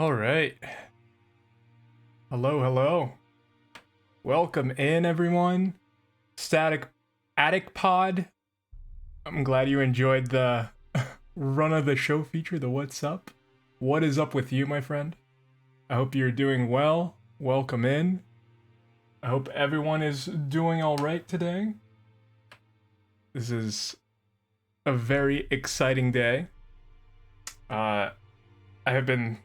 All right. Hello, hello. Welcome in, everyone. Static Attic Pod. I'm glad you enjoyed the run of the show feature, the What's Up. What is up with you, my friend? I hope you're doing well. Welcome in. I hope everyone is doing all right today. This is a very exciting day. I have been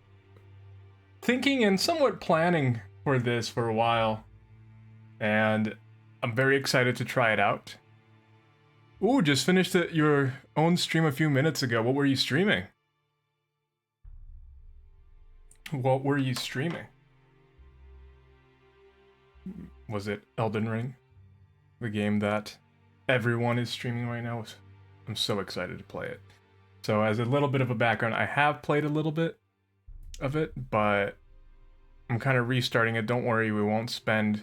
thinking and somewhat planning for this for a while, and I'm very excited to try it out. Ooh, just finished your own stream a few minutes ago. What were you streaming? What were you streaming? Was it Elden Ring? The game that everyone is streaming right now? I'm so excited to play it. So as a little bit of a background, I have played a little bit of it, but I'm kind of restarting it. Don't worry, we won't spend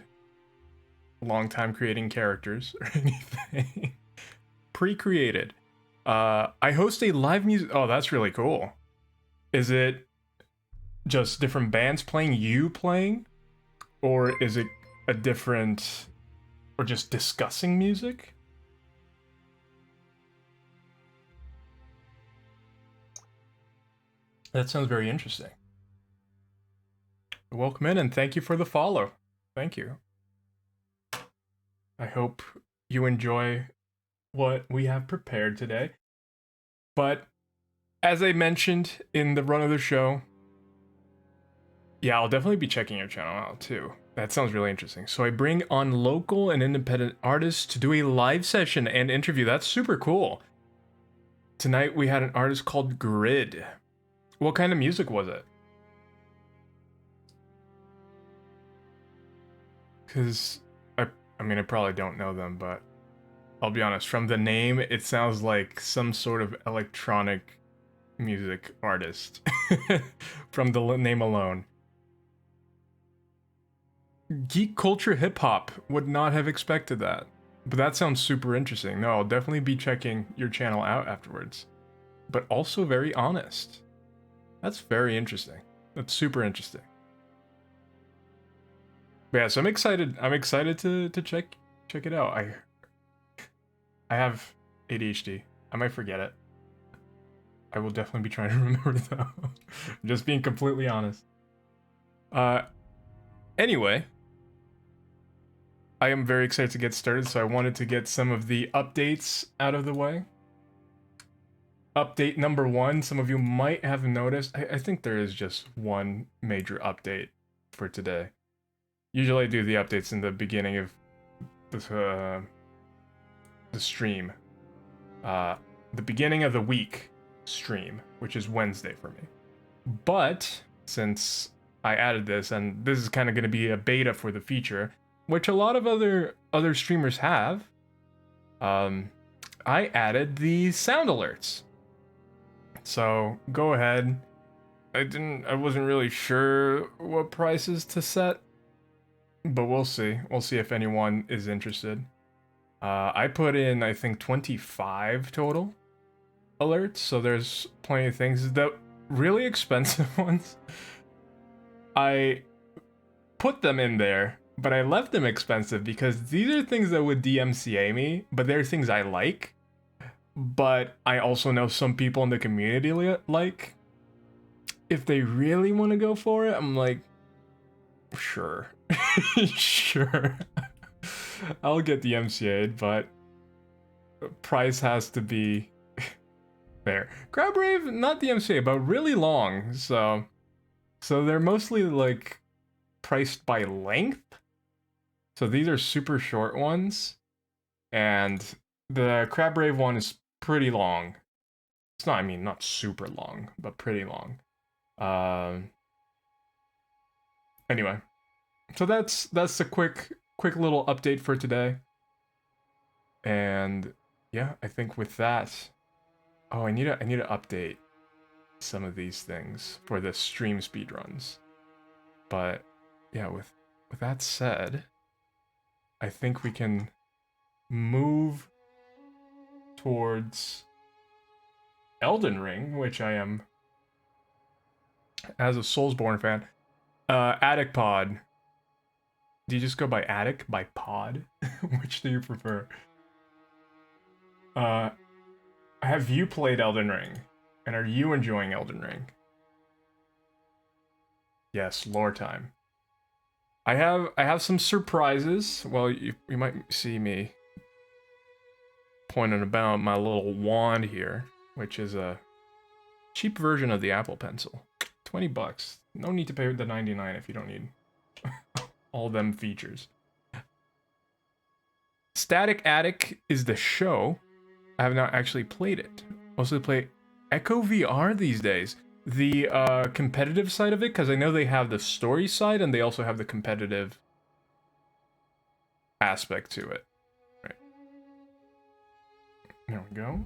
a long time creating characters or anything. Pre-created. I host a live music. Oh, that's really cool. Is it just different bands playing, you playing? Or is it a different, or just discussing music? That sounds very interesting. Welcome in and thank you for the follow. Thank you. I hope you enjoy what we have prepared today. But as I mentioned in the run of the show, yeah, I'll definitely be checking your channel out too. That sounds really interesting. So I bring on local and independent artists to do a live session and interview. That's super cool. Tonight we had an artist called Grid. What kind of music was it? Because I mean, I probably don't know them, but I'll be honest, from the name, it sounds like some sort of electronic music artist from the name alone. Geek culture hip hop, would not have expected that. But that sounds super interesting. No, I'll definitely be checking your channel out afterwards. But also very honest. That's very interesting. That's super interesting. But yeah, so I'm excited. I'm excited to check it out. I have ADHD. I might forget it. I will definitely be trying to remember though. Just being completely honest. Anyway, I am very excited to get started, so I wanted to get some of the updates out of the way. Update number 1, some of you might have noticed. I think there is just one major update for today. Usually I do the updates in the beginning of the stream. The beginning of the week stream, which is Wednesday for me. But since I added this, and this is kind of going to be a beta for the feature, which a lot of other streamers have, I added the sound alerts. So go ahead. I wasn't really sure what prices to set, but we'll see. We'll see if anyone is interested. I put in, I think, 25 total alerts, so there's plenty of things. The really expensive ones, I put them in there, but I left them expensive because these are things that would DMCA me, but they're things I like. But I also know some people in the community like. If they really want to go for it, I'm like, sure. Sure. I'll get DMCA'd, but price has to be fair. Crab Rave, not DMCA, but really long, so they're mostly like priced by length. So these are super short ones, and the Crab Rave one is pretty long. It's not, I mean, not super long, but pretty long. Anyway, so that's a quick little update for today. And yeah, I think with that, oh, I need to update some of these things for the stream speedruns. But yeah, with that said, I think we can move towards Elden Ring, which I am, as a Soulsborne fan. Attic Pod. Do you just go by Attic? By Pod? Which do you prefer? Have you played Elden Ring? And are you enjoying Elden Ring? Yes, lore time. I have some surprises. Well, you might see me pointing about my little wand here, which is a cheap version of the Apple Pencil. 20 bucks. No need to pay the 99 if you don't need all them features. Static Attic is the show. I have not actually played it. Mostly play Echo VR these days. The competitive side of it, because I know they have the story side and they also have the competitive aspect to it. Right. There we go.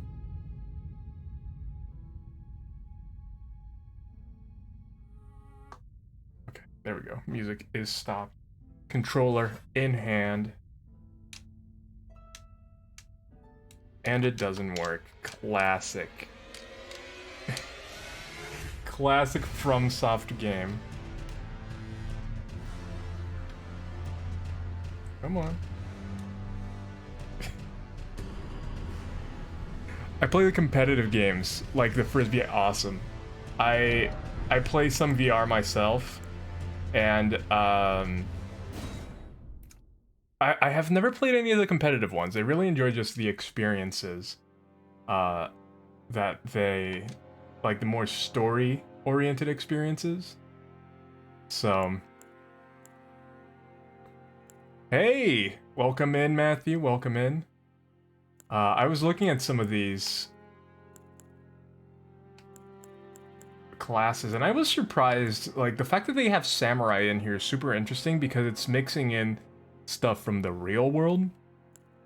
There we go. Music is stopped. Controller in hand. And it doesn't work. Classic. Classic FromSoft game. Come on. I play the competitive games, like the Frisbee. Awesome. I play some VR myself, and I have never played any of the competitive ones. I really enjoy just the experiences that they, like the more story-oriented experiences. So, hey, welcome in, Matthew. Welcome in. I was looking at some of these classes, and I was surprised. Like, the fact that they have samurai in here is super interesting because it's mixing in stuff from the real world,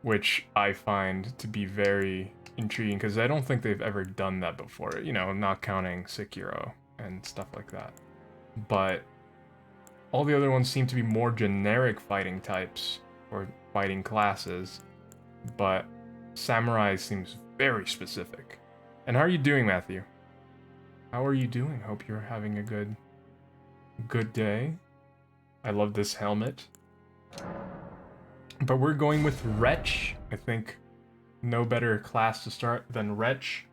which I find to be very intriguing because I don't think they've ever done that before, you know, not counting Sekiro and stuff like that. But all the other ones seem to be more generic fighting types or fighting classes, but samurai seems very specific. And how are you doing, Matthew? How are you doing? Hope you're having a good day. I love this helmet. But we're going with Wretch. I think no better class to start than Wretch.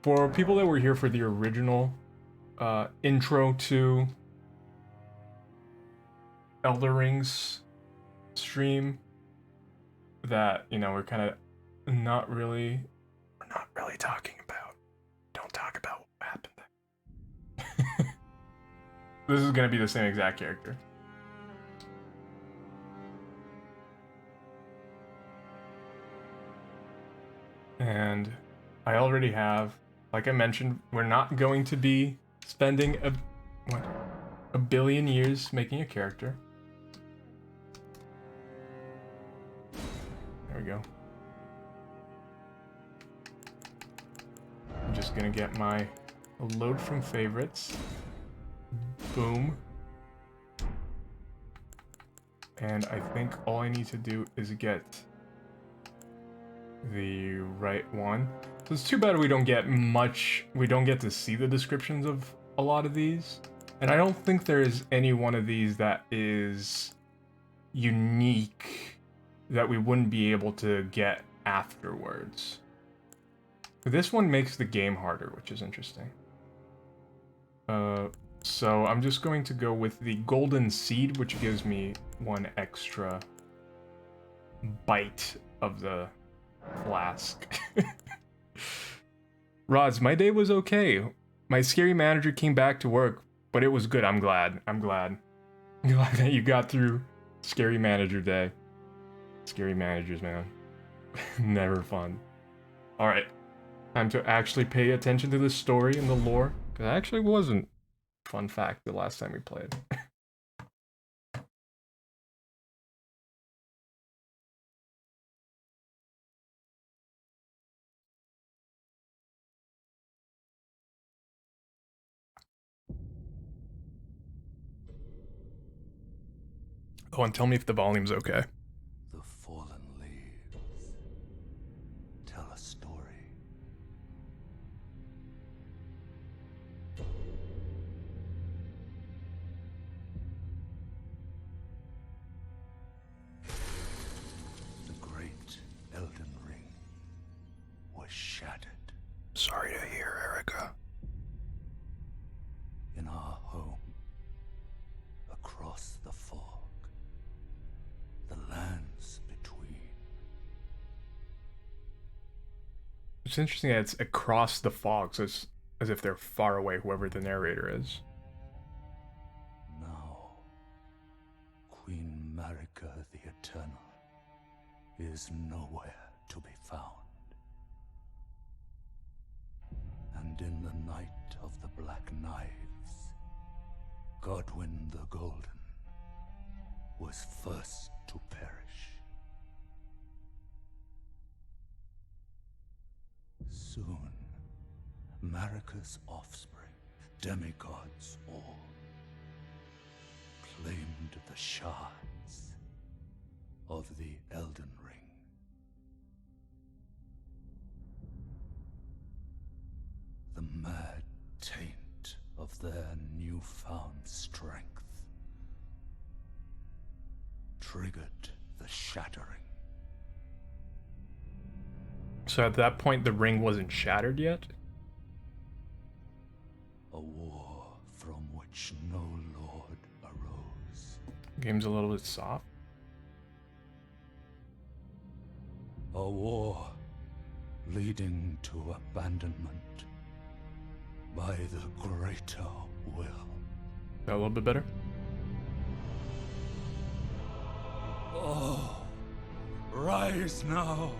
For people that were here for the original intro to Elder Rings stream, that, you know, we're not really talking about. Don't talk about what happened there. This is gonna be the same exact character. And I already have, like I mentioned, we're not going to be spending a billion years making a character. There we go. I'm just gonna get my load from favorites. Boom. And I think all I need to do is get the right one. So it's too bad we don't get to see the descriptions of a lot of these. And I don't think there's any one of these that is unique that we wouldn't be able to get afterwards. This one makes the game harder, which is interesting. So I'm just going to go with the golden seed, which gives me one extra bite of the flask. Roz, my day was okay. My scary manager came back to work, but it was good. I'm glad that you got through scary manager day. Scary managers, man. Never fun. Alright. Time to actually pay attention to the story and the lore. Because it actually wasn't, fun fact, the last time we played. Oh, and tell me if the volume's okay. The fallen leaves tell a story. The great Elden Ring was shattered. Sorry to hear, Erica. In our home, across the fog, the lands between. It's interesting that it's across the fog, so it's as if they're far away, whoever the narrator is. Now, Queen Marika the Eternal is nowhere to be found. And in the night of the Black Knives, Godwyn the Golden was first to perish. Soon, Marika's offspring, demigods all, claimed the shards of the Elden Ring. The mad taint of their newfound strength triggered the shattering. So at that point, the ring wasn't shattered yet? A war from which no lord arose. Game's a little bit soft. A war leading to abandonment by the greater will. That a little bit better? Oh, rise now,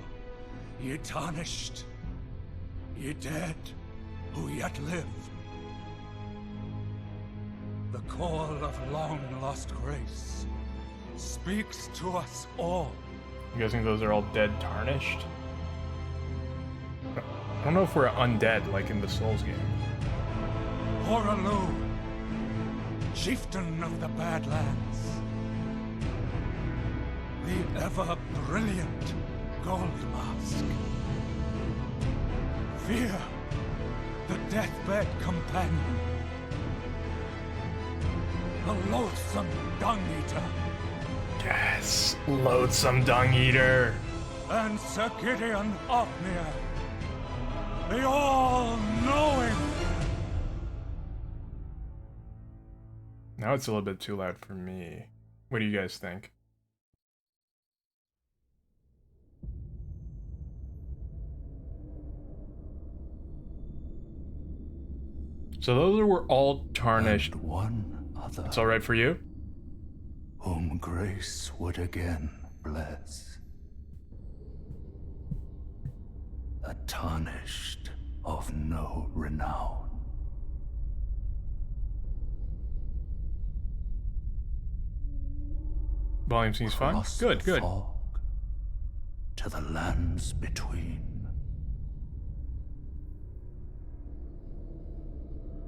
ye tarnished, ye dead who yet live. The call of long-lost grace speaks to us all. I'm guessing those are all dead tarnished? I don't know if we're undead like in the Souls game. Horalu, chieftain of the Badlands, the ever-brilliant Gold Mask. Fear, the deathbed companion, the loathsome dung-eater, Yes, loathsome dung eater. and Sir Gideon Ofnir, the all-knowing. Now it's a little bit too loud for me. What do you guys think? So those were all tarnished. And one other, It's all right for you? whom grace would again bless. A tarnished of no renown. Volume seems fine. Cross Good, the good. fog to the lands between.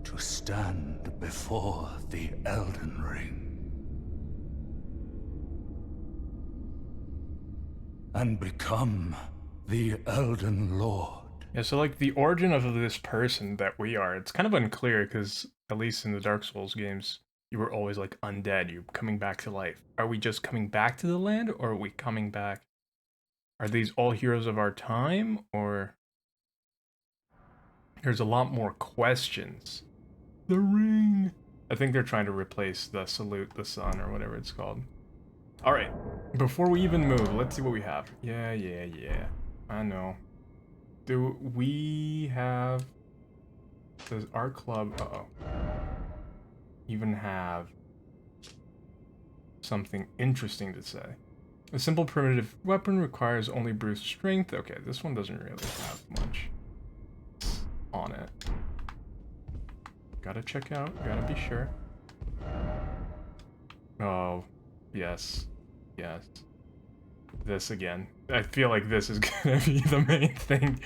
To stand before the Elden Ring. And become the Elden Lord. Yeah, so like the origin of this person that we are, it's kind of unclear because at least in the Dark Souls games, you were always like undead, you're coming back to life. Are we just coming back to the land or are we coming back? Are these all heroes of our time or there's a lot more questions. The ring. I think they're trying to replace the Salute the Sun or whatever it's called. Alright, before we even move, let's see what we have. Yeah. I know. Do we have... Does our club... even have something interesting to say? A simple primitive weapon requires only brute strength. Okay, this one doesn't really have much on it. Gotta check out, gotta be sure. Oh, yes. Yes. This again. I feel like this is gonna be the main thing.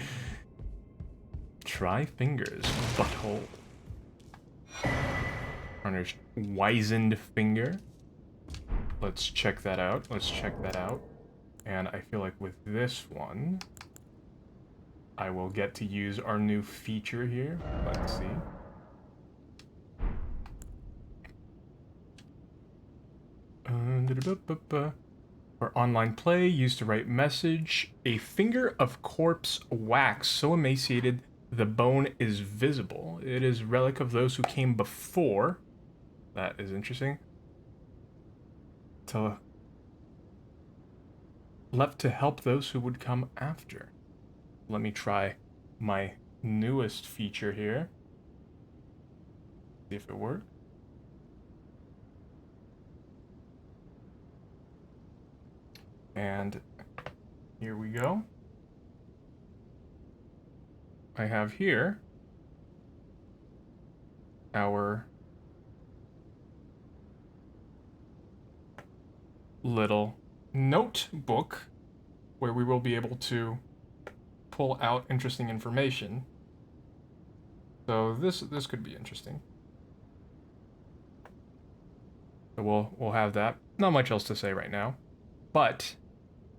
Try fingers, butthole. Tarnished wizened finger. Let's check that out. And I feel like with this one, I will get to use our new feature here. Let's see. For online play, used to write message. A finger of corpse wax, so emaciated the bone is visible. It is relic of those who came before. That is interesting. Left to help those who would come after. Let me try my newest feature here. See if it works. And here we go. I have here our little notebook where we will be able to pull out interesting information. So this could be interesting. So we'll have that. Not much else to say right now, but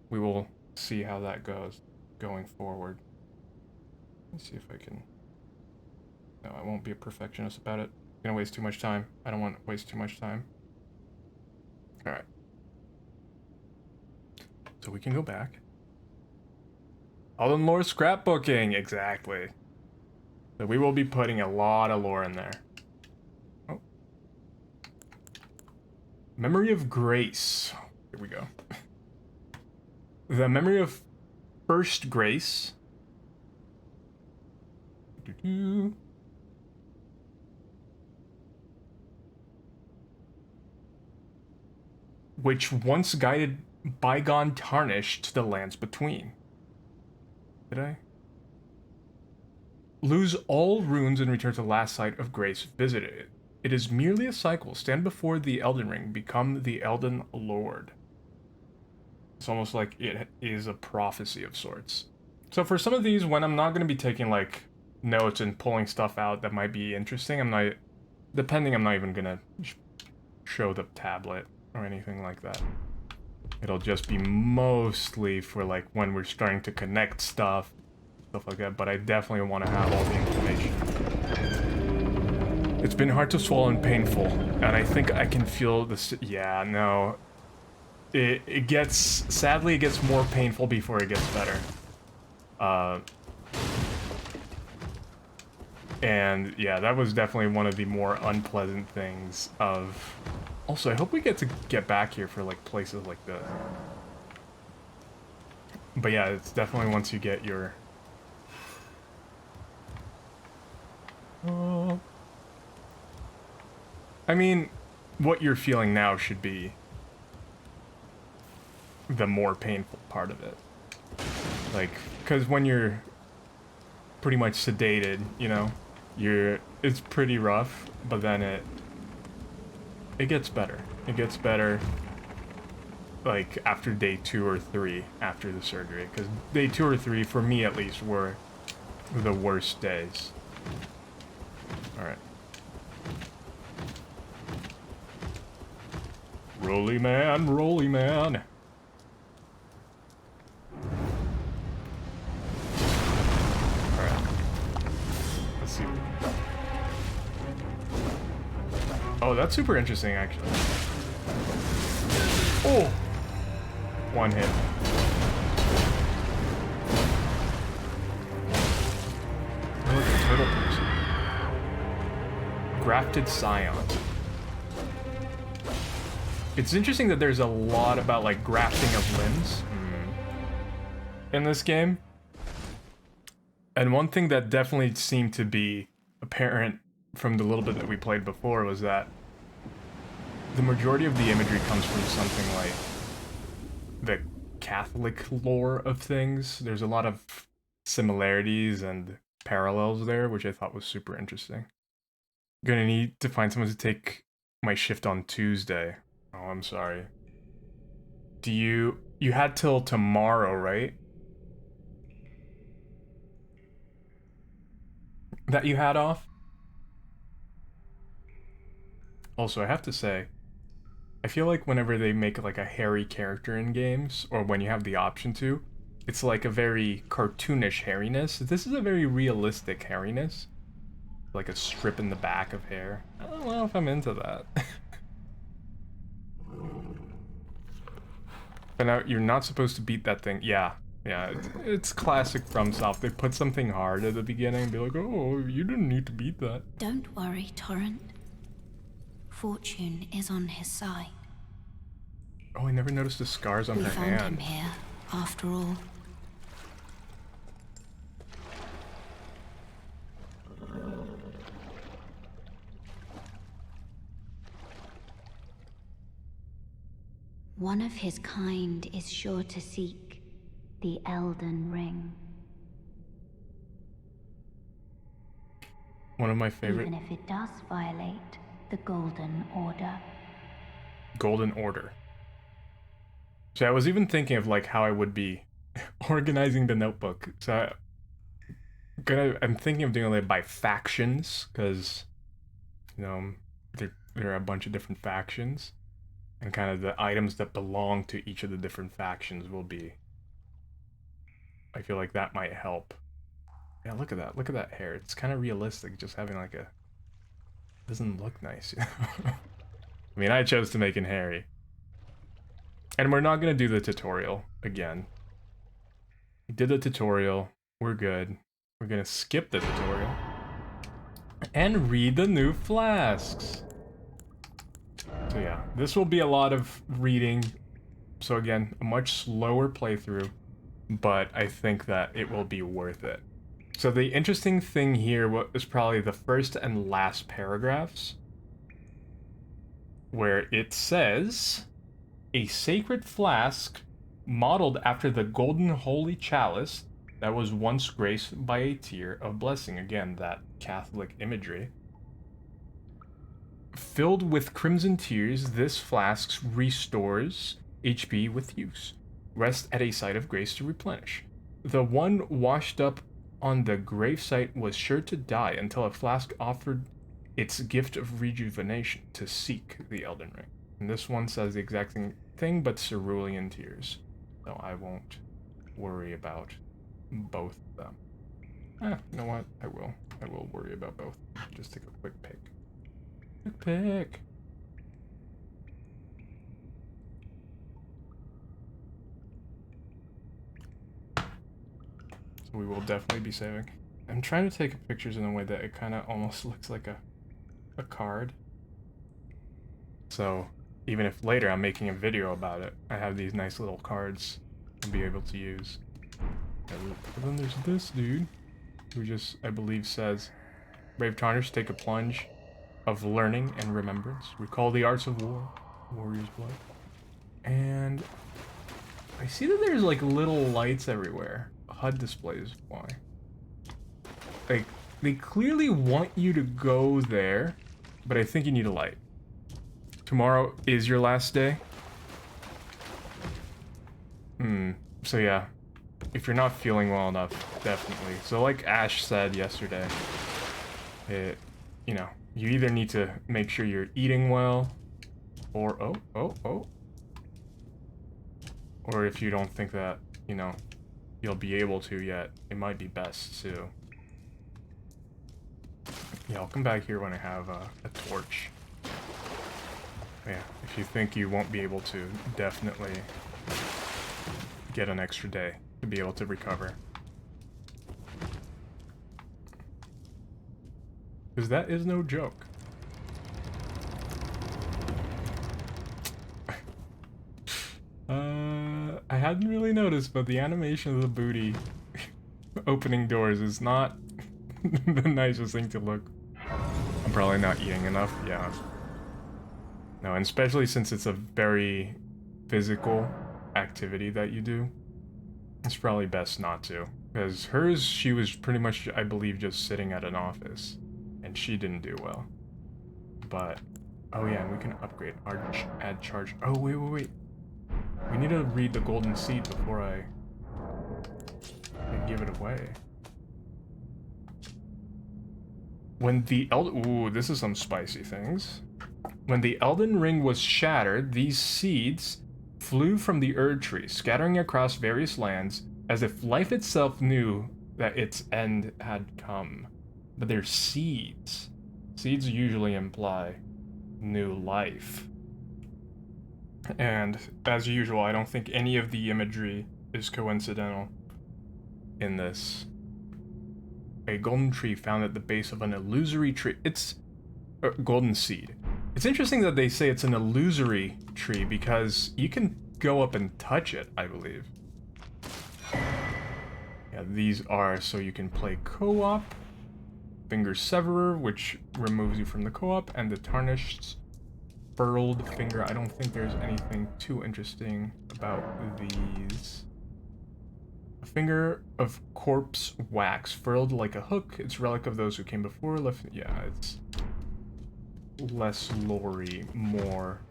we will see how that goes going forward. Let's see if I can. No, I won't be a perfectionist about it. I'm gonna waste too much time. I don't want to waste too much time. All right. So we can go back. Elden lore scrapbooking, exactly. So we will be putting a lot of lore in there. Oh. Memory of Grace. Here we go. The memory of first grace. Which once guided bygone tarnish to the lands between. Did I? Lose all runes and return to the last site of grace visited. It is merely a cycle. Stand before the Elden Ring, become the Elden Lord. It's almost like it is a prophecy of sorts. So for some of these, when I'm not going to be taking like notes and pulling stuff out that might be interesting, I'm not even going to show the tablet or anything like that. It'll just be mostly for like when we're starting to connect stuff like that, but I definitely want to have all the information. It's been hard to swallow and painful, and I think I can feel this. Yeah, no. It gets, sadly, it gets more painful before it gets better. And yeah, that was definitely one of the more unpleasant things of... Also, I hope we get to get back here for like places like this. But yeah, it's definitely once you get your... I mean, what you're feeling now should be the more painful part of it. Like, because when you're pretty much sedated, you know, it's pretty rough, but then it gets better. It gets better, like, after day 2 or 3 after the surgery. Because day 2 or 3, for me at least, were the worst days. Alright. Rolly man, rolly man. Alright. Let's see. Oh, that's super interesting, actually. Oh! One hit. Oh, look, a turtle person. Grafted Scion. It's interesting that there's a lot about, like, grafting of limbs in this game. And one thing that definitely seemed to be apparent from the little bit that we played before was that the majority of the imagery comes from something like the Catholic lore of things. There's a lot of similarities and parallels there, which I thought was super interesting. Gonna need to find someone to take my shift on Tuesday. Oh, I'm sorry. You had till tomorrow, right? That you had off? Also, I have to say, I feel like whenever they make like a hairy character in games, or when you have the option to, it's like a very cartoonish hairiness. This is a very realistic hairiness. Like a strip in the back of hair. I don't know if I'm into that. But now, you're not supposed to beat that thing. Yeah, it's classic FromSoft. They put something hard at the beginning and be like, oh, you didn't need to beat that. Don't worry, Torrent. Fortune is on his side. Oh, I never noticed the scars on her hand. We found him here, after all. One of his kind is sure to seek the Elden Ring. One of my favorite... Even if it does violate the Golden Order. Golden Order. So I was even thinking of like how I would be organizing the notebook. So I'm thinking of doing it by factions, because, you know, there are a bunch of different factions. and kind of the items that belong to each of the different factions will be. I feel like that might help. Yeah, look at that. Look at that hair. It's kind of realistic, just having like a... Doesn't look nice. I mean, I chose to make it hairy. And we're not going to do the tutorial again. We did the tutorial. We're good. We're going to skip the tutorial. And read the new flasks. So yeah, this will be a lot of reading. So again, a much slower playthrough. But I think that it will be worth it. So the interesting thing here is probably the first and last paragraphs, where it says, a sacred flask modeled after the golden holy chalice that was once graced by a tear of blessing. Again, that Catholic imagery. Filled with crimson tears, this flask restores HP with use. Rest at a site of grace to replenish. The one washed up on the gravesite was sure to die until a flask offered its gift of rejuvenation to seek the Elden Ring. And this one says the exact thing, but cerulean tears. So I won't worry about both of them. You know what? I will. I will worry about both. Just take a quick pick. Quick pick. So we will definitely be saving. I'm trying to take pictures in a way that it kind of almost looks like a card. So even if later I'm making a video about it, I have these nice little cards to be able to use. And then there's this dude who just, I believe, says, brave tarnish, take a plunge of learning and remembrance. Recall the arts of war, warrior's blood. And I see that there's like little lights everywhere. HUD displays, why? Like, they clearly want you to go there, but I think you need a light. Tomorrow is your last day. So yeah, if you're not feeling well enough, definitely. So like Ash said yesterday, you know, you either need to make sure you're eating well, or or if you don't think that, you know, you'll be able to yet, it might be best to... Yeah, I'll come back here when I have a torch. Yeah, if you think you won't be able to, definitely get an extra day to be able to recover. Because that is no joke. I hadn't really noticed, but the animation of the booty opening doors is not the nicest thing to look. I'm probably not eating enough, yeah. No, and especially since it's a very physical activity that you do, it's probably best not to. Because hers, she was pretty much, I believe, just sitting at an office, and she didn't do well. But, oh yeah, and we can upgrade, add charge. Oh, wait. We need to read the golden seed before I give it away. When the ooh, this is some spicy things. When the Elden Ring was shattered, these seeds flew from the Erd Tree, scattering across various lands, as if life itself knew that its end had come. But they're seeds. Seeds usually imply new life. And, as usual, I don't think any of the imagery is coincidental in this. A golden tree found at the base of an illusory tree. It's a golden seed. It's interesting that they say it's an illusory tree because you can go up and touch it, I believe. Yeah, these are so you can play co-op. Finger Severer, which removes you from the co-op, and the Tarnished Furled Finger. I don't think there's anything too interesting about these. A finger of corpse wax, furled like a hook. It's relic of those who came before. Left, yeah, it's less lore-y, more.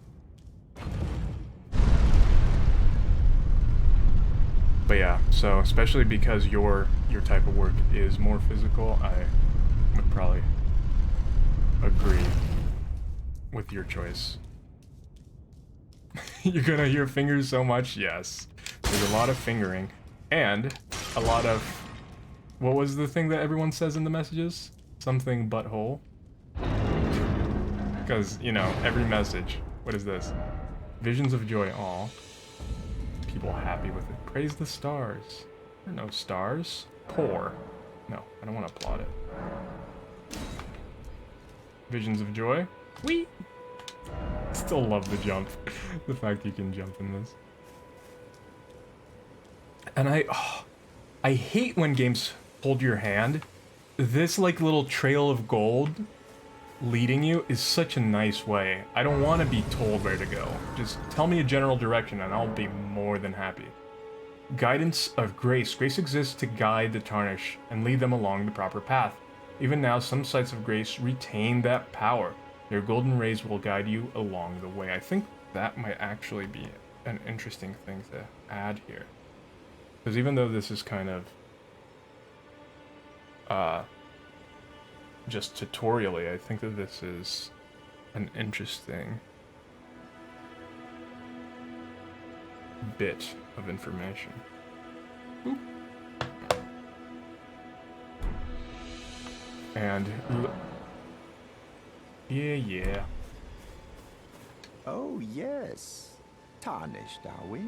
But yeah, so especially because your type of work is more physical, I would probably agree with your choice. You're gonna hear fingers so much? Yes. There's a lot of fingering. And a lot of... What was the thing that everyone says in the messages? Something butthole. Because, you know, every message. What is this? Visions of joy. Aw. People happy with it. Praise the stars. There are no stars. Poor. No, I don't want to applaud it. Visions of joy. Whee! Still love the jump. The fact you can jump in this. And I hate when games hold your hand. This like little trail of gold leading you is such a nice way. I don't want to be told where to go. Just tell me a general direction and I'll be more than happy. Guidance of grace. Grace exists to guide the tarnished and lead them along the proper path. Even now, some sites of grace retain that power. Their golden rays will guide you along the way. I think that might actually be an interesting thing to add here. Because even though this is kind of just tutorially, I think that this is an interesting bit of information. Oop. And yeah. Oh, yes. Tarnished, are we?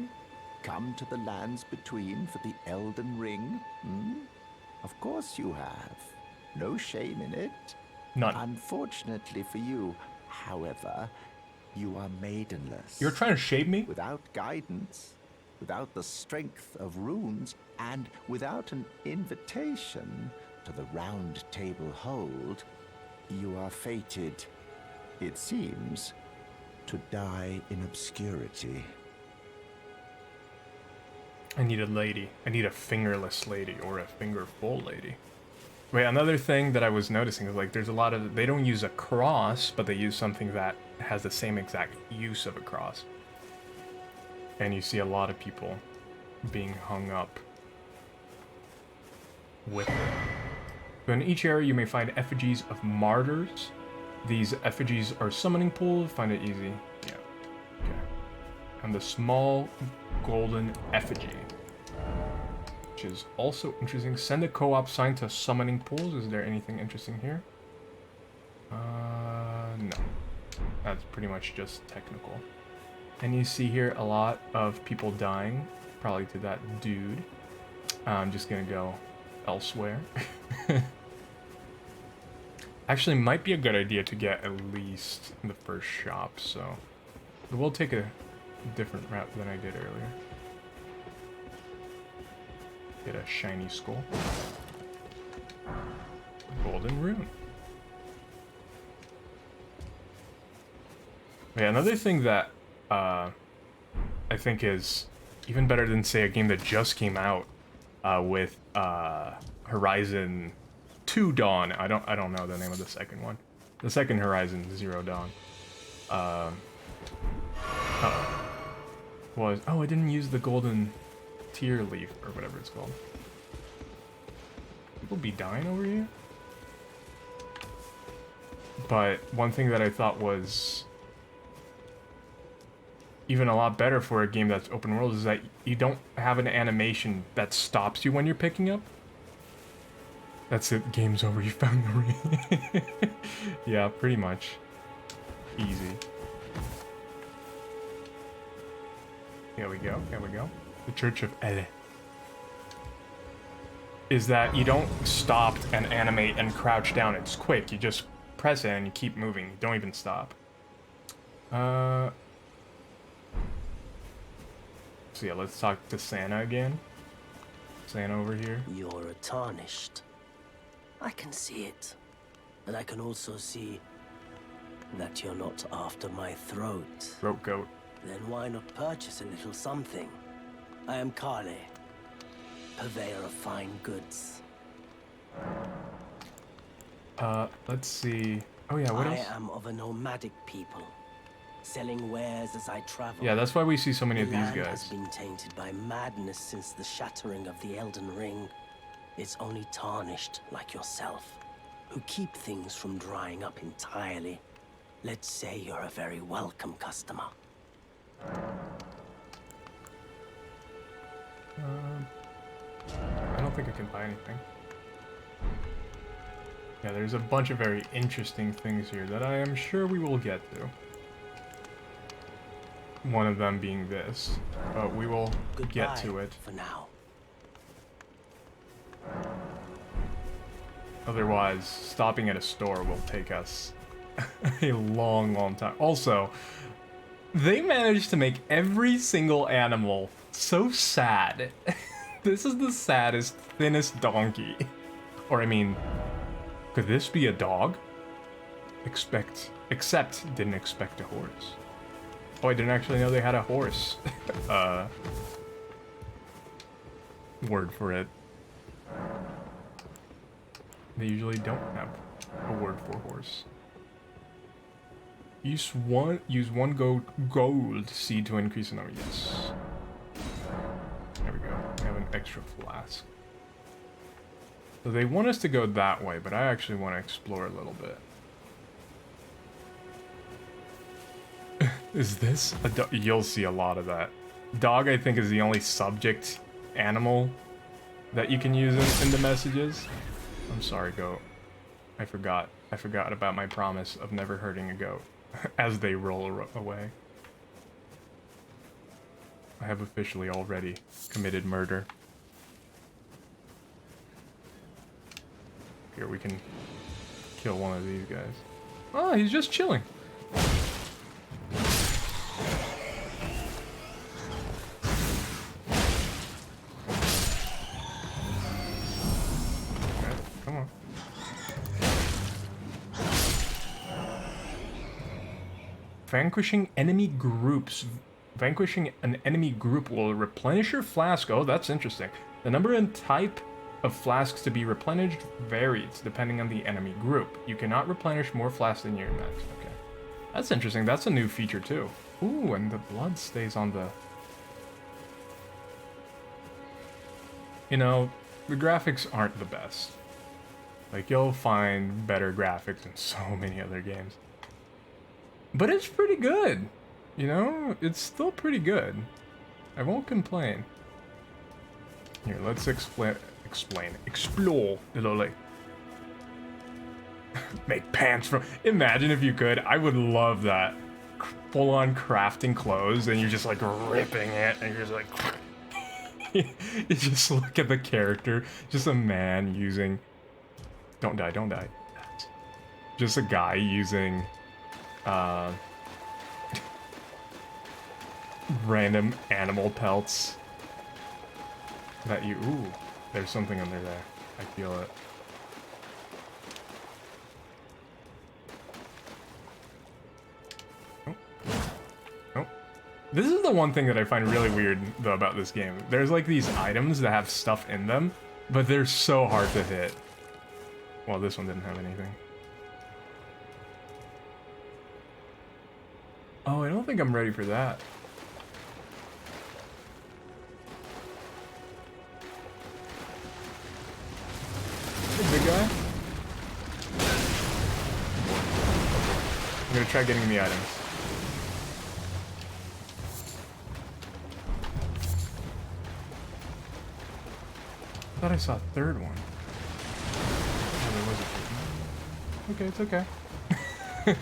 Come to the lands between for the Elden Ring? Hmm? Of course you have. No shame in it. None. Unfortunately for you, however, you are maidenless. You're trying to shade me? Without guidance, without the strength of runes, and without an invitation to the Round Table Hold, you are fated, it seems, to die in obscurity. I need a lady. I need a fingerless lady or a fingerful lady. Wait, another thing that I was noticing is like there's a lot of... They don't use a cross, but they use something that has the same exact use of a cross. And you see a lot of people being hung up with it. So in each area you may find effigies of martyrs. These effigies are summoning pools. Find it easy. Yeah. Okay. And the small golden effigy, which is also interesting. Send a co-op sign to summoning pools. Is there anything interesting here? No. That's pretty much just technical. And you see here a lot of people dying, probably to that dude. I'm just gonna go elsewhere. Actually, might be a good idea to get at least the first shop, so we'll take a different route than I did earlier. Get a shiny skull. Golden rune. Yeah, another thing that I think is even better than, say, a game that just came out with Horizon 2 Dawn. I don't know the name of the second one. The second Horizon Zero Dawn. I didn't use the golden tear leaf or whatever it's called. People be dying over here? But one thing that I thought was even a lot better for a game that's open world is that you don't have an animation that stops you when you're picking up. That's it, game's over, you found the ring. Yeah, pretty much. Easy. Here we go, here we go. The Church of Elden. Is that you don't stop and animate and crouch down, it's quick. You just press it and you keep moving. You don't even stop. So yeah, let's talk to Santa again. Santa over here. You're a tarnished. I can see it. And I can also see that you're not after my throat. Throat goat. Then why not purchase a little something? I am Kale, purveyor of fine goods. Let's see. Oh yeah, what else? I am of a nomadic people, selling wares as I travel. Yeah, that's why we see so many of these Land guys. has been tainted by madness since the shattering of the Elden Ring. It's only tarnished like yourself, who keep things from drying up entirely. Let's say you're a very welcome customer. I don't think I can buy anything. Yeah, there's a bunch of very interesting things here that I am sure we will get to. One of them being this, but we will get to it. For now. Otherwise, stopping at a store will take us a long, long time. Also, they managed to make every single animal so sad. This is the saddest, thinnest donkey. Or, I mean, could this be a dog? Except didn't expect a horse. Oh, I didn't actually know they had a horse. Word for it. They usually don't have a word for horse. Use one gold seed to increase the number. Yes. There we go. We have an extra flask. So they want us to go that way, but I actually want to explore a little bit. Is this a dog? You'll see a lot of that. Dog, I think, is the only subject animal that you can use in the messages. I'm sorry, goat. I forgot about my promise of never hurting a goat as they roll away. I have officially already committed murder. Here, we can kill one of these guys. Oh, he's just chilling. Come on. Vanquishing enemy groups. Vanquishing an enemy group will replenish your flask. Oh, that's interesting. The number and type of flasks to be replenished varies depending on the enemy group. You cannot replenish more flasks than your max. Okay. That's interesting. That's a new feature too. Ooh, and the blood stays on the... You know, the graphics aren't the best. Like, you'll find better graphics in so many other games. But it's pretty good. You know, it's still pretty good. I won't complain. Here, let's explore the little, like, make pants from... Imagine if you could. I would love that. Full-on crafting clothes, and you're just, like, ripping it, and you're just, like... You just look at the character. Just a man using... Don't die, don't die. Just a guy using... random animal pelts that you... Ooh, there's something under there. I feel it. Oh. Oh. This is the one thing that I find really weird, though, about this game. There's, like, these items that have stuff in them, but they're so hard to hit. Well, this one didn't have anything. Oh, I don't think I'm ready for that. Hey, big guy. I'm gonna try getting the items. I thought I saw a third one. Oh, there was a third one. Okay, it's okay. I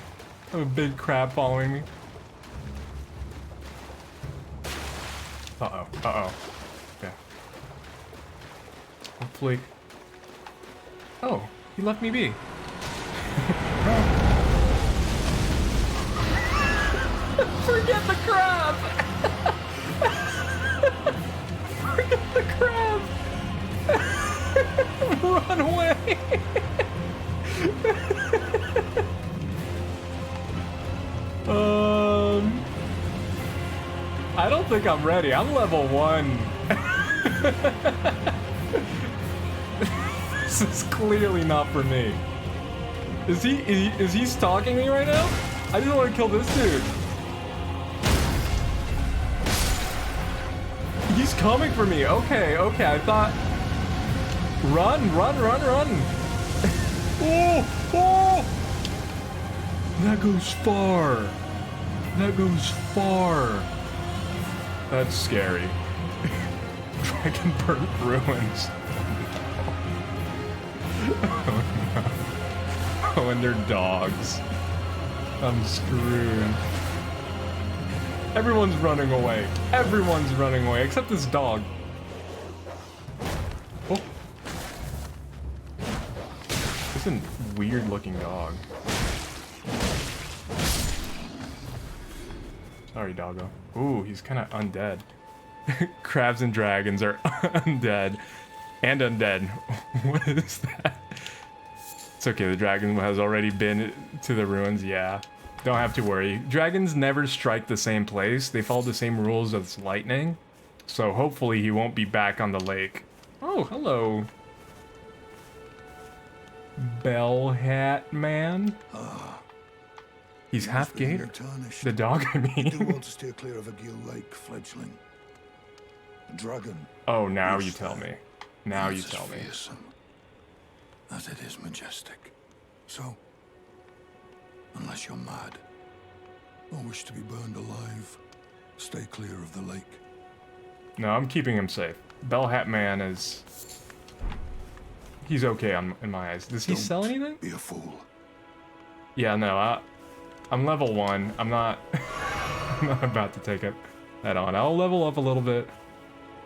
have a big crab following me. Uh-oh, uh-oh. Okay. Hopefully... Oh, he left me be. Forget the crab! Forget the crab! Run away! I don't think I'm ready. I'm level 1. This is clearly not for me. Is he stalking me right now? I just want to kill this dude. He's coming for me. Okay, okay. I thought... Run, run, run, run. Oh, oh! That goes far. That goes far. That's scary. Dragon burnt ruins. Oh no. Oh, and they're dogs. I'm screwed. Everyone's running away. Everyone's running away, except this dog. Oh. This is a weird looking dog. Sorry, doggo. Ooh, he's kind of undead. Crabs and dragons are undead. And undead. What is that? It's okay, the dragon has already been to the ruins, yeah. Don't have to worry. Dragons never strike the same place. They follow the same rules as lightning. So hopefully he won't be back on the lake. Oh, hello. Bell Hat Man. He's half gator. The dog, I I do mean. want to steer clear of a Gill Lake fledgling. A dragon. Oh, now you tell me. Now you tell me. Fearsome as it is majestic. So, unless you're mad or wish to be burned alive, stay clear of the lake. No, I'm keeping him safe. Bell Hat Man is... He's okay in my eyes. Does he sell anything? Be a fool. Yeah, no, I'm level 1. I'm not... I'm not about to take it head on. I'll level up a little bit.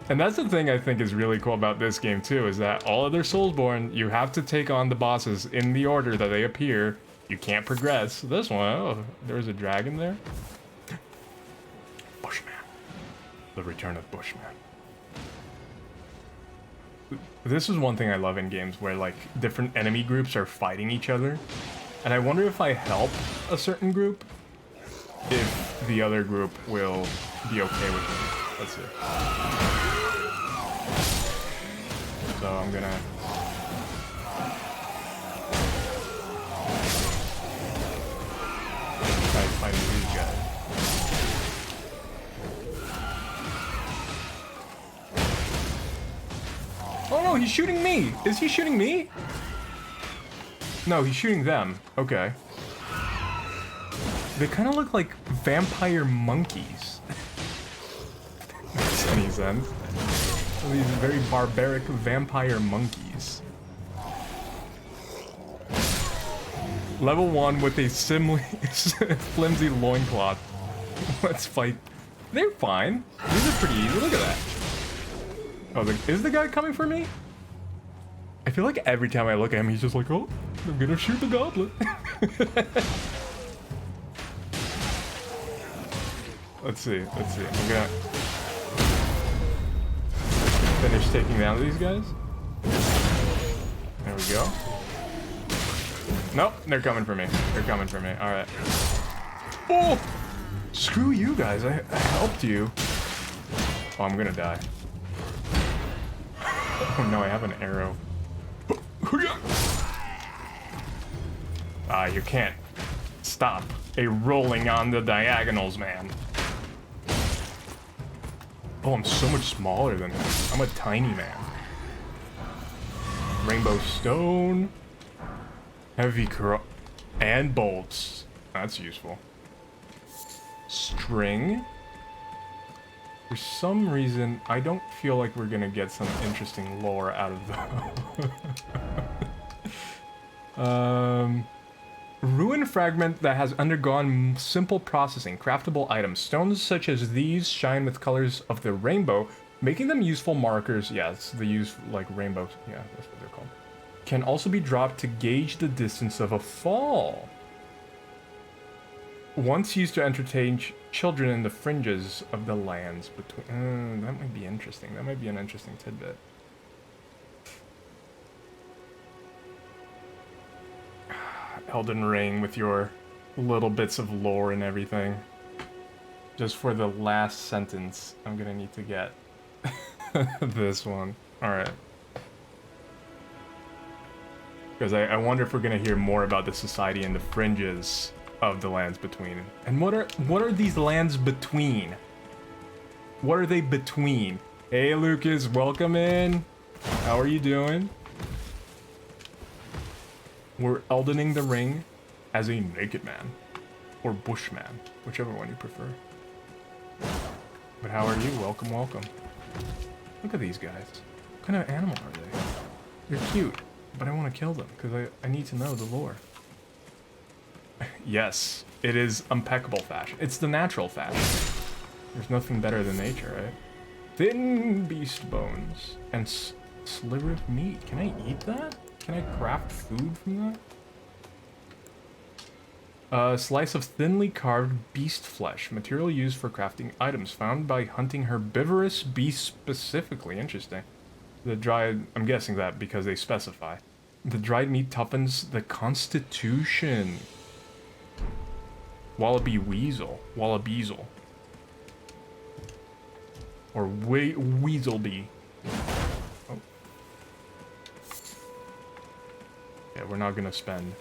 And that's the thing I think is really cool about this game too, is that all other Soulsborne, you have to take on the bosses in the order that they appear. You can't progress. This one, oh, there was a dragon there. Bushman. The return of Bushman. This is one thing I love in games where like different enemy groups are fighting each other. And I wonder if I help a certain group, if the other group will be okay with me. Let's see. So I'm gonna... try fighting these guys. Oh no, he's shooting me! Is he shooting me? No, he's shooting them. Okay. They kind of look like vampire monkeys. Makes any sense? These very barbaric vampire monkeys. Level 1 with a flimsy loincloth. Let's fight. They're fine. These are pretty easy. Look at that. Oh, is the guy coming for me? I feel like every time I look at him, he's just like, oh, I'm gonna shoot the goblet. Let's see. I'm gonna finish taking down these guys. There we go. Nope, they're coming for me. Alright. Oh! Screw you guys, I helped you. Oh, I'm gonna die. Oh no, I have an arrow. You can't stop a rolling on the diagonals, man. Oh, I'm so much smaller than him. I'm a tiny man. Rainbow stone. Heavy and bolts. That's useful. String. For some reason, I don't feel like we're gonna get some interesting lore out of that. Ruin fragment that has undergone simple processing. Craftable items. Stones such as these shine with colors of the rainbow, making them useful markers. Yes, they use like rainbows. Yeah, that's what they're called. Can also be dropped to gauge the distance of a fall. Once used to entertain children in the fringes of the lands between... that might be interesting. That might be an interesting tidbit. Elden Ring with your little bits of lore and everything. Just for the last sentence, I'm gonna need to get this one. Alright. Because I wonder if we're gonna hear more about the society in the fringes of the lands between. And what are these lands between? What are they between? Hey Lucas, welcome in. How are you doing? We're Eldening the ring as a naked man. Or bushman, whichever one you prefer. But how are you? Welcome, welcome. Look at these guys. What kind of animal are they? They're cute, but I want to kill them because I need to know the lore. Yes, it is impeccable fashion. It's the natural fashion. There's nothing better than nature, right? Thin beast bones and sliver of meat. Can I eat that? Can I craft food from that? A slice of thinly carved beast flesh, material used for crafting items, found by hunting herbivorous beasts specifically. Interesting. The dried, I'm guessing that because they specify. The dried meat toughens the constitution. Wallaby weasel. Wallabeezel. Or weaselbee. Oh. Yeah, we're not gonna spend.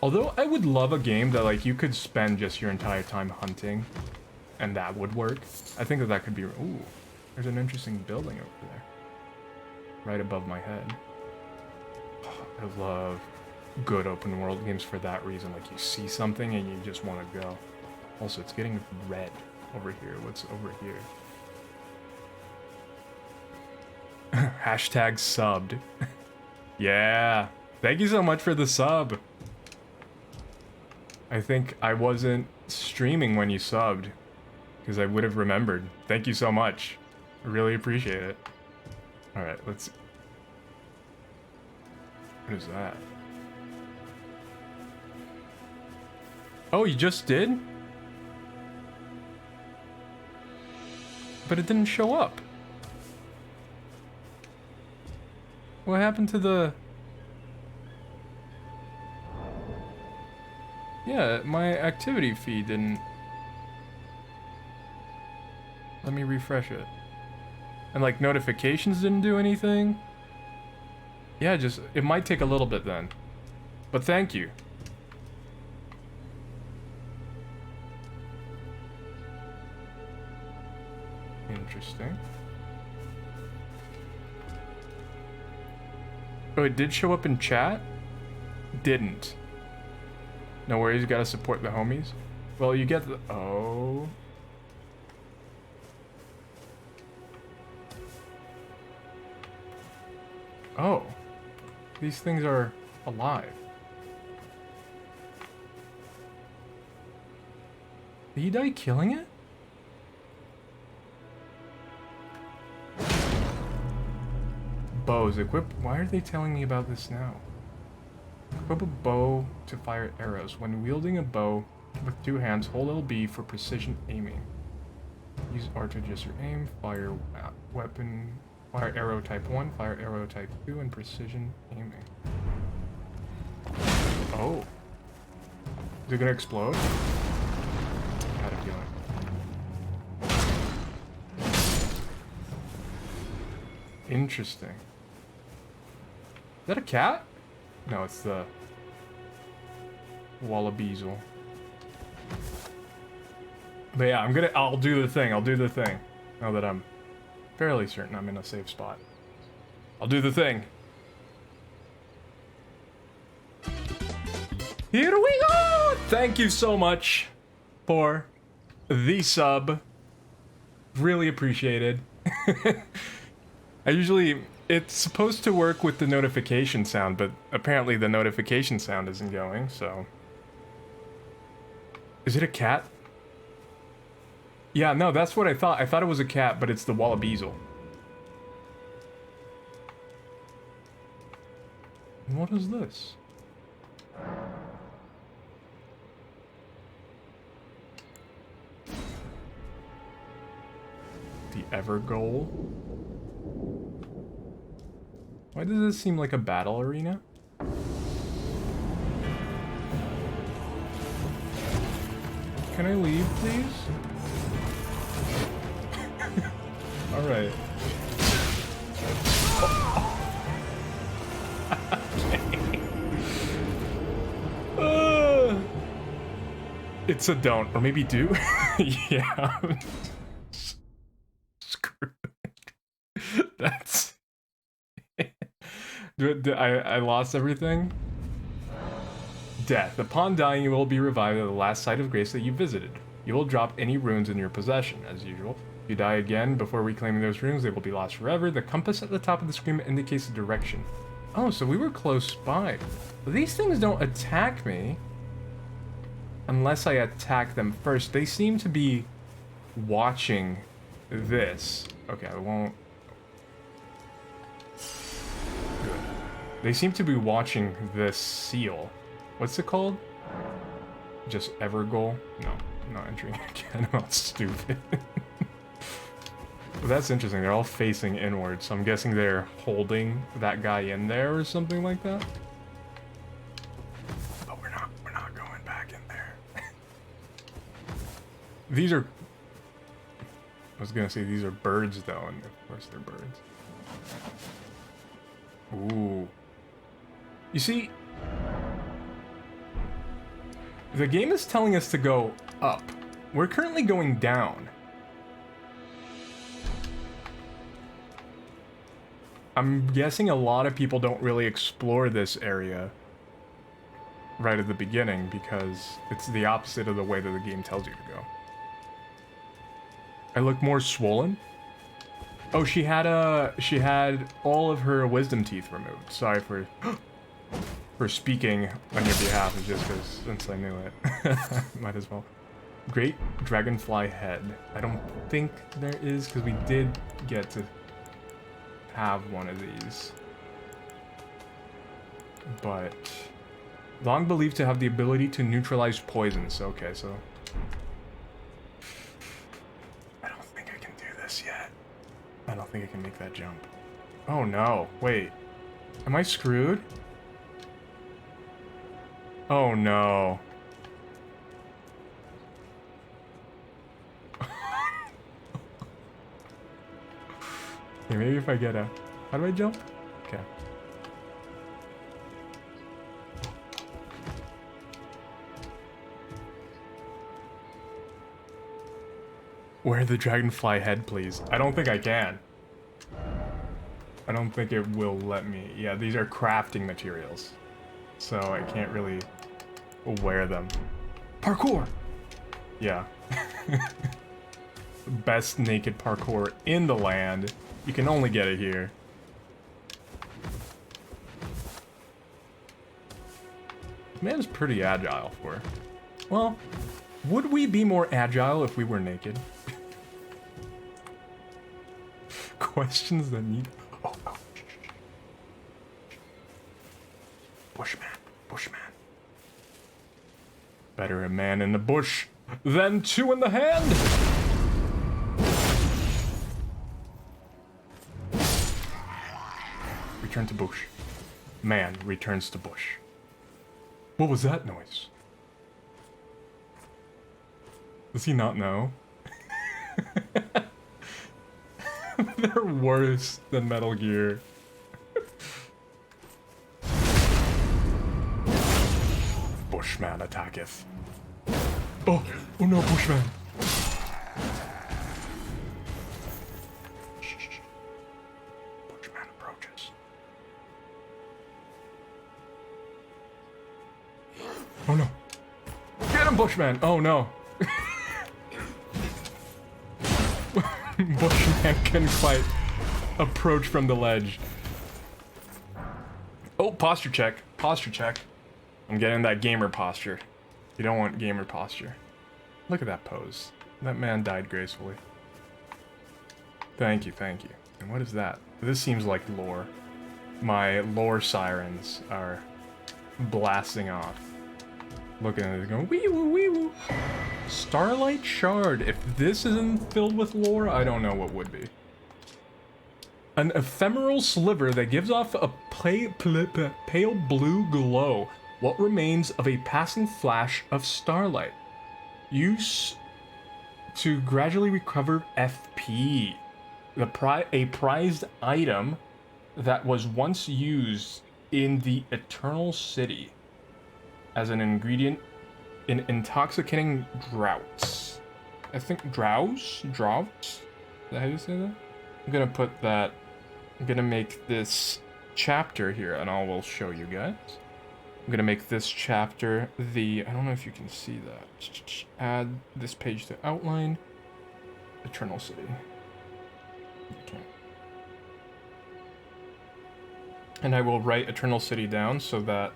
Although I would love a game that like you could spend just your entire time hunting, and that would work. I think that could be. Ooh, there's an interesting building over there, right above my head. Oh, I love good open world games for that reason. Like you see something and you just want to go. Also, it's getting red over here. What's over here? Hashtag subbed. Yeah. Thank you so much for the sub. I think I wasn't streaming when you subbed, because I would have remembered. Thank you so much. I really appreciate it. Alright, let's... What is that? Oh, you just did? But it didn't show up. What happened to the... Yeah, my activity feed didn't... Let me refresh it. And like notifications didn't do anything? Yeah, just... It might take a little bit then. But thank you. Interesting. Oh, it did show up in chat? Didn't. No worries, you gotta support the homies. Well, you get the... Oh. Oh. These things are alive. Did he die killing it? Bows equipped. Why are they telling me about this now? Equip a bow to fire arrows. When wielding a bow with two hands, hold LB for precision aiming. Use R to adjust your aim. Fire weapon. Fire arrow type 1, fire arrow type 2, and precision aiming. Oh. Is it gonna explode? I had a feeling. Interesting. Is that a cat? No, it's the Wallabeezel. But yeah, I'll do the thing. I'll do the thing. Now that I'm fairly certain I'm in a safe spot. I'll do the thing. Here we go! Thank you so much for the sub. Really appreciated. It's supposed to work with the notification sound, but apparently the notification sound isn't going, so. Is it a cat? Yeah, no, that's what I thought. I thought it was a cat, but it's the Wallabeezel. What is this? The Evergoal? Why does this seem like a battle arena? Can I leave, please? Alright. It's a don't, or maybe do? Yeah. Screw it. That's... I lost everything? Death. Upon dying, you will be revived at the last site of grace that you visited. You will drop any runes in your possession, as usual. If you die again before reclaiming those runes, they will be lost forever. The compass at the top of the screen indicates the direction. Oh, so we were close by. But these things don't attack me unless I attack them first. They seem to be watching this. Okay, I won't. Good. They seem to be watching this seal. What's it called? Just Evergoal? No, I'm not entering it again. I'm all stupid. But that's interesting. They're all facing inward, so I'm guessing they're holding that guy in there or something like that. But we're not going back in there. These are... I was gonna say these are birds though, and of course they're birds. Ooh. You see, the game is telling us to go up. We're currently going down. I'm guessing a lot of people don't really explore this area right at the beginning because it's the opposite of the way that the game tells you to go. I look more swollen. Oh, she had all of her wisdom teeth removed. Sorry for speaking on your behalf. It's just because since I knew it, might as well. Great dragonfly head. I don't think there is because we did get to have one of these, but long believed to have the ability to neutralize poisons. Okay, so I don't think I can do this yet. I don't think I can make that jump. Oh no, wait. Am I screwed? Oh no. Okay, maybe if I get a... How do I jump? Okay. Wear the dragonfly head, please. I don't think I can. I don't think it will let me. Yeah, these are crafting materials. So I can't really wear them. Parkour! Yeah. Best naked parkour in the land. You can only get it here. Man's pretty agile for... Well, would we be more agile if we were naked? Questions that need... Oh. Bushman. Better a man in the bush than two in the hand! Return to bush. Man returns to bush. What was that noise? Does he not know? They're worse than Metal Gear. Bushman attacketh. Oh no, Bushman. Bushman approaches. Oh no. Get him, Bushman! Oh no. Bushman couldn't quite approach from the ledge. Oh, posture check. Posture check. I'm getting that gamer posture. You don't want gamer posture. Look at that pose. That man died gracefully. Thank you, thank you. And what is that? This seems like lore. My lore sirens are blasting off. Looking at it going, wee woo, wee woo. Starlight Shard. If this isn't filled with lore, I don't know what would be. An ephemeral sliver that gives off a pale blue glow. What remains of a passing flash of starlight. Use to gradually recover FP. A prized item that was once used in the Eternal City as an ingredient in intoxicating draughts. I think draughts? Is that how you say that? I'm gonna put that... I'm gonna make this chapter here and I will show you guys. I'm gonna make this chapter the, I don't know if you can see that. Add this page to outline. Eternal City. Okay. And I will write Eternal City down so that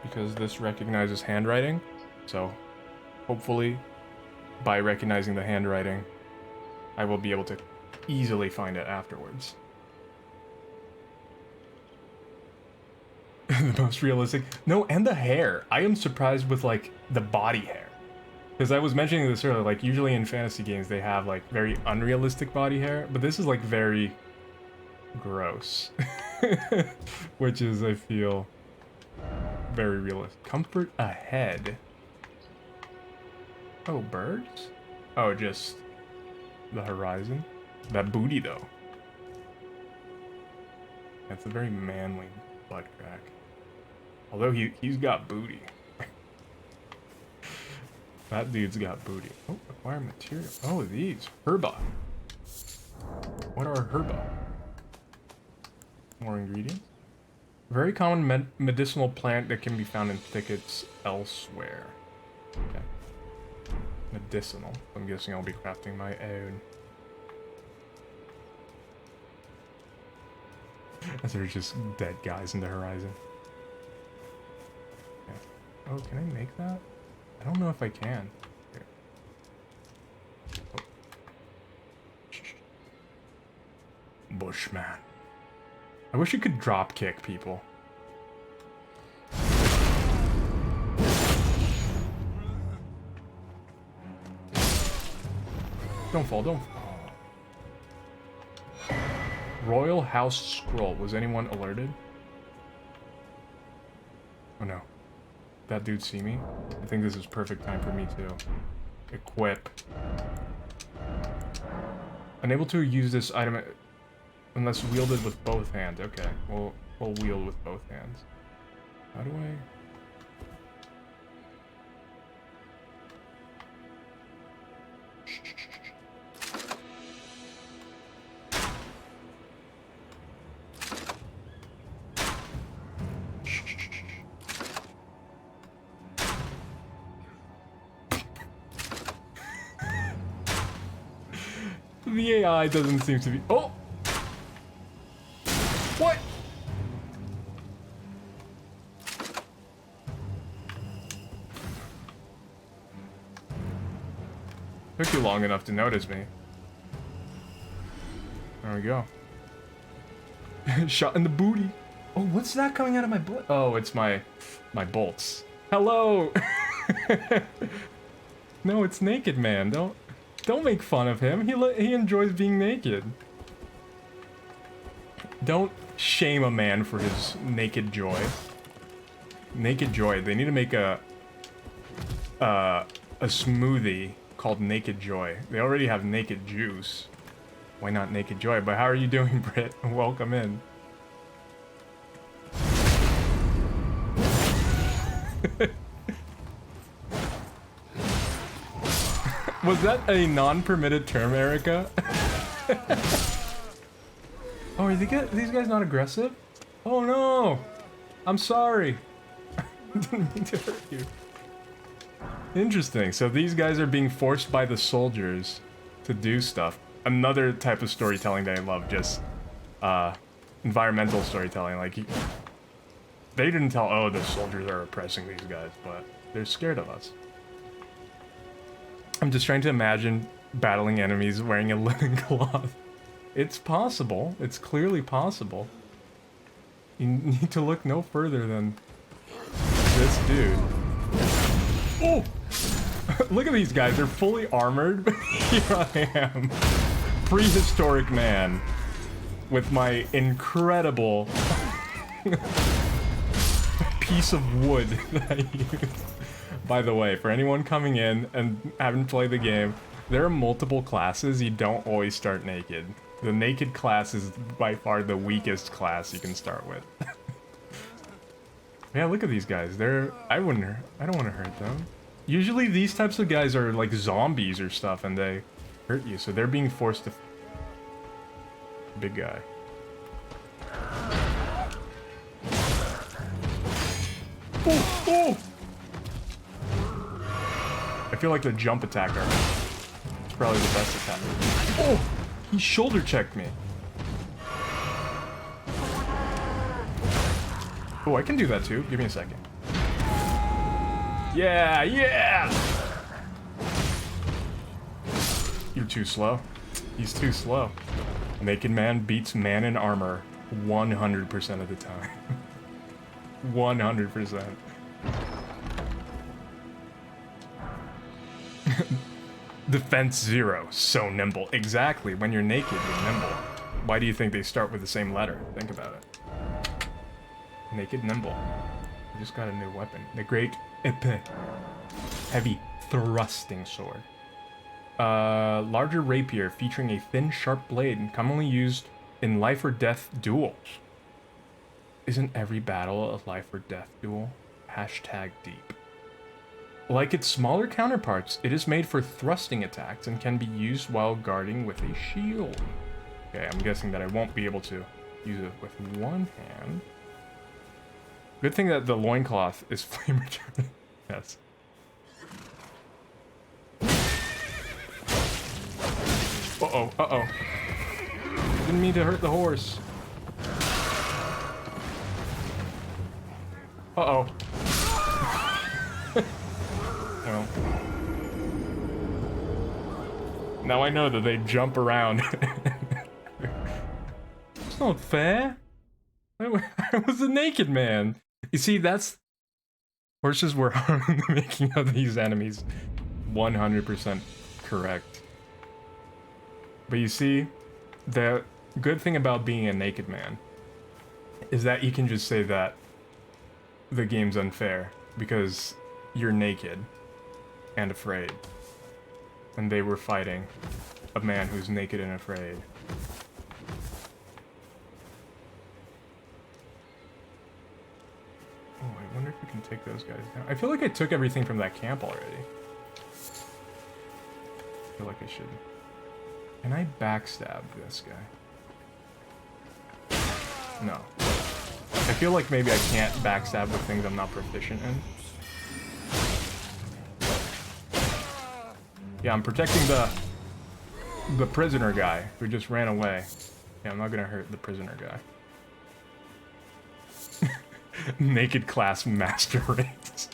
because this recognizes handwriting, so hopefully by recognizing the handwriting I will be able to easily find it afterwards. The most realistic. No, and the hair. I am surprised with like the body hair. Because I was mentioning this earlier, like usually in fantasy games they have like very unrealistic body hair, but this is like very gross. Which is, I feel, very realistic. Comfort ahead. Oh, birds? Oh, just the horizon? That booty though. That's a very manly butt crack. Although he's got booty. That dude's got booty. Oh, acquire material. Oh, these. Herba. What are herba? More ingredients. Very common medicinal plant that can be found in thickets elsewhere. Okay. Medicinal. I'm guessing I'll be crafting my own. As there's just dead guys in the horizon. Okay. Oh, can I make that? I don't know if I can. Here. Oh. Bushman. I wish you could drop kick people. Don't fall, don't fall. Royal House Scroll. Was anyone alerted? Oh no. That dude see me? I think this is perfect time for me to equip. Unable to use this item unless wielded with both hands. Okay, we'll wield with both hands. How do I... The AI doesn't seem to be... Oh! What? Took you long enough to notice me. There we go. Shot in the booty. Oh, what's that coming out of my butt? Oh, it's my bolts. Hello! No, it's Naked Man. Don't make fun of him. He enjoys being naked. Don't shame a man for his naked joy. Naked Joy. They need to make a smoothie called Naked Joy. They already have Naked Juice. Why not Naked Joy? But how are you doing, Britt? Welcome in. Was that a non-permitted term, Erica? Oh, are these guys not aggressive? Oh no! I'm sorry. I didn't mean to hurt you. Interesting. So these guys are being forced by the soldiers to do stuff. Another type of storytelling that I love, just environmental storytelling. Like they didn't tell, oh, the soldiers are oppressing these guys, but they're scared of us. I'm just trying to imagine battling enemies wearing a linen cloth. It's possible. It's clearly possible. You need to look no further than this dude. Oh! Look at these guys. They're fully armored. Here I am. Prehistoric man. With my incredible piece of wood that I use. By the way, for anyone coming in and haven't played the game, there are multiple classes. You don't always start naked. The naked class is by far the weakest class you can start with. Yeah, look at these guys. I don't want to hurt them. Usually these types of guys are like zombies or stuff, and they hurt you, so they're being forced to... Big guy. Oh, oh! I feel like the jump attacker is probably the best attack. Oh! He shoulder checked me. Oh, I can do that too. Give me a second. Yeah, yeah! You're too slow. He's too slow. Naked man beats man in armor 100% of the time. 100%. Defense 0. So nimble. Exactly. When you're naked, you're nimble. Why do you think they start with the same letter? Think about it. Naked, nimble. I just got a new weapon. The Great Epee. Heavy thrusting sword. Larger rapier featuring a thin, sharp blade and commonly used in life or death duels. Isn't every battle a life or death duel? Hashtag deep. Like its smaller counterparts, it is made for thrusting attacks and can be used while guarding with a shield. Okay, I'm guessing that I won't be able to use it with one hand. Good thing that the loincloth is flame retardant. Yes. Uh-oh, uh-oh. Didn't mean to hurt the horse. Uh-oh. Well. Now I know that they jump around. It's not fair. I was a naked man. You see, that's... Horses were harmed in the making of these enemies. 100% correct. But you see, the good thing about being a naked man is that you can just say that the game's unfair because you're naked and afraid. And they were fighting a man who's naked and afraid. Oh, I wonder if we can take those guys down. I feel like I took everything from that camp already. I feel like I should. Can I backstab this guy? No. I feel like maybe I can't backstab with things I'm not proficient in. Yeah, I'm protecting the prisoner guy who just ran away. Yeah, I'm not gonna hurt the prisoner guy. Naked class master race.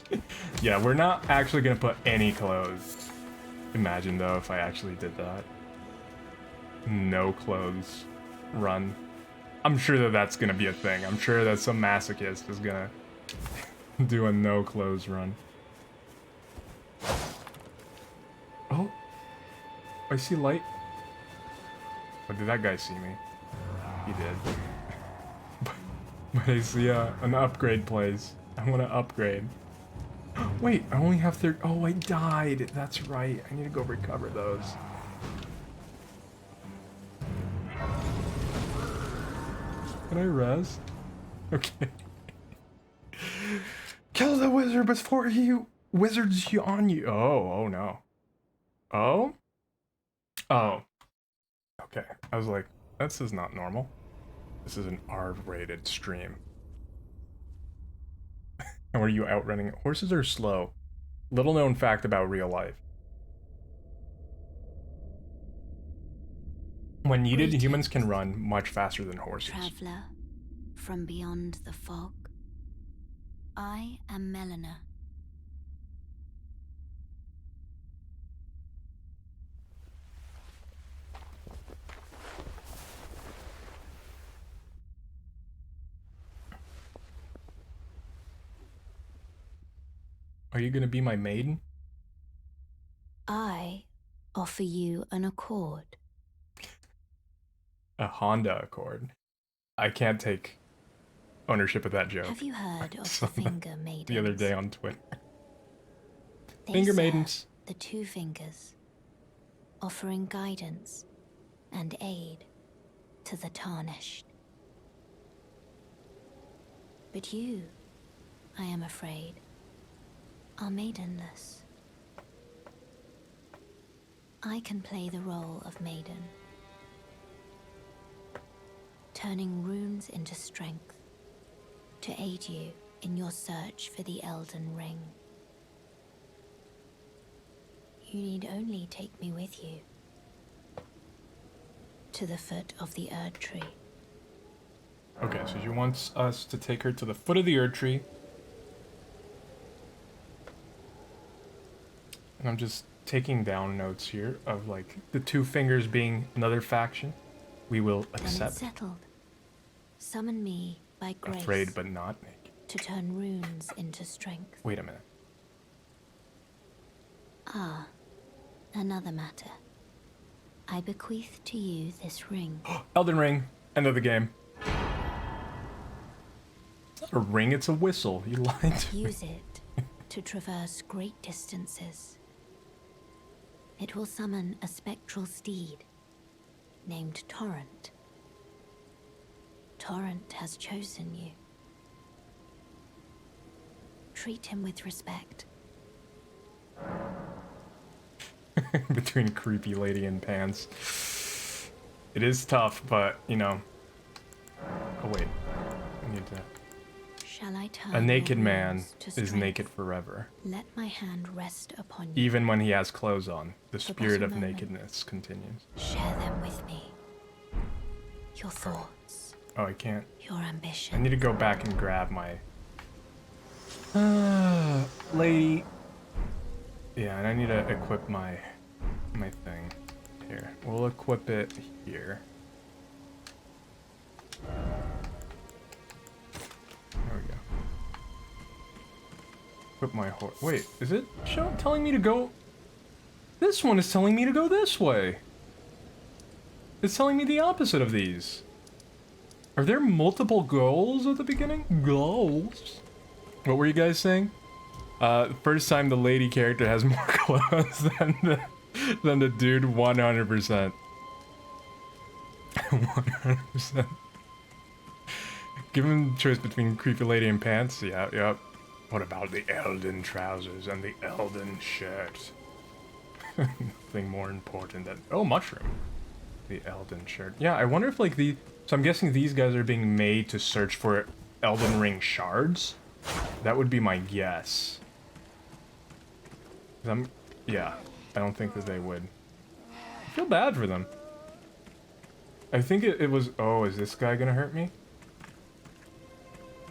Yeah, we're not actually gonna put any clothes. Imagine though if I actually did that. No clothes run. I'm sure that that's gonna be a thing. I'm sure that some masochist is gonna do a no clothes run. Oh, I see light. Oh, did that guy see me? He did. But I see an upgrade place. I want to upgrade. Wait, I only have 30. Oh, I died. That's right. I need to go recover those. Can I res? Okay. Kill the wizard before he wizards you on you. Oh no. Oh? Oh. Okay. I was like, this is not normal. This is an R-rated stream. And were you outrunning it? Horses are slow. Little known fact about real life. When needed, humans can run much faster than horses. Traveler from beyond the fog. I am Melina. Are you gonna be my maiden? I offer you an accord. A Honda Accord. I can't take ownership of that joke. Have you heard of the finger maidens? The other day on Twitter. They Finger serve maidens. the two fingers, offering guidance and aid to the tarnished. But you, I am afraid, are maidenless. I can play the role of maiden, turning runes into strength to aid you in your search for the Elden Ring. You need only take me with you to the foot of the Erd Tree. Okay, so she wants us to take her to the foot of the Erd Tree. And I'm just taking down notes here of like the two fingers being another faction. We will When accept. it's settled, summon me by grace Afraid but not naked. to turn runes into strength. Wait a minute. Ah, another matter. I bequeath to you this ring. Elden Ring. End of the game. It's not a ring, it's a whistle. You lied to me. Use it to traverse great distances. It will summon a spectral steed named Torrent. Torrent has chosen you. Treat him with respect. Between creepy lady and pants. It is tough, but, you know. Oh, wait. I need to... Shall I turn A naked your man wounds to is strength? naked forever. Let my hand rest upon you. Even when he has clothes on. The For spirit but of a moment. nakedness continues. Share them with me. Your thoughts, Oh, I can't. your I ambition. need to go back and grab my... lady. Yeah, and I need to equip my thing. Here. We'll equip it here. There we go. Equip my horse. Wait, is it telling me to go? This one is telling me to go this way. It's telling me the opposite of these. Are there multiple goals at the beginning? Goals? What were you guys saying? First time the lady character has more clothes than the dude, 100%. 100%. Given the choice between creepy lady and pants, yeah, yep. What about the Elden trousers and the Elden shirt? Nothing more important than... Oh, mushroom. The Elden shirt. Yeah, I wonder if like the... So I'm guessing these guys are being made to search for Elden Ring shards? That would be my guess. Yeah, I don't think that they would. I feel bad for them. I think it was... Oh, is this guy gonna hurt me?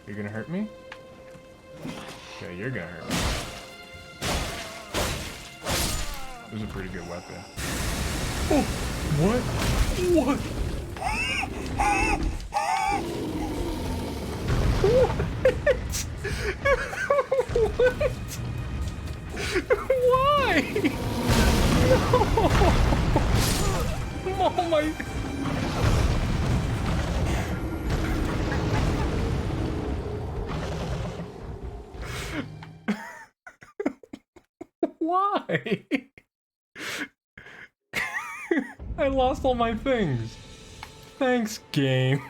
You're gonna hurt me? Yeah, you're gonna hurt me. This is a pretty good weapon. Oh! What? What? What? What? Why? No! Oh my... Why? I lost all my things. Thanks, game.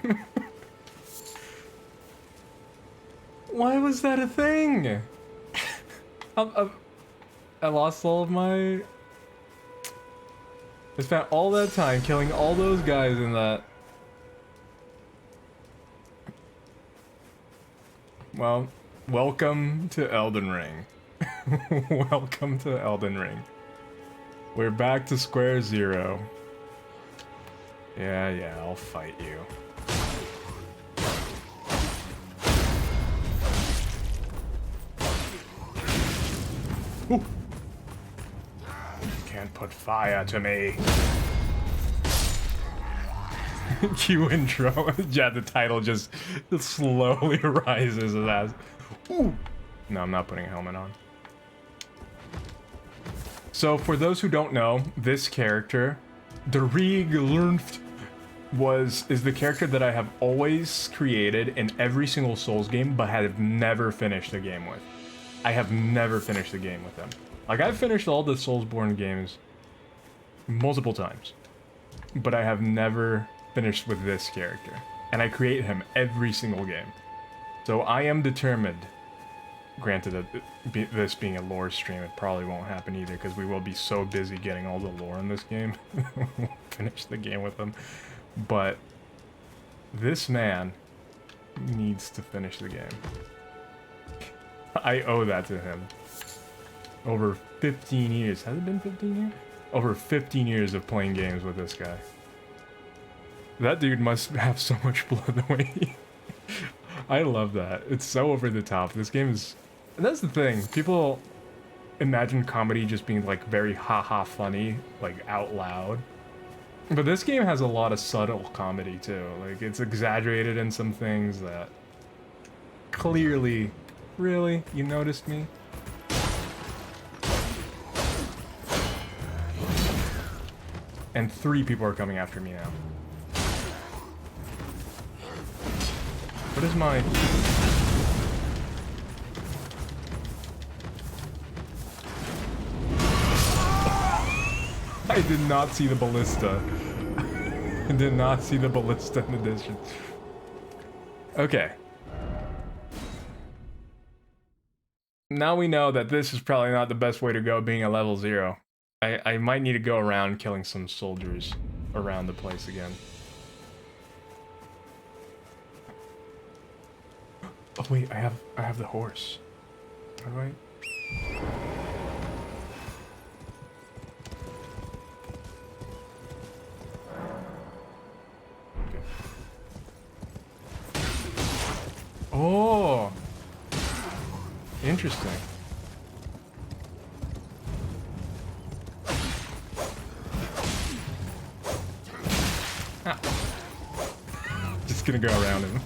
Why was that a thing? I lost all of my... I spent all that time killing all those guys in that. Well, welcome to Elden Ring. Welcome to Elden Ring. We're back to square zero. Yeah, I'll fight you. Ooh. Can't put fire to me. Cue intro. Yeah, the title just slowly rises as. Ooh. No, I'm not putting a helmet on. So, for those who don't know, this character, Derig Lernft, is the character that I have always created in every single Souls game, but have never finished a game with. I have never finished a game with him. Like, I've finished all the Soulsborne games multiple times, but I have never finished with this character. And I create him every single game. So I am determined Granted, that this being a lore stream, it probably won't happen either, because we will be so busy getting all the lore in this game. We'll finish the game with them. But this man needs to finish the game. I owe that to him. Over 15 years. Has it been 15 years? Over 15 years of playing games with this guy. That dude must have so much blood the way he... I love that. It's so over the top. This game is... And that's the thing. People imagine comedy just being like very haha funny, like out loud. But this game has a lot of subtle comedy too. Like it's exaggerated in some things that clearly... Really? You noticed me? And 3 people are coming after me now. What is my... I did not see the ballista. I did not see the ballista in addition. Okay. Now we know that this is probably not the best way to go being a level 0. I might need to go around killing some soldiers around the place again. Oh wait, I have the horse. How do I? Okay. Oh, interesting. Ah. Just gonna go around him.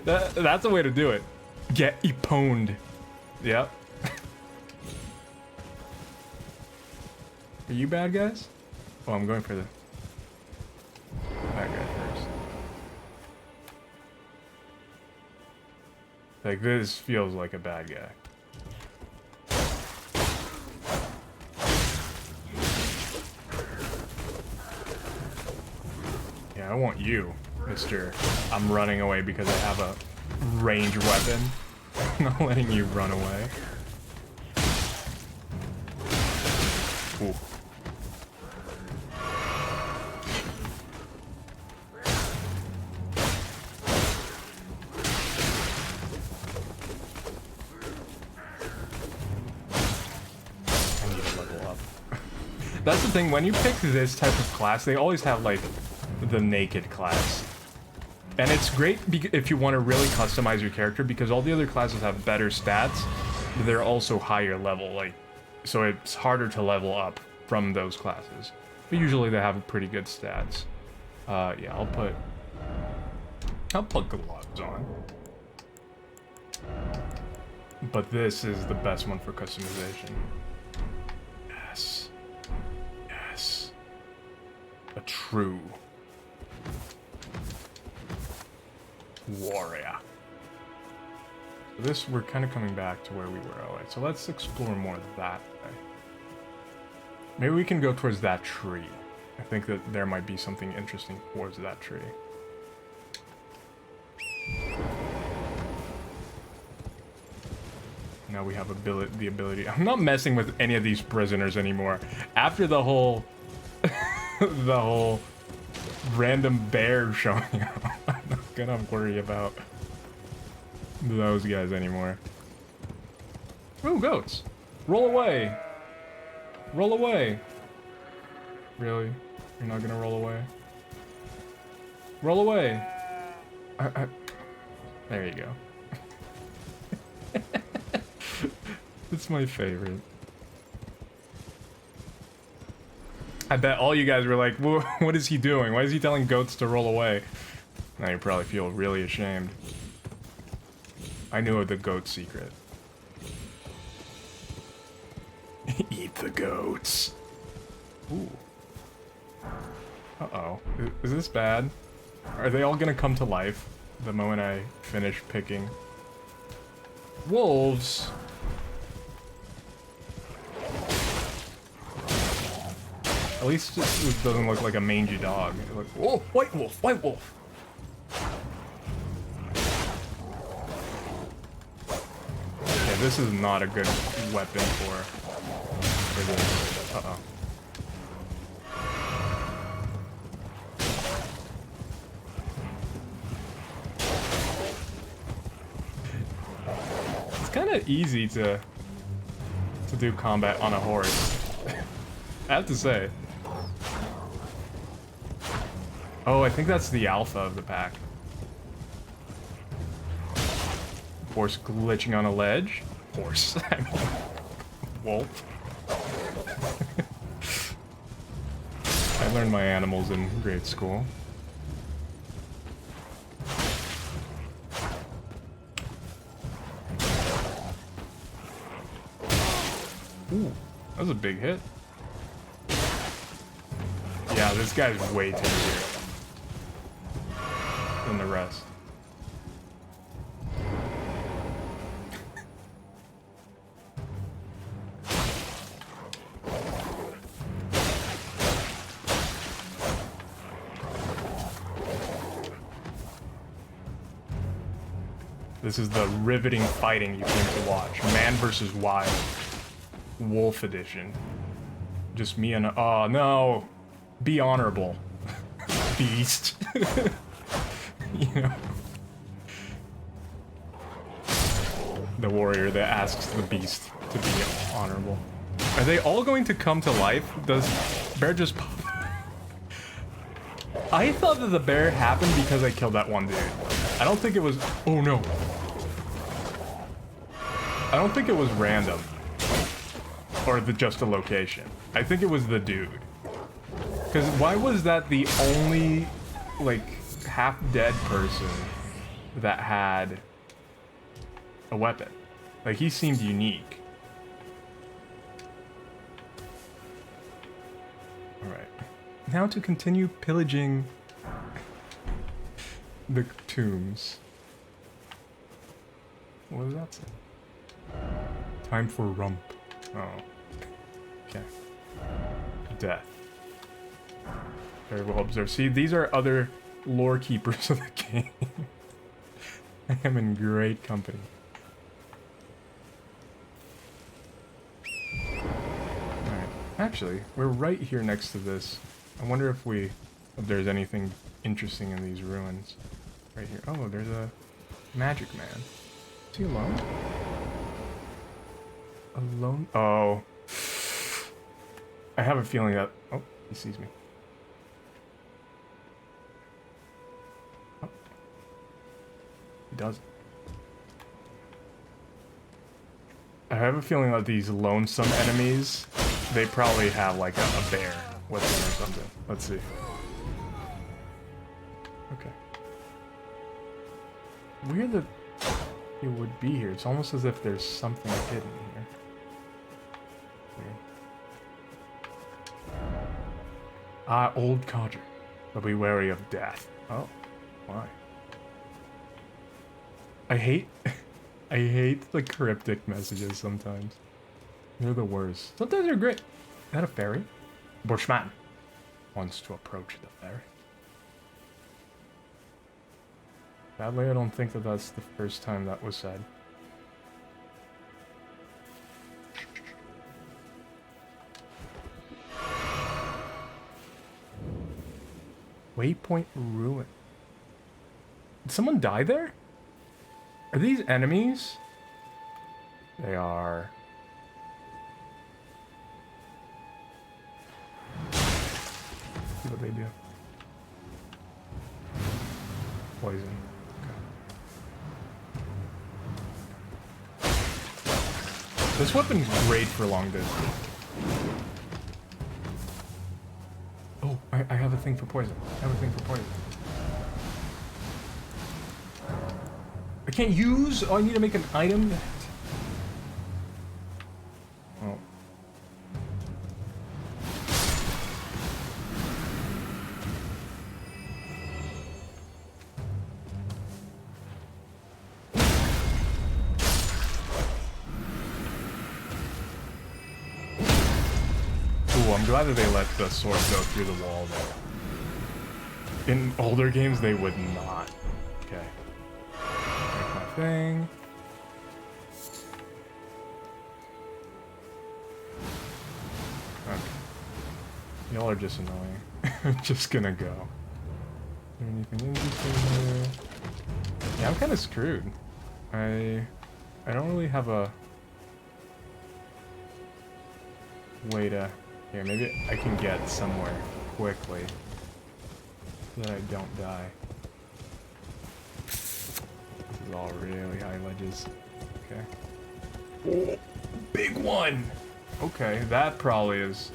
That's a way to do it. Get eponed. Yep. Are you bad guys? Oh, I'm going for the bad guy first. Like, this feels like a bad guy. Yeah, I want you, Mr. I'm running away because I have a range weapon. I'm not letting you run away. Ooh. I need to level up. That's the thing, when you pick this type of class, they always have like the naked class. And it's great if you want to really customize your character, because all the other classes have better stats, but they're also higher level, like, so it's harder to level up from those classes. But usually they have pretty good stats. Yeah, I'll put gloves on. But this is the best one for customization. Yes. Yes. A true warrior. So this, we're kind of coming back to where we were. Alright, so let's explore more that way. Maybe we can go towards that tree. I think that there might be something interesting towards that tree. Now we have the ability. I'm not messing with any of these prisoners anymore. After the whole the whole random bear showing up, I'm not gonna worry about those guys anymore. Ooh, goats. Roll away. Roll away. Really? You're not gonna roll away? Roll away. There you go. It's my favorite. I bet all you guys were like, what is he doing? Why is he telling goats to roll away? Now you probably feel really ashamed. I knew the goat secret. Eat the goats. Ooh. Uh-oh. Is this bad? Are they all gonna come to life the moment I finish picking? Wolves! At least it doesn't look like a mangy dog. It looks, oh, white wolf, white wolf! this is not a good weapon for this. Uh-oh. It's kind of easy to do combat on a horse. I have to say. Oh, I think that's the alpha of the pack. Horse glitching on a ledge. Horse. I mean, wolf. I learned my animals in grade school. Ooh, that was a big hit. Yeah, this guy's way tankier than the rest. This is the riveting fighting you came to watch. Man versus Wild. Wolf edition. Just me and... Oh, no. Be honorable. Beast. You know? The warrior that asks the beast to be honorable. Are they all going to come to life? Does bear just pop? I thought that the bear happened because I killed that one dude. I don't think it was... Oh, no. I don't think it was random. Or just a location. I think it was the dude. Because why was that the only, like, half-dead person that had a weapon? Like, he seemed unique. Alright. Now to continue pillaging the tombs. What does that say? Time for rump. Oh. Okay. Death. Very well observed. See, these are other lore keepers of the game. I am in great company. Alright. Actually, we're right here next to this. I wonder if there's anything interesting in these ruins. Right here. Oh, there's a magic man. Is he alone? Alone? Oh. I have a feeling that... Oh, he sees me. Oh. He doesn't. I have a feeling that these lonesome enemies, they probably have like a bear with them or something. Let's see. Okay. Weird that it would be here. It's almost as if there's something hidden here. Weird. Ah, old codger. But be wary of death. Oh, why? I hate the cryptic messages sometimes. They're the worst. Sometimes they're great. Is that a fairy? Bushman wants to approach the fairy. Sadly, I don't think that that's the first time that was said. Waypoint Ruin. Did someone die there? Are these enemies? They are. See what they do. Poison. Okay. This weapon's great for long distance. Oh, I have a thing for poison. I have a thing for poison. I can't use... Oh, I need to make an item. Oh. Ooh, I'm glad that they let the sword go through the wall though. In older games, they would not. Okay. Thing. Y'all are just annoying. Just gonna go. Is there anything interesting here? Yeah, I'm kind of screwed. I don't really have a way to... Here, maybe I can get somewhere quickly so that I don't die. This is all really high ledges. Okay. Oh, big one! Okay, that probably is...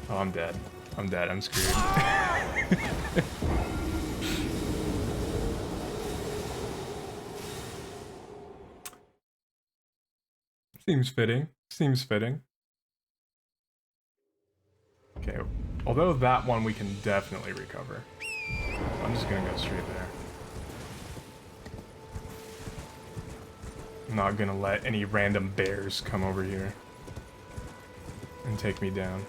Oh, I'm dead. I'm dead. I'm screwed. Seems fitting. Seems fitting. Okay, although that one we can definitely recover. So I'm just gonna go straight there. I'm not gonna let any random bears come over here and take me down.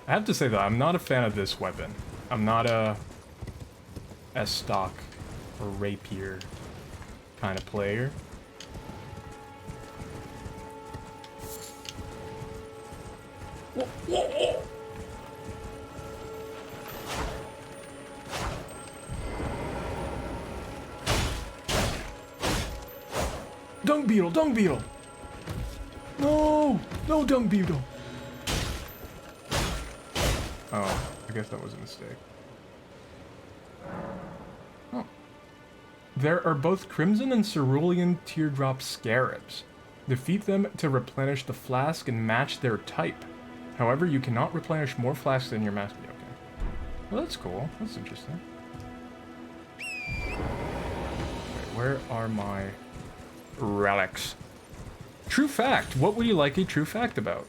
I have to say though, I'm not a fan of this weapon. I'm not a stock or rapier kind of player. Whoa, whoa, whoa. Dung beetle, dung beetle. No, no dung beetle. Oh, I guess that was a mistake. Oh. There are both Crimson and Cerulean Teardrop Scarabs. Defeat them to replenish the flask and match their type. However, you cannot replenish more flasks than your master. Okay. Well, that's cool. That's interesting. Okay, where are my relics? True fact. What would you like a true fact about?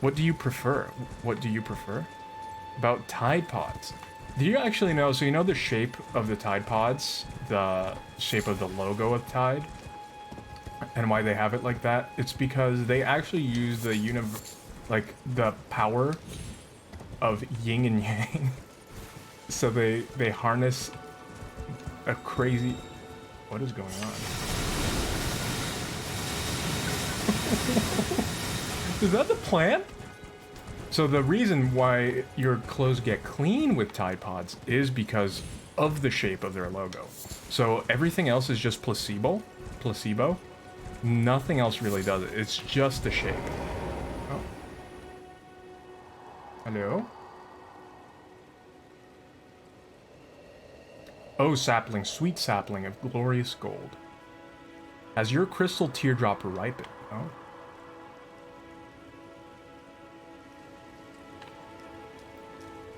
What do you prefer? What do you prefer? About Tide Pods. Do you actually know, so you know the shape of the Tide Pods? The shape of the logo of Tide? And why they have it like that? It's because they actually use the the power of yin and yang. So they harness a crazy... What is going on? Is that the plan? So the reason why your clothes get clean with Tide Pods is because of the shape of their logo. So everything else is just placebo. Nothing else really does it. It's just the shape. Oh. Hello? Oh, sapling, sweet sapling of glorious gold. Has your crystal teardrop ripened? Oh.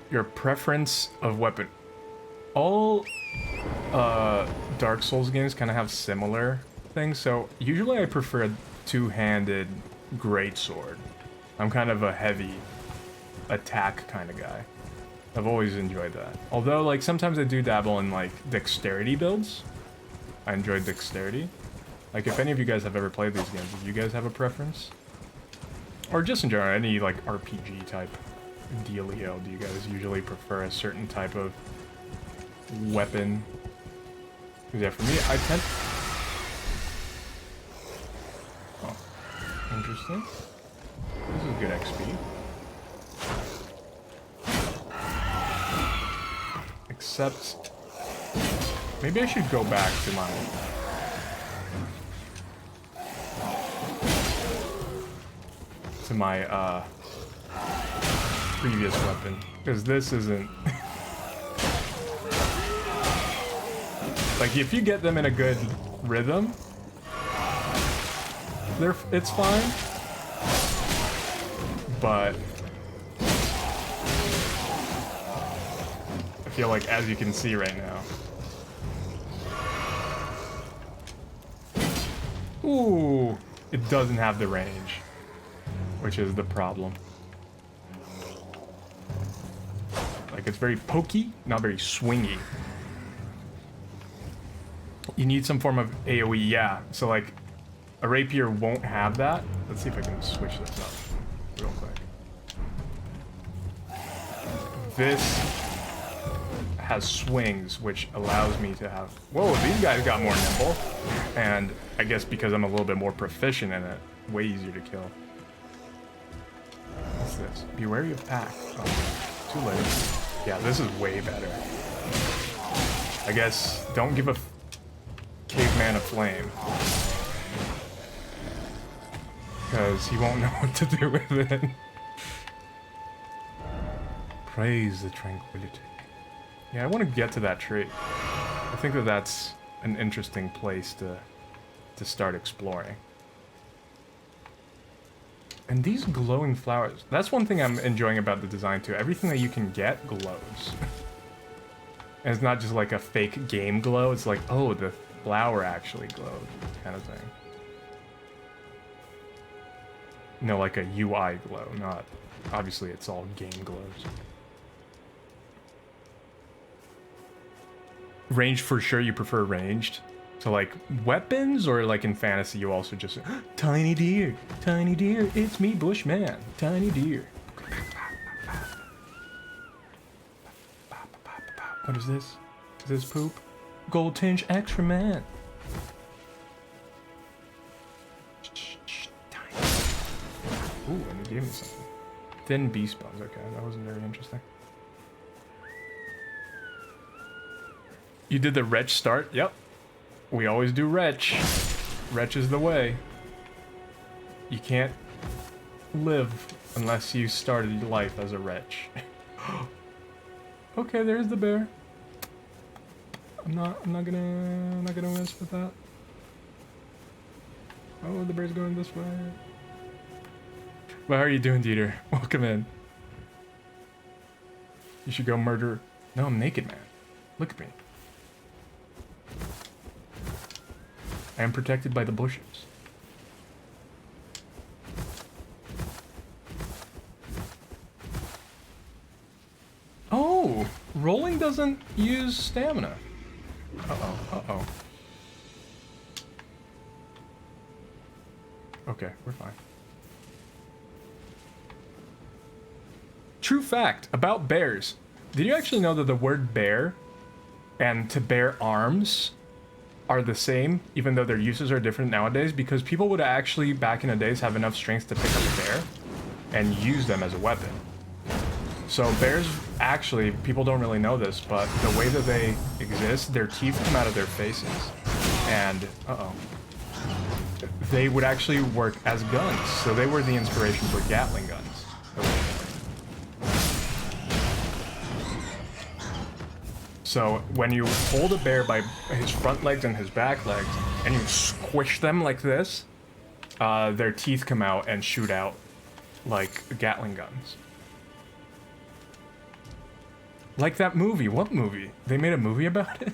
Your preference of weapon. All Dark Souls games kind of have similar things, so usually I prefer a two-handed greatsword. I'm kind of a heavy attack kind of guy. I've always enjoyed that. Although, like, sometimes I do dabble in, like, dexterity builds. I enjoy dexterity. Like, if any of you guys have ever played these games, do you guys have a preference? Or just in general, any, like, RPG type dealio, do you guys usually prefer a certain type of weapon? Because, yeah, for me, I tend... Oh, interesting. This is good XP. Except... Maybe I should go back to my... previous weapon. Because this isn't... Like, if you get them in a good rhythm, it's fine. But... I feel like, as you can see right now... Ooh! It doesn't have the range. Which is the problem. Like, it's very pokey, not very swingy. You need some form of AoE, yeah. So, like, a rapier won't have that. Let's see if I can switch this up real quick. This has swings, which allows me to have... Whoa, these guys got more nimble. And I guess because I'm a little bit more proficient in it, way easier to kill. this? Be wary of pack. Oh, too late. Yeah, this is way better. I guess don't give a caveman a flame. Because he won't know what to do with it. Praise the tranquility. Yeah, I want to get to that tree. I think that that's an interesting place to start exploring. And these glowing flowers, that's one thing I'm enjoying about the design too. Everything that you can get glows. And it's not just like a fake game glow, it's like, oh, the flower actually glowed, kind of thing. No, like a UI glow, not, obviously it's all game glows. Ranged for sure, you prefer ranged. So like weapons, or like in fantasy you also just tiny deer, it's me Bushman, tiny deer. What is this? Is this poop? Gold tinge extra man. Ooh, and he gave me something. Thin beast bones, okay, that wasn't very interesting. You did the retch start? Yep. We always do retch. Retch is the way. You can't live unless you started life as a wretch. Okay, there's the bear. I'm not gonna mess with that. Oh, the bear's going this way. Well, how are you doing, Dieter? Welcome in. You should go murder. No, I'm naked, man. Look at me. I am protected by the bushes. Oh, rolling doesn't use stamina. Uh-oh, uh-oh. Okay, we're fine. True fact about bears. Did you actually know that the word bear and to bear arms are the same, even though their uses are different nowadays? Because people would actually, back in the days, have enough strength to pick up a bear and use them as a weapon. So bears, actually, people don't really know this, but the way that they exist, their teeth come out of their faces. And, uh-oh. They would actually work as guns. So they were the inspiration for Gatling guns. So when you hold a bear by his front legs and his back legs, and you squish them like this, their teeth come out and shoot out like Gatling guns. Like that movie. What movie? They made a movie about it?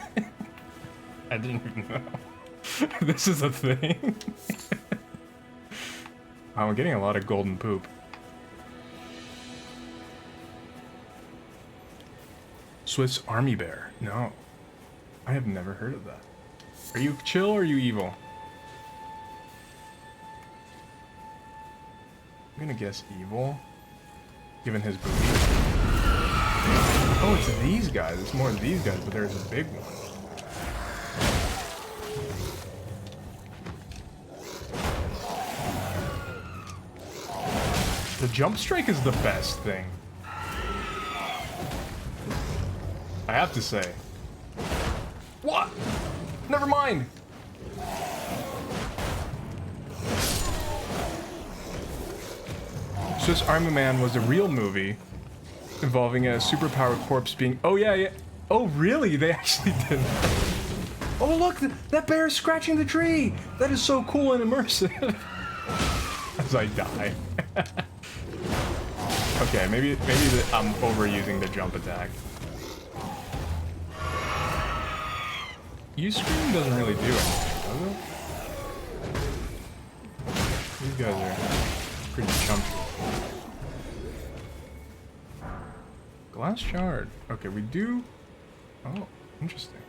I didn't even know. This is a thing. Wow, I'm getting a lot of golden poop. Swiss Army Bear. No. I have never heard of that. Are you chill or are you evil? I'm gonna guess evil, given his booty. Oh, it's these guys. It's more of these guys, but there's a big one. The jump strike is the best thing. I have to say. What? Never mind. Swiss Army Man was a real movie involving a superpowered corpse being... Oh, yeah, yeah. Oh, really? They actually did. Oh, look! That bear is scratching the tree! That is so cool and immersive. As I die. Okay, maybe I'm overusing the jump attack. U-Scream doesn't really do anything, does it? These guys are pretty chunky. Glass shard. Okay, we do... Oh, interesting.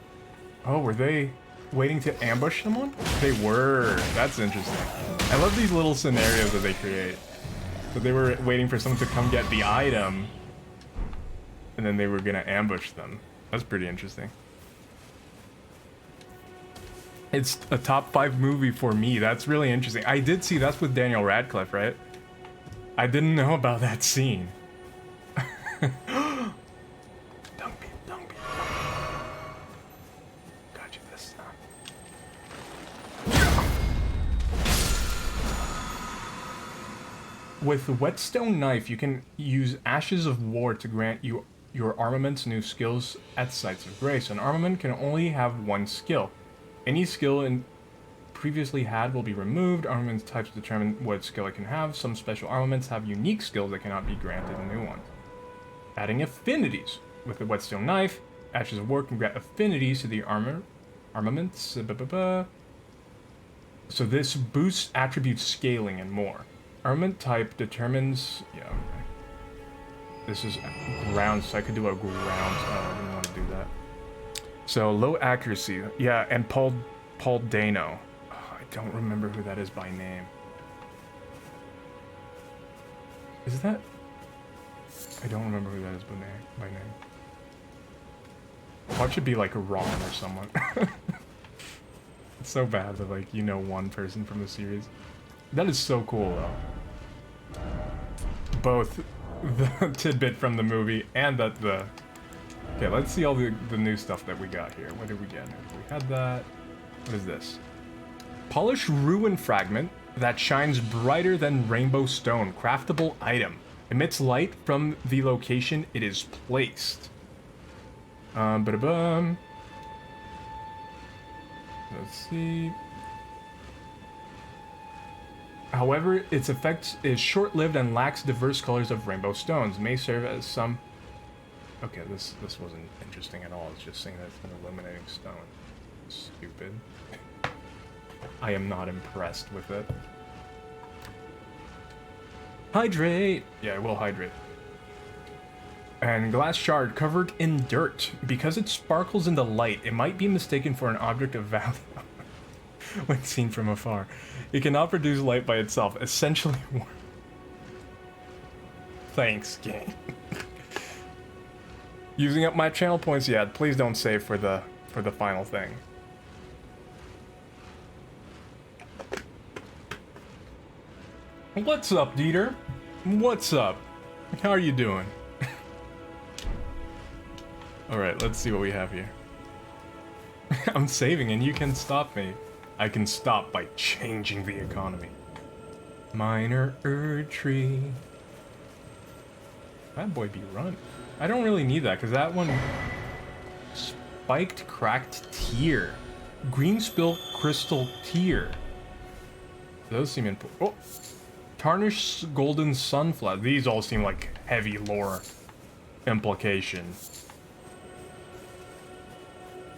Oh, were they waiting to ambush someone? They were. That's interesting. I love these little scenarios that they create. So they were waiting for someone to come get the item, and then they were gonna ambush them. That's pretty interesting. It's a top 5 movie for me. That's really interesting. I did see that's with Daniel Radcliffe, right? I didn't know about that scene. Dung beam, dung beam. Got you this time. With the whetstone knife, you can use Ashes of War to grant you your armaments new skills at sites of grace. An armament can only have one skill. Any skill in previously had will be removed. Armament types determine what skill it can have. Some special armaments have unique skills that cannot be granted new ones. Adding affinities. With the whetstone knife, Ashes of War can grant affinities to the armaments. So this boosts attribute scaling and more. Armament type determines... Yeah, okay. This is ground, so I could do a ground... Oh, I didn't want to do that. So, low accuracy. Yeah, and Paul Dano. Oh, I don't remember who that is by name. Is that... I don't remember who that is by name. What should be like Ron or someone. It's so bad that like you know one person from the series. That is so cool though. Both the tidbit from the movie and that the... Okay, let's see all the new stuff that we got here. What did we get? We had that. What is this? Polished ruin fragment that shines brighter than rainbow stone. Craftable item. Emits light from the location it is placed. Ba-da-bum. Let's see. However, its effect is short-lived and lacks diverse colors of rainbow stones. May serve as some... Okay, this wasn't interesting at all. It's just saying that it's an illuminating stone. Stupid. I am not impressed with it. Hydrate! Yeah, I will hydrate. And glass shard covered in dirt. Because it sparkles in the light, it might be mistaken for an object of value when seen from afar. It cannot produce light by itself, essentially. Thanks, game. Using up my channel points yet. Please don't save for the final thing. What's up, Dieter? What's up? How are you doing? Alright, let's see what we have here. I'm saving and you can stop me. I can stop by changing the economy. Minor tree. That boy be run. I don't really need that because that one... Spiked cracked tear. Green spill crystal tear. Those seem important. Oh! Tarnished golden sunflower. These all seem like heavy lore implications.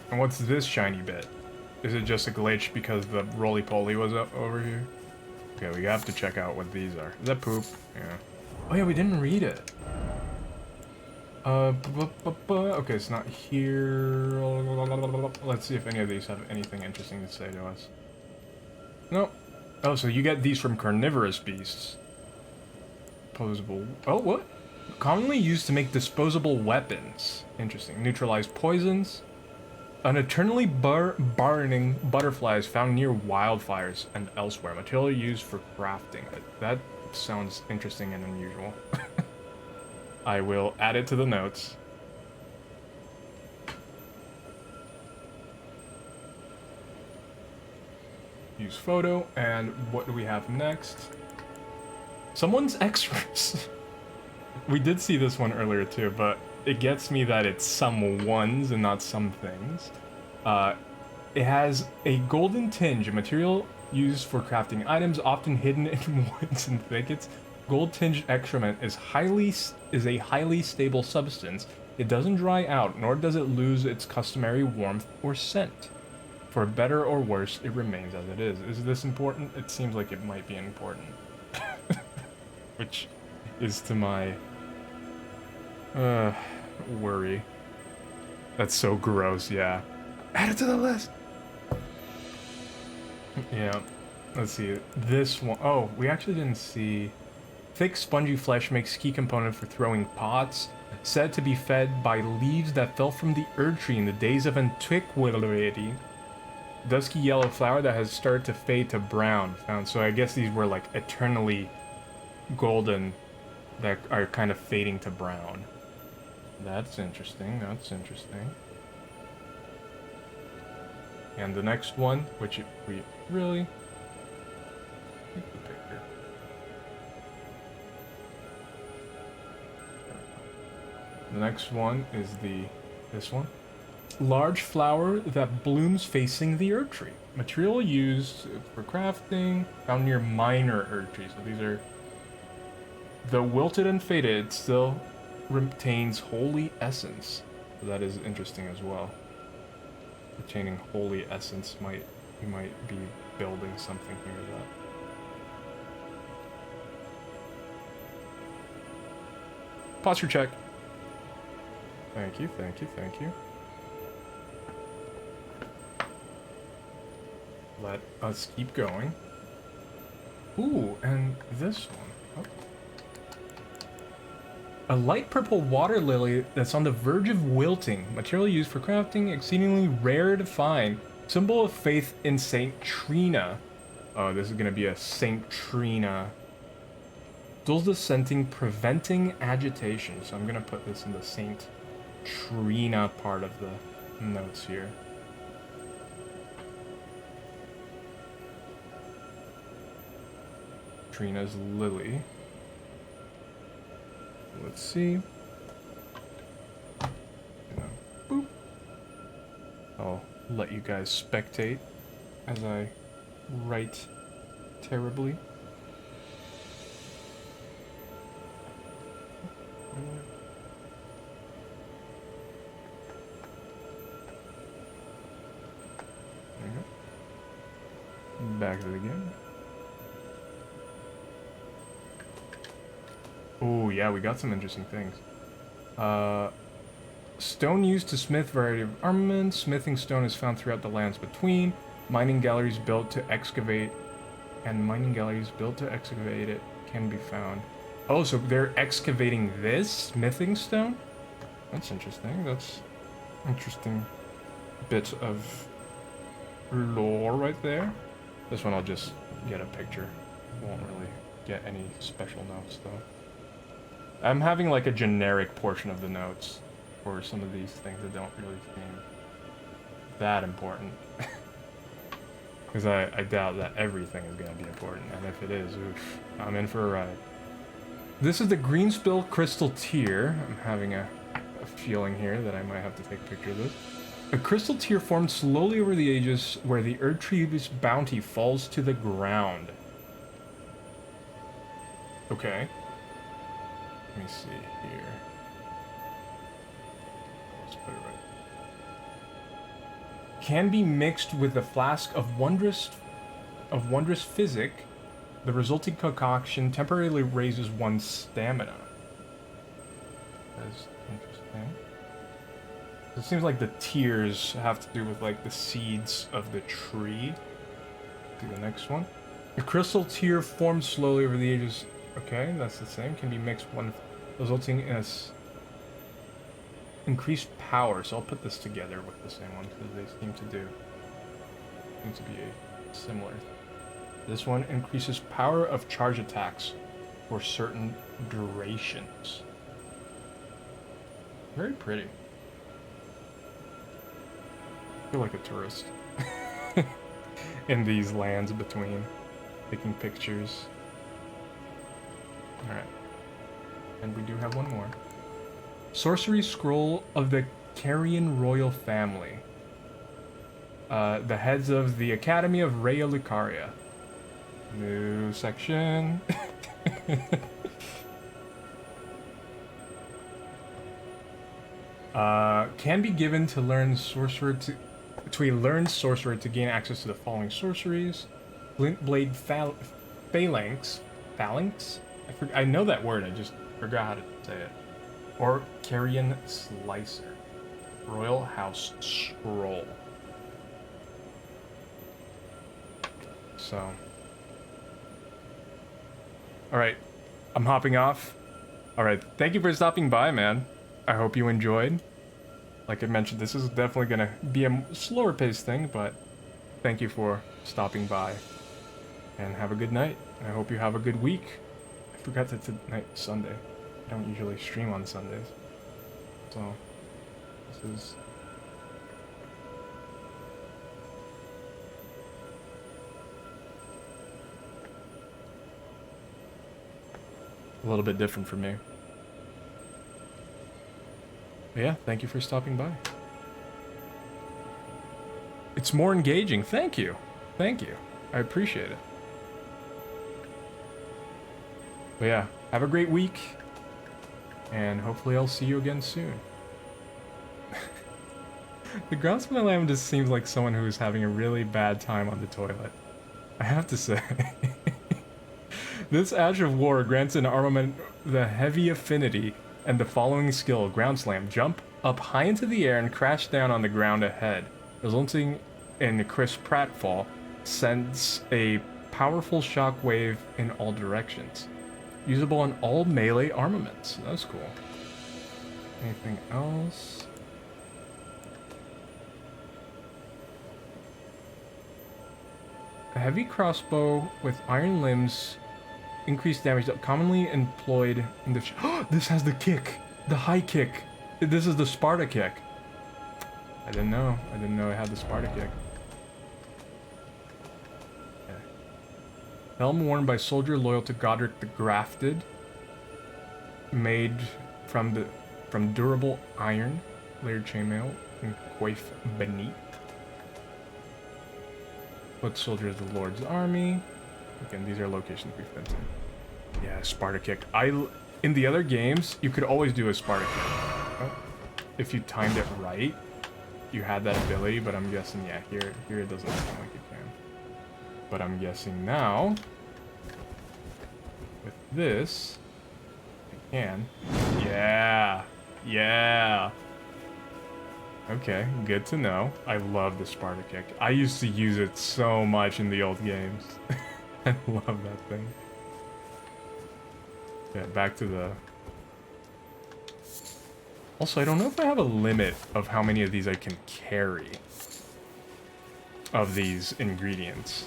And what's this shiny bit? Is it just a glitch because the roly-poly was up over here? Okay, we have to check out what these are. Is that poop? Yeah. Oh yeah, we didn't read it. Okay, it's not here. Let's see if any of these have anything interesting to say to us. Nope. Oh, so you get these from carnivorous beasts. Posable. Oh, what? Commonly used to make disposable weapons. Interesting. Neutralize poisons. An eternally burning butterfly is found near wildfires and elsewhere. Material used for crafting. That sounds interesting and unusual. I will add it to the notes. Use photo, and what do we have next? Someone's extras. We did see this one earlier too, but it gets me that it's some ones and not some things. It has a golden tinge, a material used for crafting items, often hidden in woods and thickets. Gold-tinged excrement is a highly stable substance. It doesn't dry out, nor does it lose its customary warmth or scent. For better or worse, it remains as it is. Is this important? It seems like it might be important. Which is to my worry. That's so gross, yeah. Add it to the list! Yeah, let's see. This one, oh, we actually didn't see... Thick, spongy flesh makes key component for throwing pots, said to be fed by leaves that fell from the Erd tree in the days of antiquity. Dusky yellow flower that has started to fade to brown. Found, so I guess these were like eternally golden that are kind of fading to brown. That's interesting, that's interesting. And the next one, which we really... Take the picture. The next one is this one. Large flower that blooms facing the Erd Tree. Material used for crafting, found near minor Erd Trees. So these are... Though wilted and faded, it still retains holy essence. So that is interesting as well. Retaining holy essence you might be building something here that... Posture check. Thank you, thank you, thank you. Let us keep going. Ooh, and this one. Oh. A light purple water lily that's on the verge of wilting. Material used for crafting, exceedingly rare to find. Symbol of faith in Saint Trina. Oh, this is gonna be a Saint Trina. Duals dissenting, preventing agitation. So I'm gonna put this in the Saint Trina part of the notes here. Trina's lily. Let's see. Boop. I'll let you guys spectate as I write terribly. There you go. Back to it again. Oh, yeah, we got some interesting things. Stone used to smith variety of armaments. Smithing stone is found throughout the lands between. Mining galleries built to excavate. And mining galleries built to excavate it can be found. Oh, so they're excavating this smithing stone? That's interesting. That's interesting bit of lore right there. This one I'll just get a picture. Won't really get any special notes, though. I'm having like a generic portion of the notes for some of these things that don't really seem that important. Because I doubt that everything is going to be important, and if it is, oof, I'm in for a ride. This is the Greenspill Crystal Tear. I'm having a feeling here that I might have to take a picture of this. A crystal tear formed slowly over the ages where the Erd Tree's bounty falls to the ground. Okay. Let me see here. Let's put it right. Can be mixed with a flask of wondrous physic. The resulting concoction temporarily raises one's stamina. That's interesting. It seems like the tears have to do with like the seeds of the tree. Do the next one. The crystal tear formed slowly over the ages. Okay, that's the same. Can be mixed one, resulting in increased power. So I'll put this together with the same one because they seem to be a similar. This one increases power of charge attacks for certain durations. Very pretty. I feel like a tourist in these lands between, taking pictures. Alright. And we do have one more. Sorcery Scroll of the Carian Royal Family. The heads of the Academy of Rhea Lucaria. New section. Can be given to learn sorcerer to a learned sorcerer to gain access to the following sorceries: Glint Blade Phalanx. I know that word. I just forgot how to say it. Or Carrion Slicer. Royal House Scroll. So. Alright. I'm hopping off. Alright. Thank you for stopping by, man. I hope you enjoyed. Like I mentioned, this is definitely going to be a slower paced thing, but thank you for stopping by. And have a good night. I hope you have a good week. forgot that tonight's Sunday. I don't usually stream on Sundays. So, this is... a little bit different for me. But yeah, thank you for stopping by. It's more engaging. Thank you. Thank you. I appreciate it. But yeah, have a great week. And hopefully I'll see you again soon. The groundsman lamb just seems like someone who's having a really bad time on the toilet. I have to say. This Ash of War grants an armament the heavy affinity and the following skill, Ground Slam. Jump up high into the air and crash down on the ground ahead, resulting in a crisp pratfall, sends a powerful shockwave in all directions. Usable on all melee armaments. That's cool. Anything else? A heavy crossbow with iron limbs, increased damage, commonly employed in the... This has the kick! The high kick! This is the Sparta kick. I didn't know. I didn't know it had the Sparta kick. Okay. Helm worn by soldier loyal to Godric the Grafted. Made from durable iron. Layered chainmail and coif beneath. Foot soldier of the Lord's army. Again, these are locations we've been to. Yeah, Sparta kick. In the other games, you could always do a Sparta kick. Oh, if you timed it right, you had that ability, but I'm guessing, yeah, here it doesn't seem like you can. But I'm guessing now, with this, I can. Yeah! Yeah! Okay, good to know. I love the Sparta kick. I used to use it so much in the old games. I love that thing. Yeah, back to the... Also, I don't know if I have a limit of how many of these I can carry. Of these ingredients.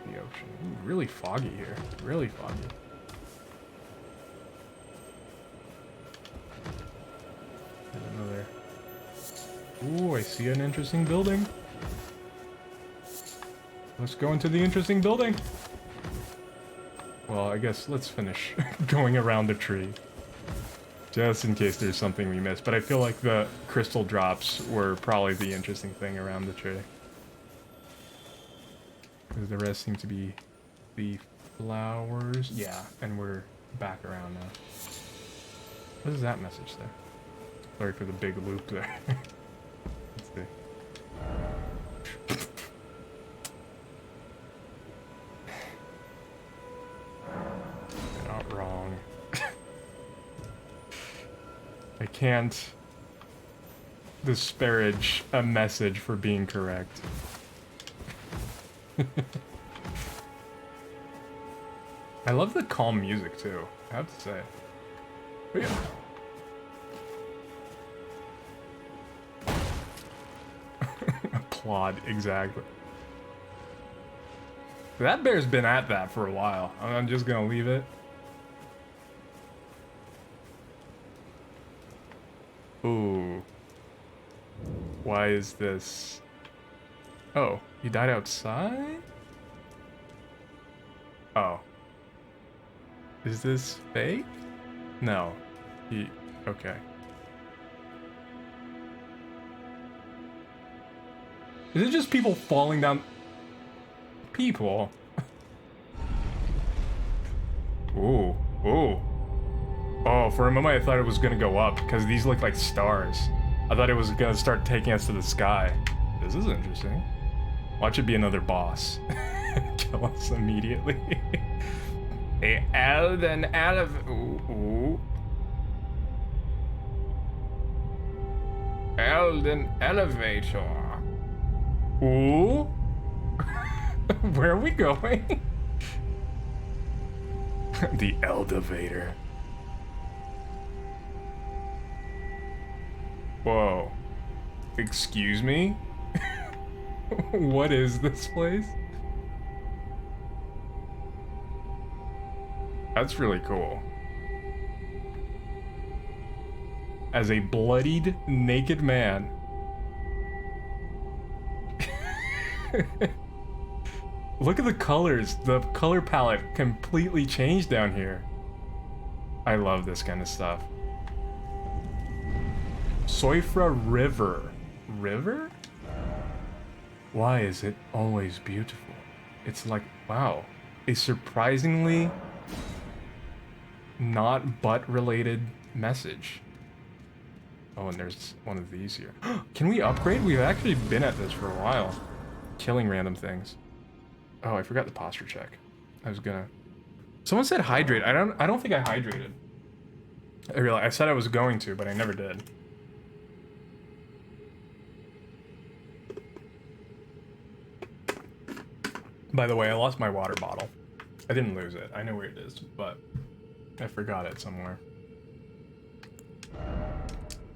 The ocean. Ooh, really foggy here. Really foggy. There's another... Ooh, I see an interesting building. Let's go into the interesting building. Well, I guess let's finish going around the tree. Just in case there's something we missed. But I feel like the crystal drops were probably the interesting thing around the tree. Because the rest seem to be the flowers. Yeah, and we're back around now. What is that message there? Sorry for the big loop there. Let's see. Not wrong. I can't disparage a message for being correct. I love the calm music too, I have to say. But yeah. Applaud, exactly. That bear's been at that for a while. I'm just gonna leave it. Ooh. Why is this? Oh, he died outside? Oh. Is this fake? No. Okay. Is it just people falling down? People? Ooh. Ooh. Oh, for a moment I thought it was gonna go up, because these look like stars. I thought it was gonna start taking us to the sky. This is interesting. Watch it be another boss. Kill us immediately. A Elden ooh. Elden elevator. Ooh. Where are we going? The Eldevator. Whoa. Excuse me? What is this place? That's really cool. As a bloodied, naked man. Look at the colors. The color palette completely changed down here. I love this kind of stuff. Soifra River. River? Why is it always beautiful? It's like, wow, a surprisingly not butt-related message. Oh, and there's one of these here. Can we upgrade? We've actually been at this for a while. Killing random things. Oh, I forgot the posture check. I was gonna... Someone said hydrate. I don't think I hydrated. I said I was going to, but I never did. By the way, I lost my water bottle. I didn't lose it. I know where it is, but I forgot it somewhere.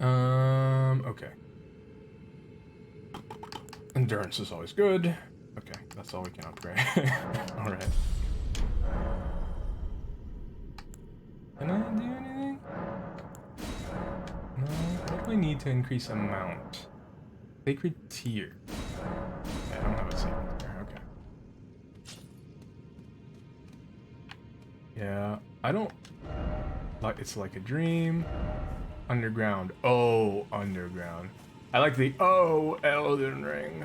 Okay. Endurance is always good. Okay, that's all we can upgrade. Alright. Can I do anything? No. What do I need to increase amount? Sacred tier. Yeah, I don't have a sacred tier. Okay. Yeah, I don't... Like, it's like a dream. Underground. Oh, underground. I like the oh, Elden Ring.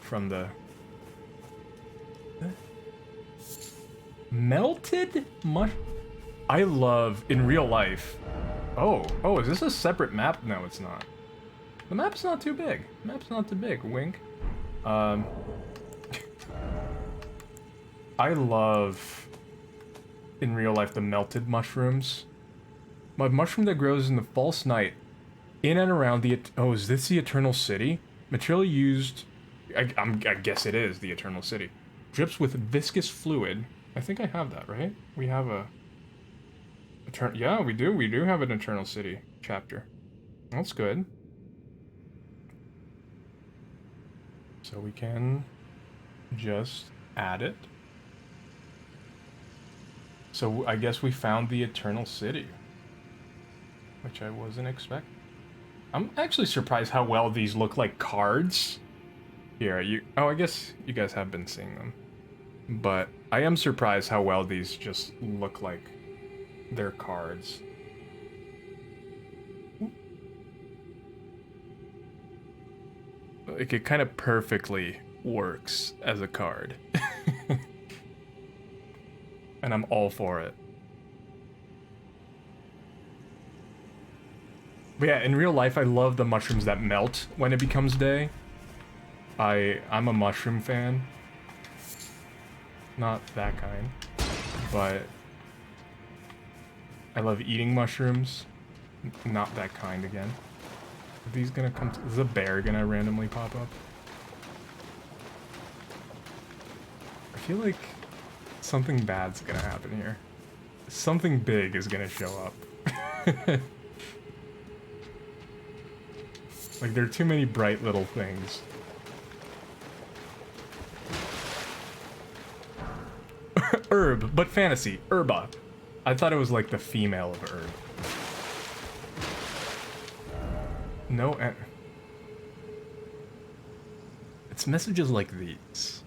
From the... Melted mush... I love, in real life... Oh, is this a separate map? No, it's not. The map's not too big. The map's not too big, wink. I love, in real life, the melted mushrooms. A mushroom that grows in the false night, in and around the... Oh, is this the Eternal City? Material used... I guess it is the Eternal City. Drips with viscous fluid. I think I have that, right? We have a... Yeah, we do. We do have an Eternal City chapter. That's good. So we can just add it. So I guess we found the Eternal City. Which I wasn't expecting. I'm actually surprised how well these look like cards. Here, oh, I guess you guys have been seeing them. But I am surprised how well these just look like they're cards. Like, it kind of perfectly works as a card. And I'm all for it. But yeah, in real life, I love the mushrooms that melt when it becomes day. I'm a mushroom fan. Not that kind. But I love eating mushrooms. Not that kind again. Are these gonna come to... Is a bear gonna randomly pop up? I feel like something bad's gonna happen here. Something big is gonna show up. Like, there are too many bright little things. Herb, but fantasy. Herba. I thought it was like the female of herb. No, it's messages like these.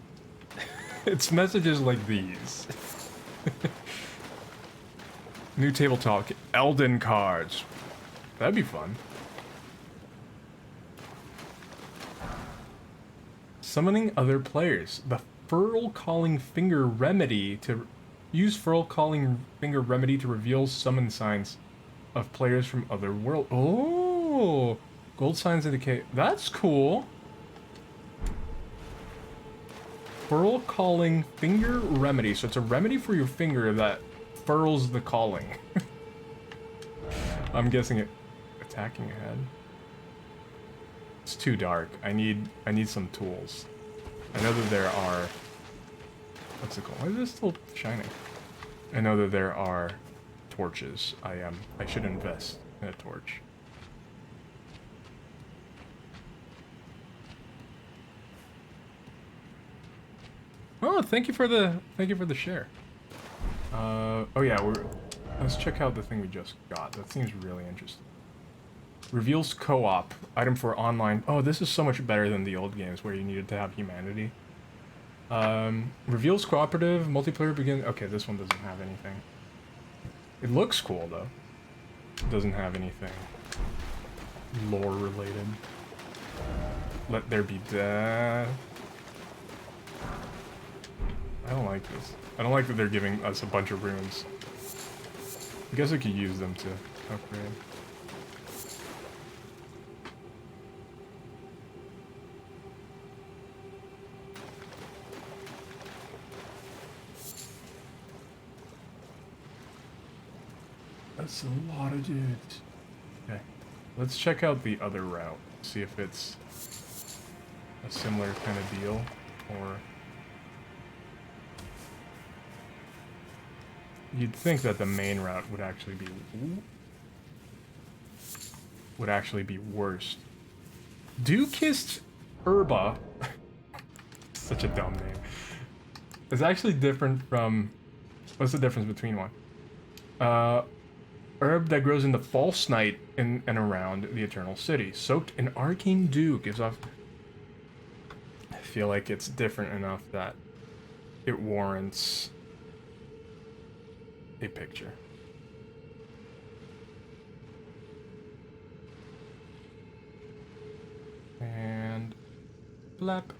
It's messages like these. New tabletop. Elden cards. That'd be fun. Summoning other players. The Furl Calling Finger Remedy to... Use Furl Calling Finger Remedy to reveal summon signs of players from other world. Oh! Gold signs indicate... That's cool! Furl Calling Finger Remedy. So it's a remedy for your finger that furls the calling. I'm guessing it... Attacking ahead. It's too dark. I need some tools. I know that there are... What's it called? Why is this still shining? I know that there are torches. I should invest in a torch. Oh, thank you for the share. Oh yeah, let's check out the thing we just got. That seems really interesting. Reveals co-op item for online. Oh, this is so much better than the old games where you needed to have humanity. Reveals cooperative multiplayer begin. Okay, this one doesn't have anything. It looks cool though. It doesn't have anything lore related. Let there be death. I don't like this. I don't like that they're giving us a bunch of runes. I guess I could use them to upgrade. That's a lot of dudes. Okay. Let's check out the other route. See if it's a similar kind of deal, or... You'd think that the main route would actually be worse. Dukist Herba. Such a dumb name. It's actually different from... What's the difference between one? Herb that grows in the false night in and around the Eternal City. Soaked in arcane dew gives off... I feel like it's different enough that it warrants a picture. And... flap.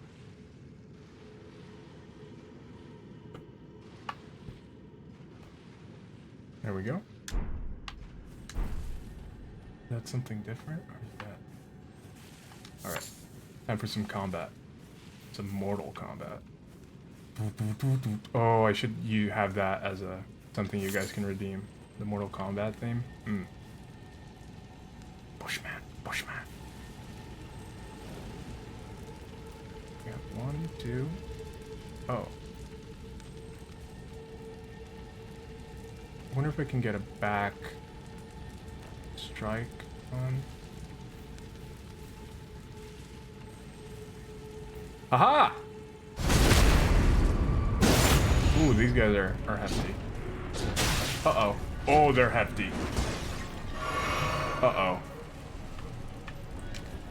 There we go. That's something different? Or is that... Alright. Time for some combat. Some Mortal Kombat. Oh, you have that as a... something you guys can redeem. The Mortal Kombat theme. Bushman. Bushman. We got 1, 2... Oh. I wonder if I can get a back... strike on... Aha! Ooh, these guys are hefty. Uh-oh. Oh, they're hefty. Uh-oh.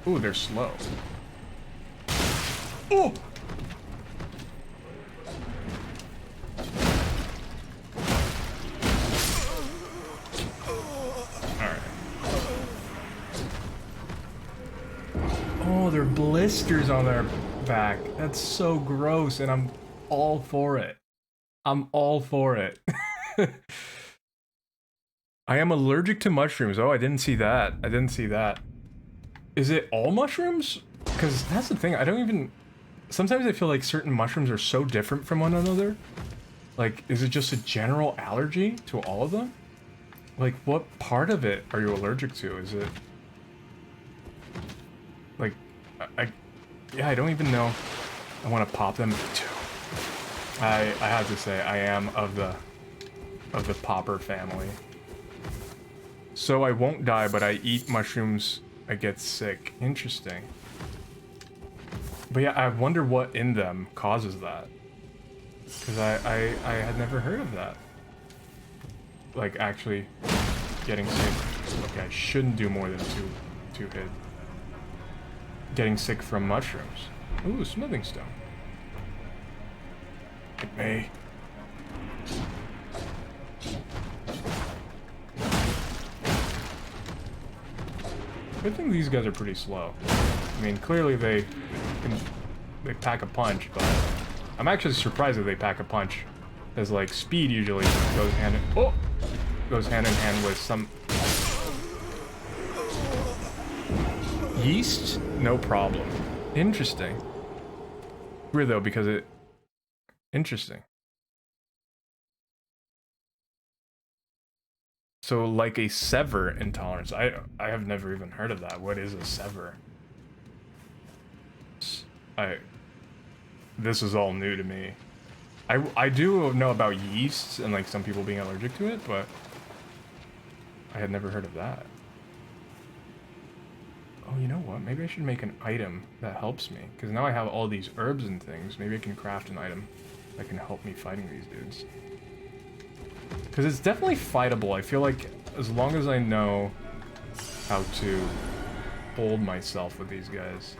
Ooh, they're slow. Oh! Alright. Oh, they're blisters on their back. That's so gross, and I'm all for it. I'm all for it. I am allergic to mushrooms. Oh, I didn't see that. I didn't see that. Is it all mushrooms? Because that's the thing. I don't even... Sometimes I feel like certain mushrooms are so different from one another. Like, is it just a general allergy to all of them? Like, what part of it are you allergic to? Is it... Like, yeah, I don't even know. I want to pop them too. I have to say, I am of the popper family. So I won't die, but I eat mushrooms, I get sick. Interesting. But yeah, I wonder what in them causes that. Because I had never heard of that. Like, actually getting sick. Okay, I shouldn't do more than two hit. Getting sick from mushrooms. Ooh, smithing stone. It may. I think these guys are pretty slow. I mean, clearly they pack a punch, but I'm actually surprised that they pack a punch, as like speed usually goes hand in hand with some yeast. No problem. Interesting. Weird though, because it. Interesting. So, like a sever intolerance. I have never even heard of that. What is a sever? This is all new to me. I do know about yeasts and like some people being allergic to it, but I had never heard of that. Oh, you know what? Maybe I should make an item that helps me, because now I have all these herbs and things. Maybe I can craft an item that can help me fighting these dudes. Because it's definitely fightable. I feel like as long as I know how to hold myself with these guys.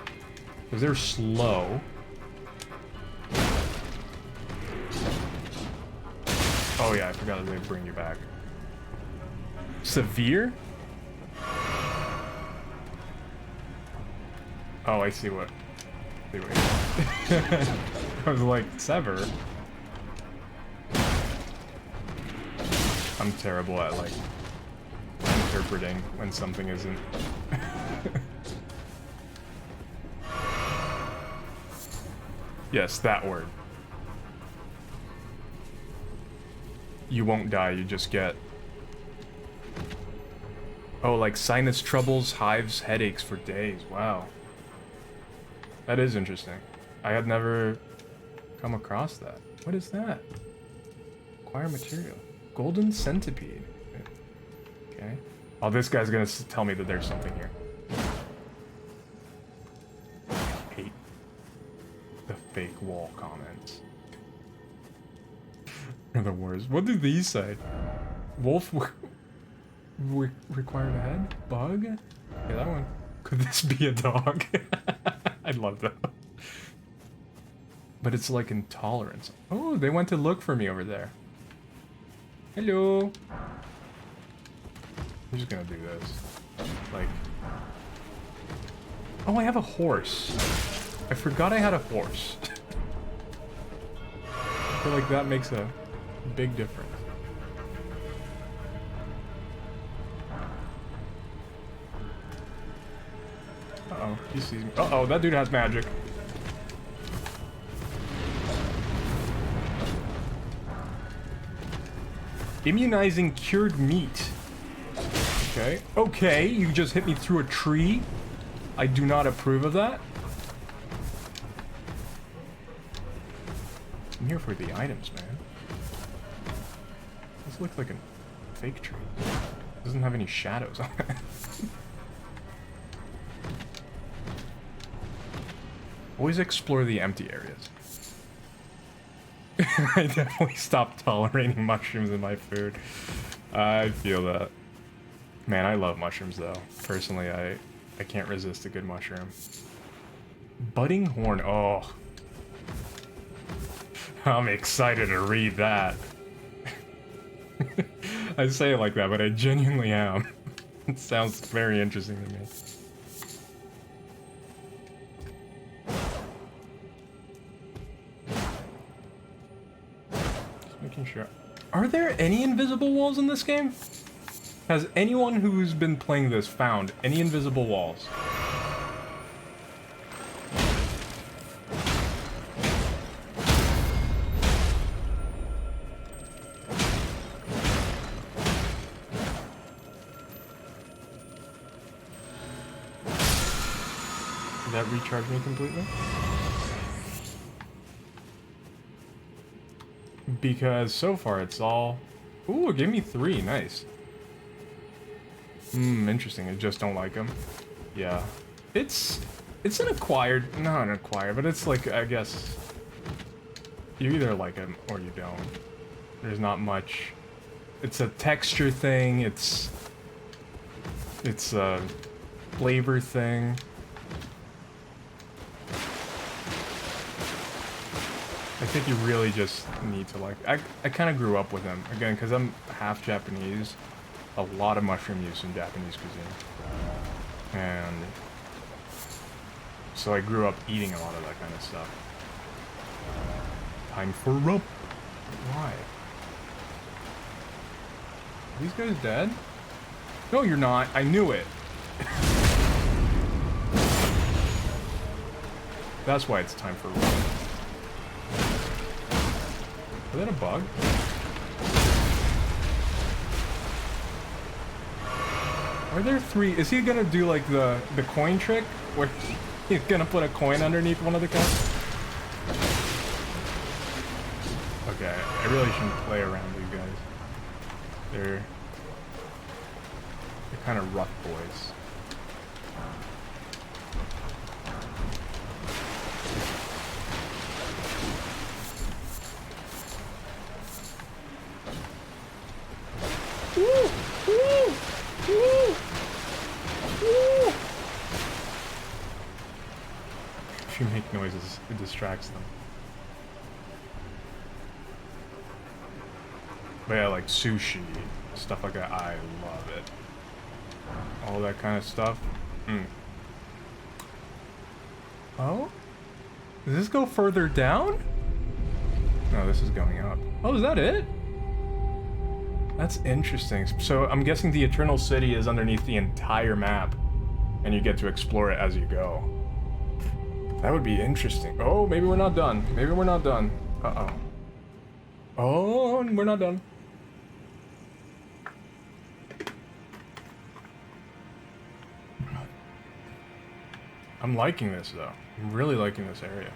Because they're slow. Oh yeah, I forgot that they bring you back. Severe? Oh, I see what... I was like, sever? I'm terrible at, like, interpreting when something isn't. Yes, that word. You won't die, you just get... Oh, like sinus troubles, hives, headaches for days. Wow. That is interesting. I had never come across that. What is that? Acquire material. Golden centipede. Okay. Oh, this guy's gonna tell me that there's something here. I hate the fake wall comments. They're the worst. What do these say? Wolf required a head? Bug? Yeah, that one. Could this be a dog? I love that. But it's like intolerance. Oh, they went to look for me over there. Hello. I'm just gonna do this. Like... Oh, I have a horse. I forgot I had a horse. I feel like that makes a big difference. Uh-oh, he sees me. Uh-oh, that dude has magic. Immunizing cured meat. Okay. Okay, you just hit me through a tree. I do not approve of that. I'm here for the items, man. This looks like a fake tree. It doesn't have any shadows on it. Always explore the empty areas. I definitely stopped tolerating mushrooms in my food. I feel that. Man, I love mushrooms though. Personally, I can't resist a good mushroom. Budding horn, oh. I'm excited to read that. I say it like that, but I genuinely am. It sounds very interesting to me. Making sure. Are there any invisible walls in this game? Has anyone who's been playing this found any invisible walls? Did that recharge me completely? Because so far it's all... Ooh, it gave me 3. Nice. Interesting. I just don't like them. Yeah. It's an acquired... Not an acquired, but it's like, I guess... You either like them or you don't. There's not much... It's a texture thing. It's a flavor thing. I think you really just need to like... I kind of grew up with them. Again, because I'm half Japanese. A lot of mushroom use in Japanese cuisine. And... So I grew up eating a lot of that kind of stuff. Time for rope. Why? Are these guys dead? No, you're not. I knew it. That's why it's time for rope. Is that a bug? Are there 3? Is he gonna do like the coin trick? Where he's gonna put a coin underneath one of the cups? Okay, I really shouldn't play around these guys. They're kind of rough boys. If you make noises, it distracts them. But yeah, like sushi, stuff like that, I love it. All that kind of stuff. Oh? Does this go further down? No, this is going up. Oh, is that it? That's interesting. So I'm guessing the Eternal City is underneath the entire map, and you get to explore it as you go. That would be interesting. Oh, maybe we're not done. Maybe we're not done. Uh-oh. Oh, we're not done. I'm liking this, though. I'm really liking this area.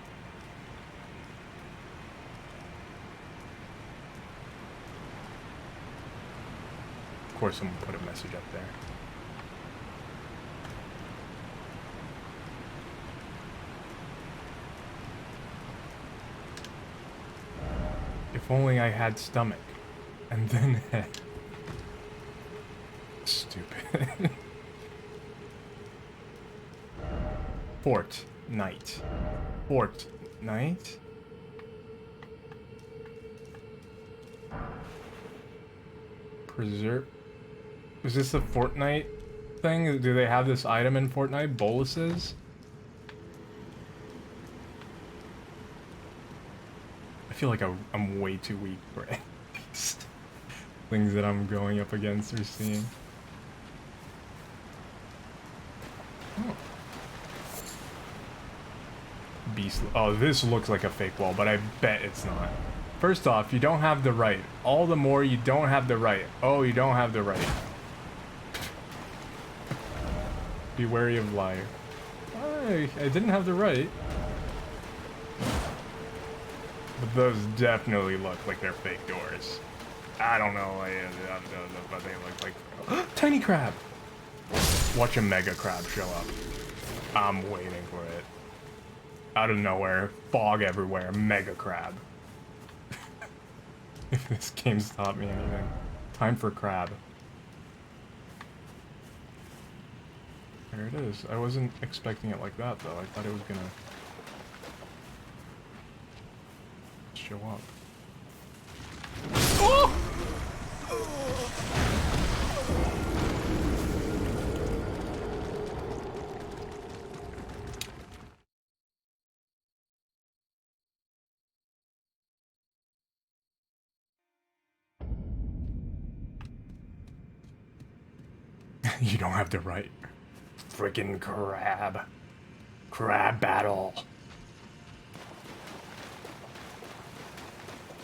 Of course, someone put a message up there. If only I had stomach. And then head. Stupid. Fortnite. Fortnite? Preserve. Is this a Fortnite thing? Do they have this item in Fortnite? Boluses? I feel like I'm way too weak for any of these things that I'm going up against or seeing. Oh. Beast. Oh, this looks like a fake wall, but I bet it's not. First off, you don't have the right. All the more you don't have the right. Oh, you don't have the right. Be wary of liar. I didn't have the right. But those definitely look like they're fake doors. I don't know, but they look like... Tiny crab! Watch a mega crab show up. I'm waiting for it. Out of nowhere, fog everywhere, mega crab. If this game's taught me anything. Time for crab. There it is. I wasn't expecting it like that, though. I thought it was gonna... show up. Oh! You don't have the right. Freaking crab. Crab battle.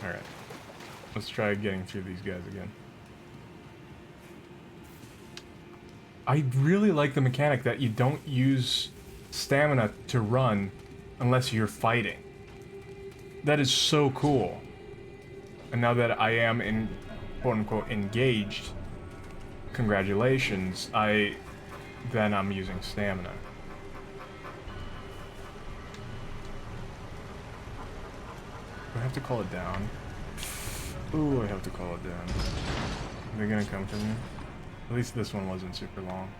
Alright. Let's try getting through these guys again. I really like the mechanic that you don't use stamina to run unless you're fighting. That is so cool. And now that I am in quote-unquote engaged, congratulations, then I'm using stamina. Do I have to call it down? Ooh, I have to call it down. They're gonna come for me. At least this one wasn't super long.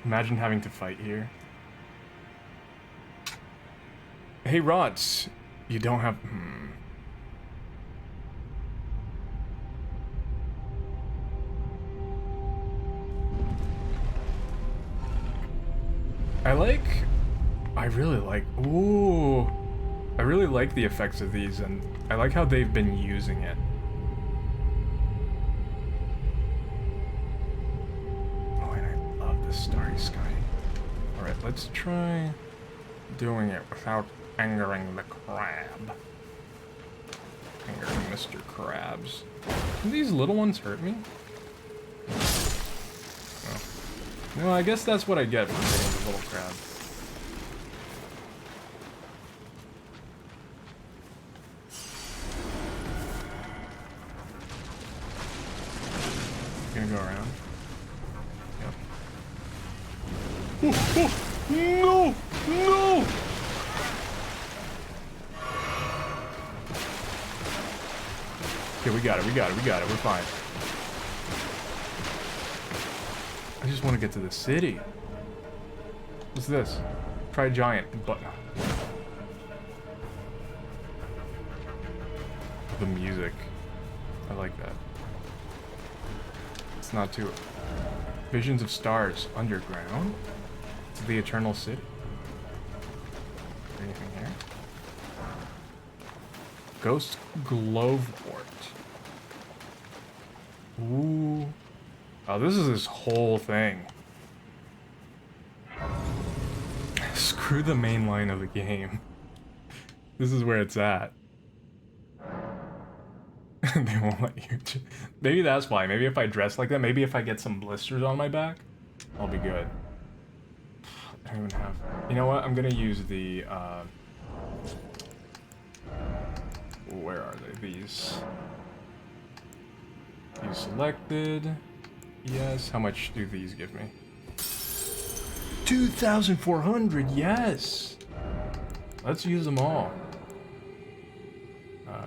Imagine having to fight here. Hey, Rods, you don't have... I really like the effects of these, and I like how they've been using it. Oh, and I love the starry sky. Alright, let's try doing it without angering the crab. Angering Mr. Krabs. Can these little ones hurt me? Oh. No, I guess that's what I get for hitting the little crab. Gonna go around. Yep. Oh, oh, no! No! Okay, we got it, we're fine. I just want to get to the city. What's this? Try giant, but the music. I like that. It's not too. Visions of stars underground. It's the Eternal City. Anything here? Ghost Glovewort. Ooh. Oh, this is this whole thing. Screw the main line of the game. This is where it's at. They won't let you. Maybe that's why. Maybe if I dress like that, maybe if I get some blisters on my back, I'll be good. I don't even have. You know what? I'm gonna use the. Where are they? These. Use selected. Yes. How much do these give me? 2,400. Yes. Let's use them all.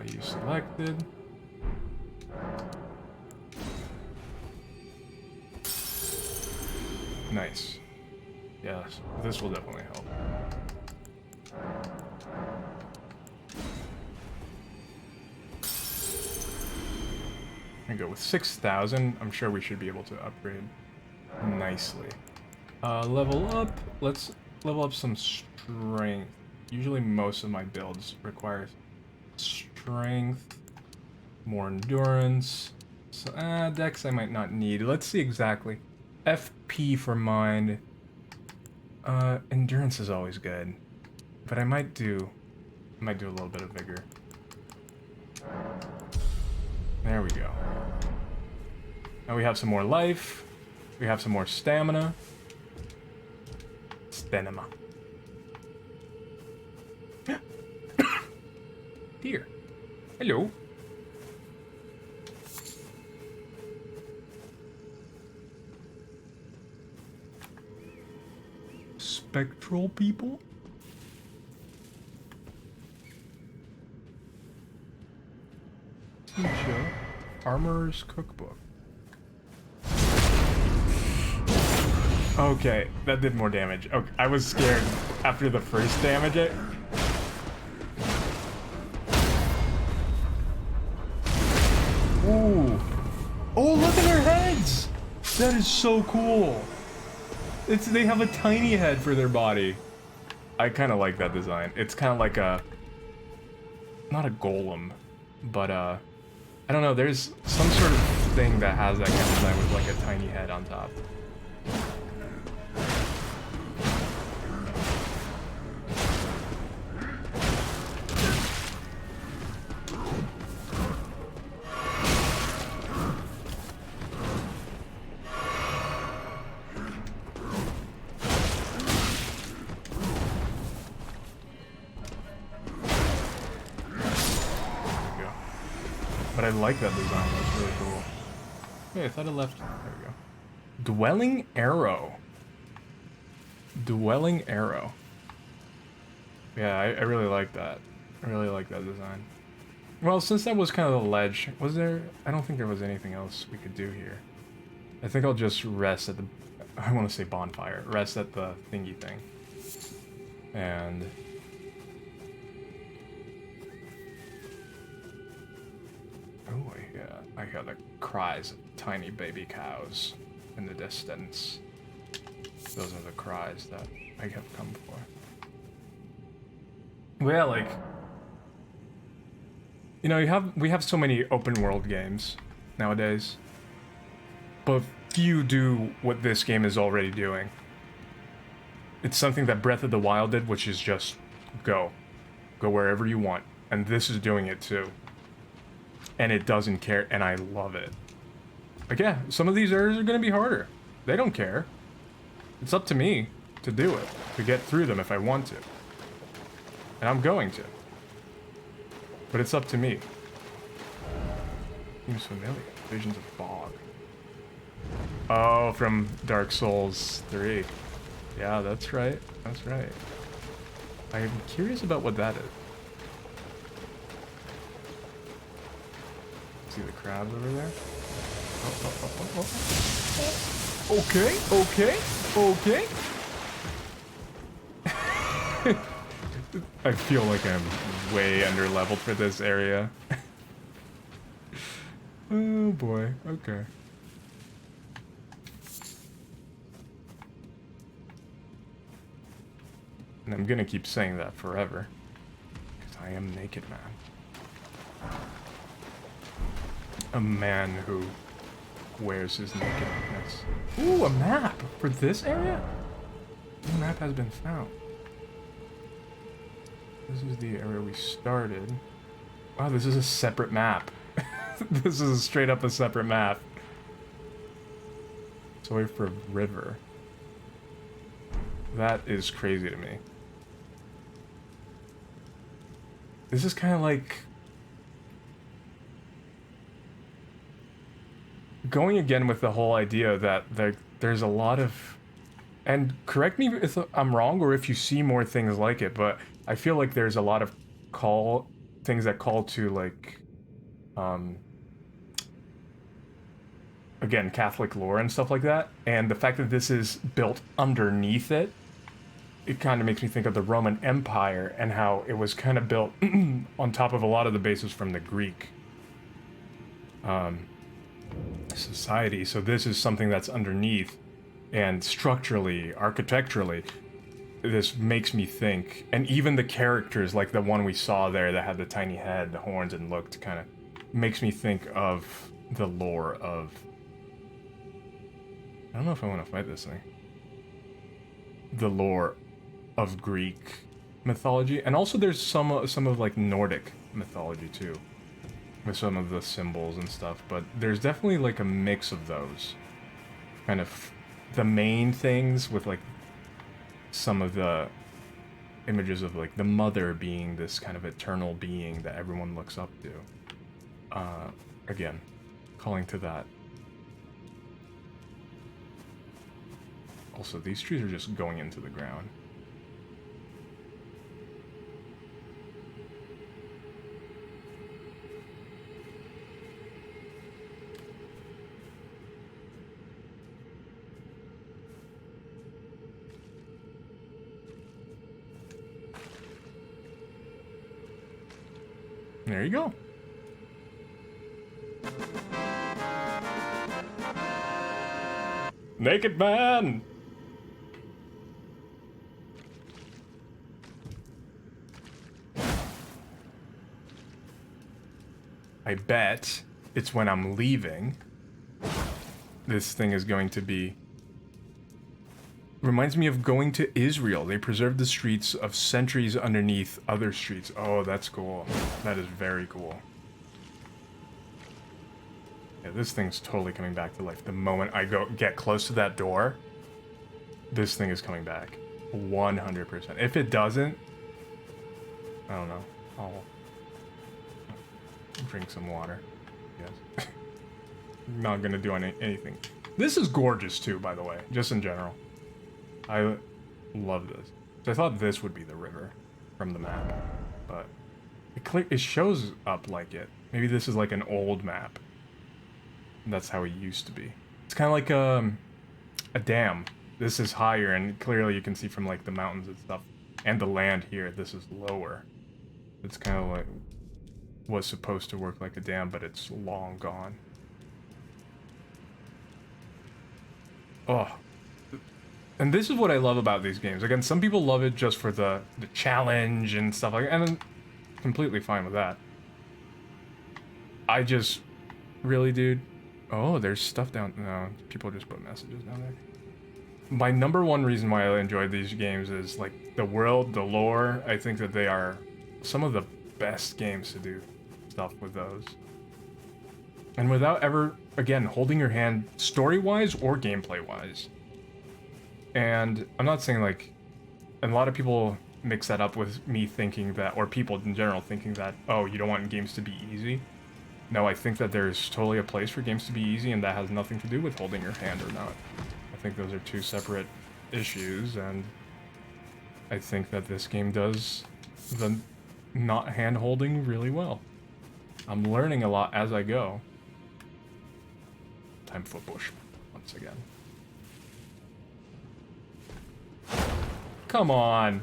Use selected. Nice. Yes, this will definitely help. And go with 6,000. I'm sure we should be able to upgrade nicely. Level up. Let's level up some strength. Usually most of my builds require strength, more endurance. So, dex I might not need. Let's see exactly. FP for mind. Endurance is always good, but I might do a little bit of vigor. There we go. Now we have some more life. We have some more stamina. Stamina. Dear. Hello. Spectral people? Teacher. Armorer's Cookbook. Okay, that did more damage. Okay, I was scared after the first damage. Ooh. Oh, look at their heads! That is so cool. They have a tiny head for their body. I kind of like that design. It's kind of like a, not a golem, but I don't know. There's some sort of thing that has that kind of design with like a tiny head on top. I like that design, that's really cool. Hey, I thought I left. There we go. Dwelling Arrow. Dwelling Arrow. Yeah, I really like that. I really like that design. Well, since that was kind of the ledge, was there? I don't think there was anything else we could do here. I think I'll just rest at the, I want to say bonfire. Rest at the thingy thing. And oh, I hear the cries of tiny baby cows in the distance. Those are the cries that I have come for. Well, like, you know, we have so many open world games nowadays, but few do what this game is already doing. It's something that Breath of the Wild did, which is just go wherever you want, and this is doing it too. And it doesn't care, and I love it. Like, yeah, some of these areas are gonna be harder. They don't care. It's up to me to do it, to get through them if I want to. And I'm going to. But it's up to me. Seems familiar. Visions of Bog. Oh, from Dark Souls 3. Yeah, that's right. That's right. I'm curious about what that is. See the crabs over there? Oh. Okay, okay, okay. I feel like I'm way under leveled for this area. Oh boy, okay. And I'm gonna keep saying that forever. Because I am Naked Man. A man who wears his nakedness. Ooh, a map for this area? The map has been found. This is the area we started. Wow, this is a separate map. This is straight up a separate map. So wait for river. That is crazy to me. This is kind of like going again with the whole idea that there's a lot of, and correct me if I'm wrong or if you see more things like it, but I feel like there's a lot of things that call to like, again, Catholic lore and stuff like that, and the fact that this is built underneath it, it kind of makes me think of the Roman Empire and how it was kind of built on top of a lot of the bases from the Greek society. So this is something that's underneath, and structurally, architecturally, this makes me think, and even the characters, like the one we saw there that had the tiny head, the horns, and looked kind of, makes me think of the lore of, I don't know if I want to fight this thing, the lore of Greek mythology, and also there's some of like Nordic mythology too, with some of the symbols and stuff, but there's definitely like a mix of those. Kind of the main things with like some of the images of like the mother being this kind of eternal being that everyone looks up to. Again, calling to that. Also, these trees are just going into the ground. There you go. Naked Man! I bet it's when I'm leaving, this thing is going to be... Reminds me of going to Israel. They preserved the streets of centuries underneath other streets. Oh, that's cool. That is very cool. Yeah, this thing's totally coming back to life. The moment I get close to that door, this thing is coming back. 100%. If it doesn't, I don't know. I'll drink some water. Yes. Not gonna do anything. This is gorgeous too, by the way, just in general. I love this. So I thought this would be the river from the map, but it shows up like it. Maybe this is like an old map. That's how it used to be. It's kind of like a dam. This is higher, and clearly you can see from like the mountains and stuff, and the land here. This is lower. It's kind of like was supposed to work like a dam, but it's long gone. Oh. And this is what I love about these games. Again, some people love it just for the challenge and stuff like that, and I'm completely fine with that. I just really, dude. Oh, there's stuff down. No, people just put messages down there. My number one reason why I enjoy these games is like the world, the lore. I think that they are some of the best games to do stuff with those. And without ever, again, holding your hand story-wise or gameplay-wise. And I'm not saying like, and a lot of people mix that up with me thinking that, or people in general thinking that, oh, you don't want games to be easy. No, I think that there's totally a place for games to be easy, and that has nothing to do with holding your hand or not. I think those are two separate issues, and I think that this game does the not hand-holding really well. I'm learning a lot as I go. Time for bush once again. Come on.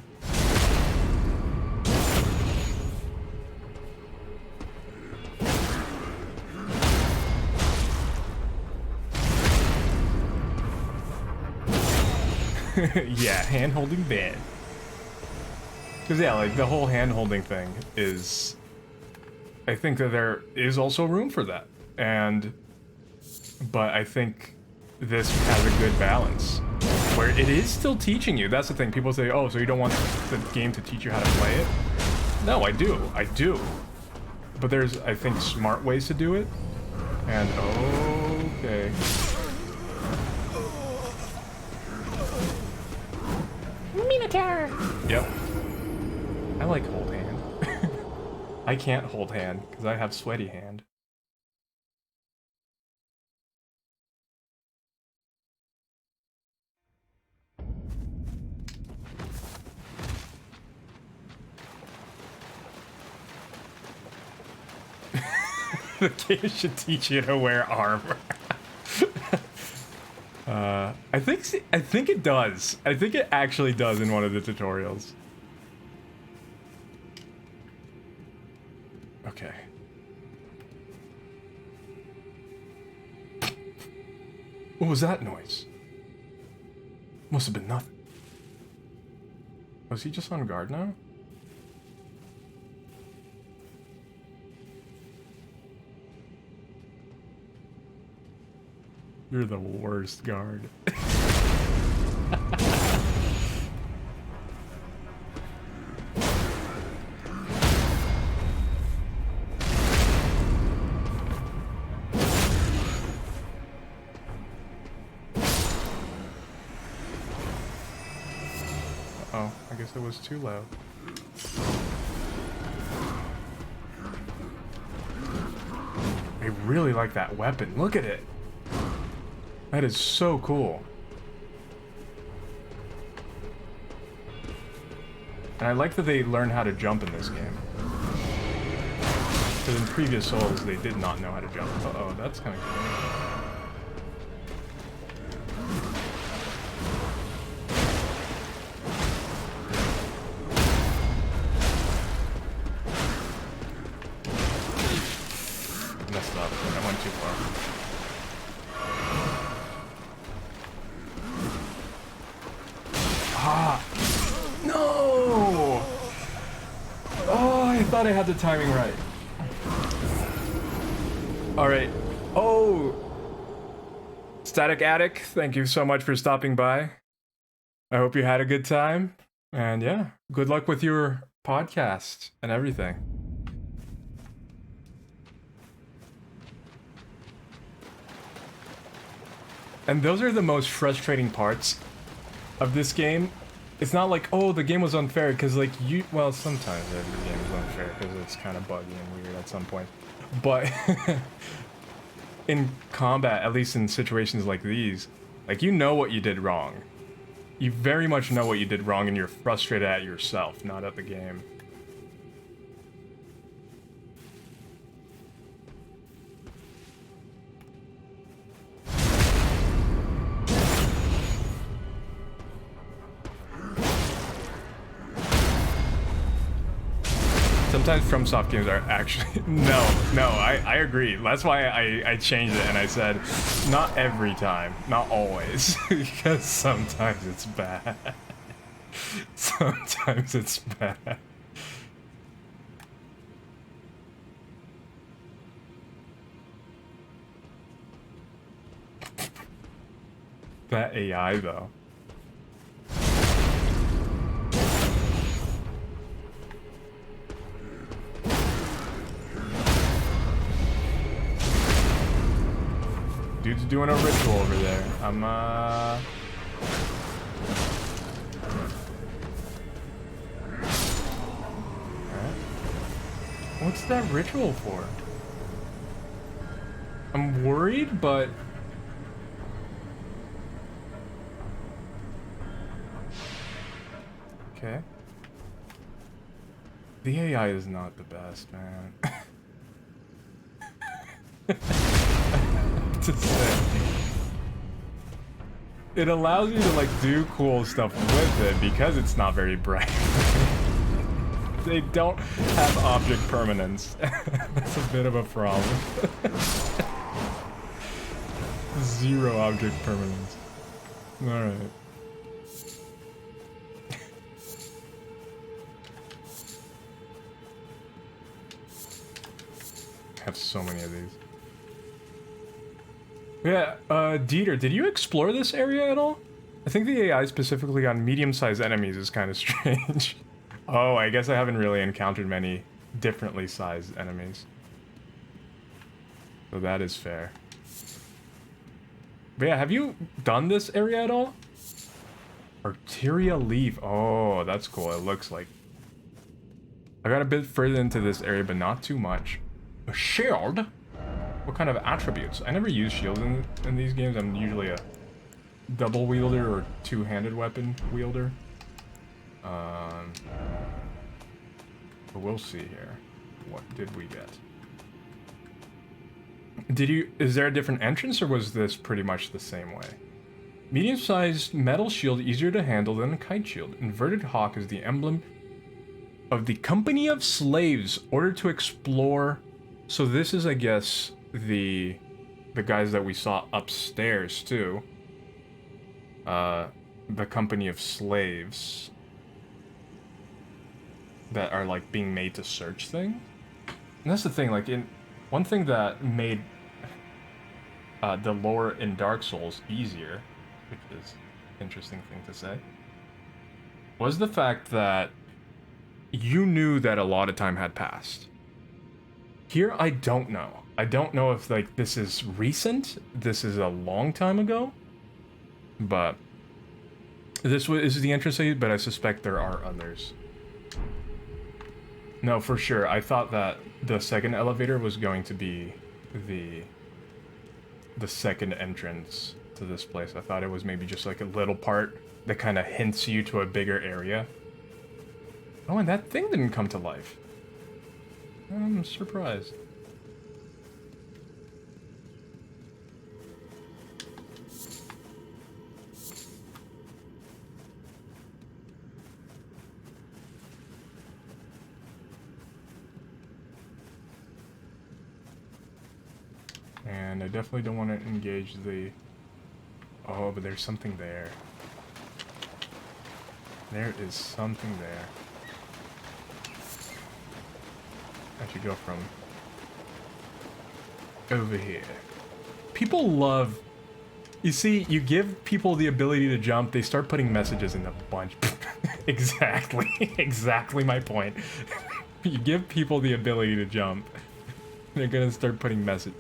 Yeah, hand-holding bad. Because, yeah, like, the whole hand-holding thing is... I think that there is also room for that. But I think this has a good balance. Where it is still teaching you. That's the thing. People say, oh, so you don't want the game to teach you how to play it? No, I do. I do. But there's, I think, smart ways to do it. And, okay. Minotaur! Yep. I like hold hand. I can't hold hand, because I have sweaty hand. The game should teach you to wear armor. I think it does. I think it actually does in one of the tutorials. Okay. What was that noise? Must have been nothing. Was he just on guard now? You're the worst guard. Uh-oh, I guess it was too loud. I really like that weapon. Look at it. That is so cool. And I like that they learned how to jump in this game. Because in previous Souls, they did not know how to jump. Uh-oh, that's kind of cool. Messed up. I went too far. Ah! No! Oh, I thought I had the timing right. Alright. Oh! Static Attic, thank you so much for stopping by. I hope you had a good time. And yeah, good luck with your podcast and everything. And those are the most frustrating parts of this game. It's not like, oh, the game was unfair, because like well, sometimes every game is unfair because it's kind of buggy and weird at some point. But in combat, at least in situations like these, like, you know what you did wrong. You very much know what you did wrong, and you're frustrated at yourself, not at the game. Sometimes FromSoft games are actually... No, I agree. That's why I changed it and I said, not every time, not always, because sometimes it's bad. Sometimes it's bad. That AI, though. Dude's doing a ritual over there. Alright. What's that ritual for? I'm worried, but... Okay. The AI is not the best, man. To say. It allows you to like do cool stuff with it because it's not very bright. They don't have object permanence. That's a bit of a problem. Zero object permanence. Alright. have so many of these. Yeah, Dieter, did you explore this area at all? I think the AI specifically on medium-sized enemies is kind of strange. Oh, I guess I haven't really encountered many differently sized enemies. So that is fair. But yeah, have you done this area at all? Arteria Leaf. Oh, that's cool. It looks like. I got a bit further into this area, but not too much. A shield? What kind of attributes? I never use shields in these games. I'm usually a double wielder or two-handed weapon wielder. But we'll see here. What did we get? Is there a different entrance, or was this pretty much the same way? Medium-sized metal shield, easier to handle than a kite shield. Inverted hawk is the emblem of the company of slaves ordered to explore. So this is, I guess, the guys that we saw upstairs too. The company of slaves that are like being made to search things. And that's the thing, like one thing that made the lore in Dark Souls easier, which is an interesting thing to say, was the fact that you knew that a lot of time had passed. Here, I don't know. I don't know if like this is recent, this is a long time ago, but this is the interesting, but I suspect there are others. No, for sure. I thought that the second elevator was going to be the second entrance to this place. I thought it was maybe just like a little part that kind of hints you to a bigger area. Oh, and that thing didn't come to life. I'm surprised. And I definitely don't want to engage the... Oh, but there's something there. There is something there. I should go from over here. People love... You see, you give people the ability to jump, they start putting messages in a bunch. Exactly. Exactly my point. You give people the ability to jump, they're gonna start putting messages.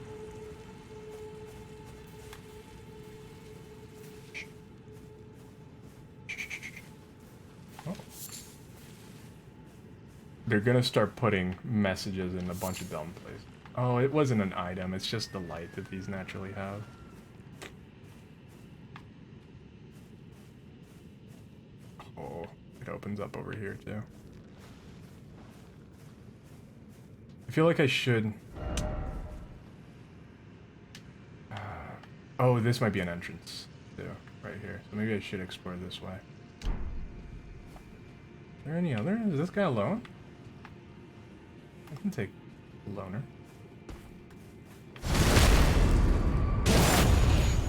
They're gonna start putting messages in a bunch of dumb places. Oh, it wasn't an item, it's just the light that these naturally have. Oh, it opens up over here too. I feel like I should... Oh, this might be an entrance too, right here. So maybe I should explore this way. Is there any other? Is this guy alone? I can take loner.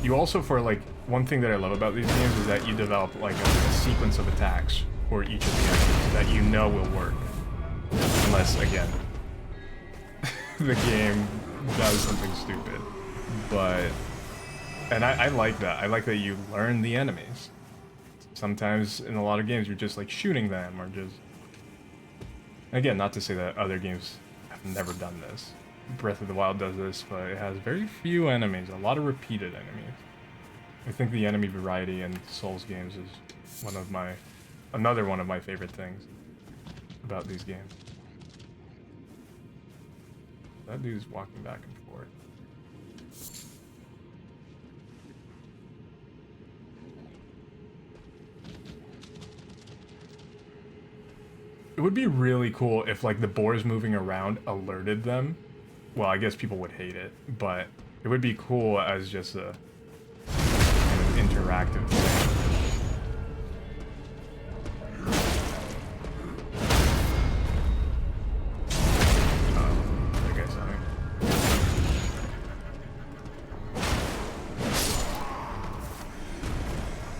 You also, for like, one thing that I love about these games is that you develop like a sequence of attacks for each of the enemies that you know will work. Unless, again, the game does something stupid. But, and I like that. I like that you learn the enemies. Sometimes in a lot of games you're just like shooting them or just... Again, not to say that other games have never done this. Breath of the Wild does this, but it has very few enemies, a lot of repeated enemies. I think the enemy variety in Souls games is another one of my favorite things about these games. That dude's walking back and forth. It would be really cool if, like, the boars moving around alerted them. Well, I guess people would hate it, but it would be cool as just a kind of interactive thing. That guy's coming.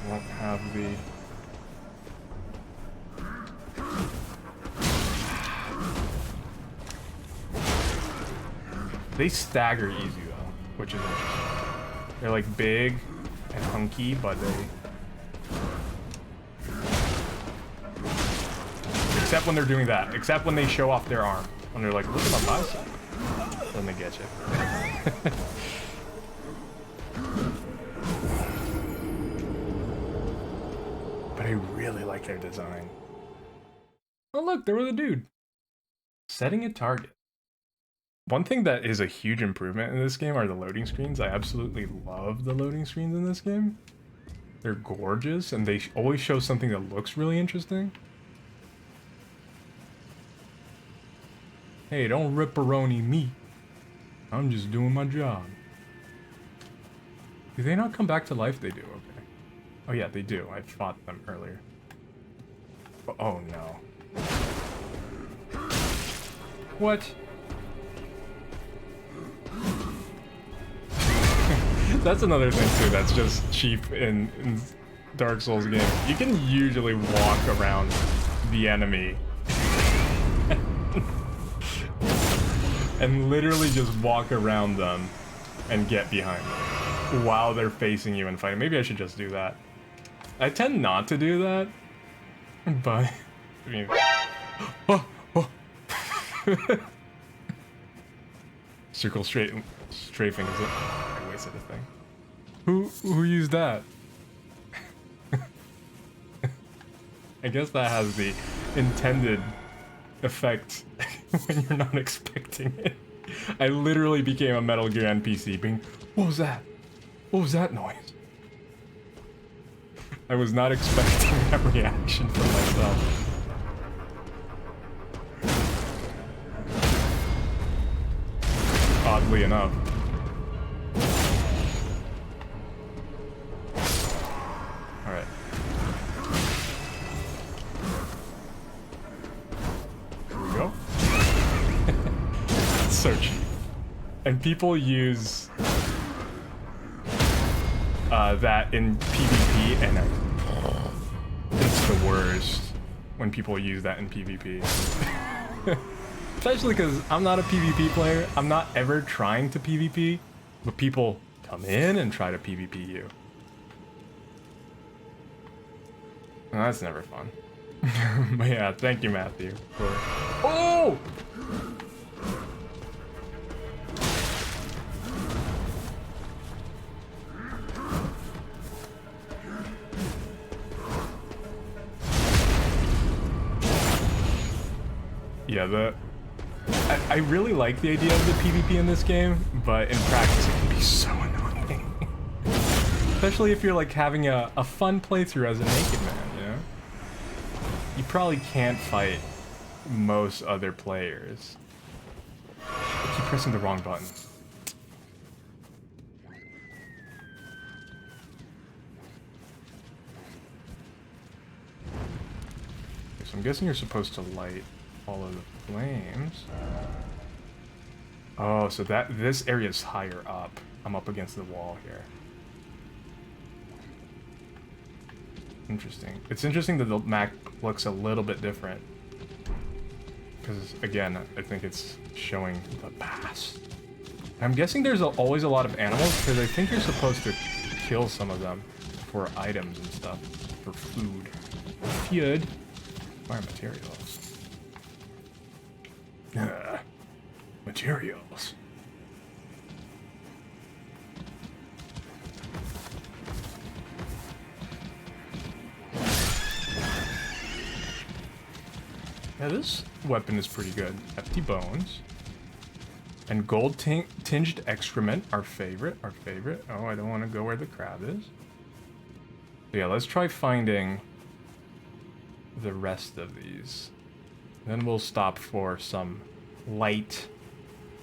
Won't have the... They stagger easy though, which is interesting. They're like big and hunky, but they... Except when they're doing that. Except when they show off their arm. When they're like, look at my bicep. Then they get you. But I really like their design. Oh look, there was a dude. Setting a target. One thing that is a huge improvement in this game are the loading screens. I absolutely love the loading screens in this game. They're gorgeous, and they always show something that looks really interesting. Hey, don't ripperoni me. I'm just doing my job. Do they not come back to life? They do, okay. Oh yeah, they do. I fought them earlier. Oh no. What? That's another thing too that's just cheap in Dark Souls games. You can usually walk around the enemy and literally just walk around them and get behind them while they're facing you and fighting. Maybe I should just do that. I tend not to do that, but I mean, circle strafing is it? I wasted a thing. Who used that? I guess that has the intended effect when you're not expecting it. I literally became a Metal Gear NPC being, what was that? What was that noise? I was not expecting that reaction from myself. Oddly enough. Alright. Here we go. It's so cheap. And people use that in PvP, and it's the worst when people use that in PvP. Especially because I'm not a PvP player. I'm not ever trying to PvP, but people come in and try to PvP you. And that's never fun. But yeah, thank you, Matthew. Oh! Yeah, I really like the idea of the PvP in this game, but in practice it can be so annoying. Especially if you're like having a fun playthrough as a naked man, you know? You probably can't fight most other players. I keep pressing the wrong button. Okay, so I'm guessing you're supposed to light all of the flames. Oh, so this area is higher up. I'm up against the wall here. Interesting. It's interesting that the map looks a little bit different. Because, again, I think it's showing the past. I'm guessing there's always a lot of animals, because I think you're supposed to kill some of them for items and stuff. For food. Food. Fire materials. Materials. Yeah, this weapon is pretty good. Hefty bones. And gold tinged excrement, our favorite, Oh, I don't want to go where the crab is. So yeah, let's try finding the rest of these. Then we'll stop for some light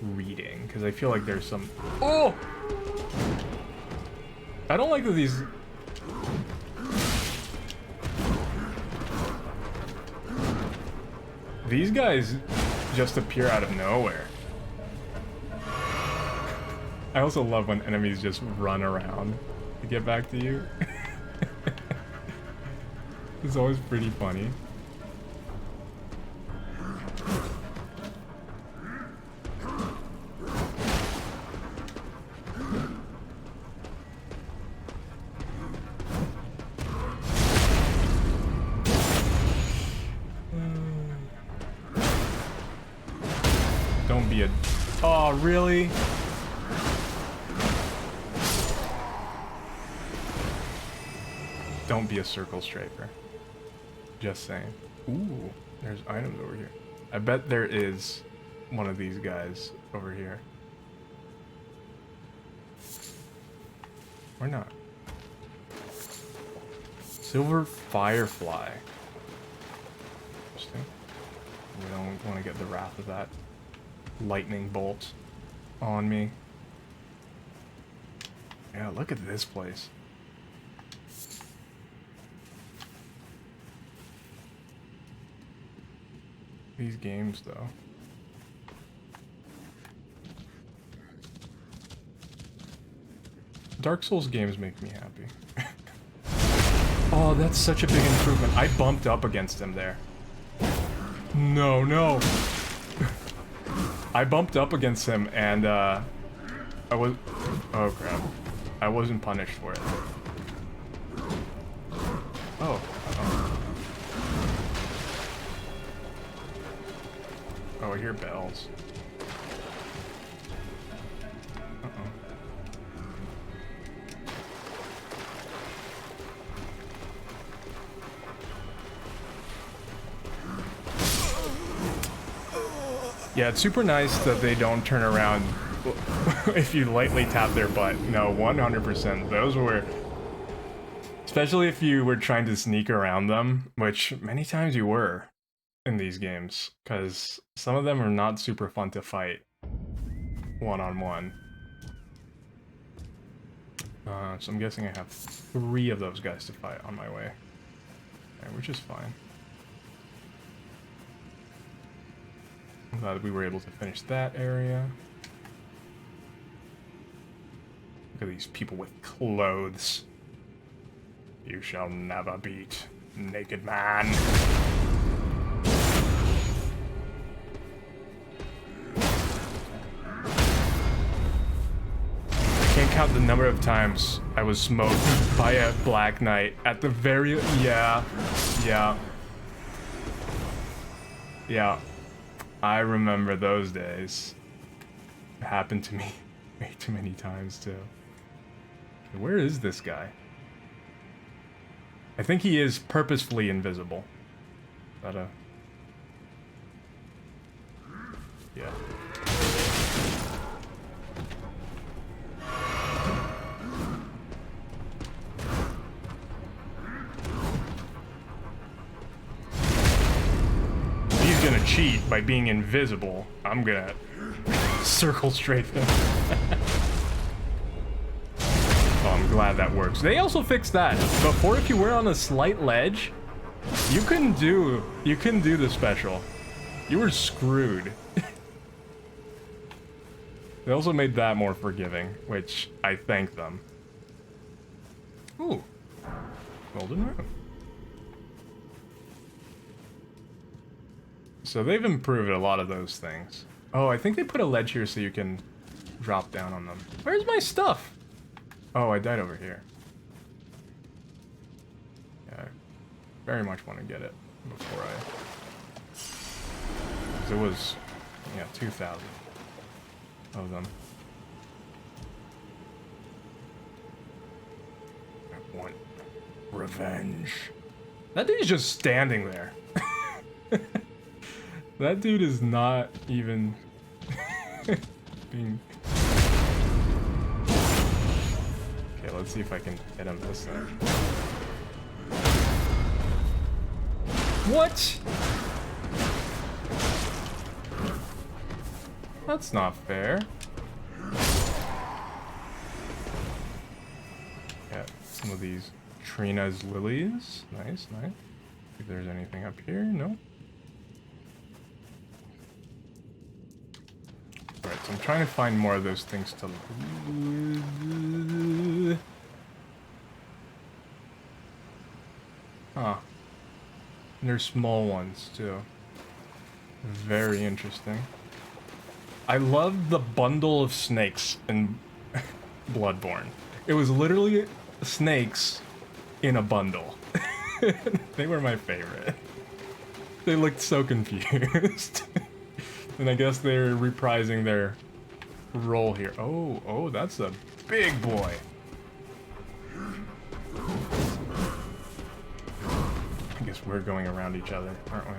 reading, because I feel like there's some... Oh! I don't like that these... These guys just appear out of nowhere. I also love when enemies just run around to get back to you. It's always pretty funny. be a... Oh, really? Don't be a circle strafer. Just saying. Ooh, there's items over here. I bet there is one of these guys over here. Or not. Silver Firefly. Interesting. We don't want to get the wrath of that lightning bolt on me. Yeah, look at this place. These games, though. Dark Souls games make me happy. Oh, that's such a big improvement. I bumped up against him there. No, no. I bumped up against him and, I was... Oh, crap. I wasn't punished for it. Oh. Uh-oh. Oh, I hear bells. Uh-oh. Yeah, it's super nice that they don't turn around if you lightly tap their butt. No, 100%. Those were... Especially if you were trying to sneak around them, which many times you were in these games, because some of them are not super fun to fight one-on-one. So I'm guessing I have 3 of those guys to fight on my way. Okay, which is fine. I'm glad we were able to finish that area. Look at these people with clothes. You shall never beat naked man. I can't count the number of times I was smoked by a Black Knight at the very... Yeah. I remember those days. It happened to me way too many times, too. Where is this guy? I think he is purposefully invisible. Is that a... Yeah. He's gonna cheat by being invisible. I'm gonna circle straight him. Oh, I'm glad that works. They also fixed that. Before, if you were on a slight ledge, you couldn't do the special. You were screwed. They also made that more forgiving, which I thank them. Ooh. Golden room. So they've improved a lot of those things. Oh, I think they put a ledge here so you can drop down on them. Where's my stuff? Oh, I died over here. Yeah, I very much want to get it before I... 'Cause it was, yeah, 2,000 of them. I want revenge. That dude's just standing there. That dude is not even being... Okay, let's see if I can hit him this time. What? That's not fair. Yeah, some of these Trina's lilies. Nice, nice. If there's anything up here, no. Alright, so I'm trying to find more of those things to... Huh. And there's small ones, too. Very interesting. I love the bundle of snakes in Bloodborne. It was literally snakes in a bundle. They were my favorite. They looked so confused. And I guess they're reprising their role here. Oh, that's a big boy. I guess we're going around each other, aren't we?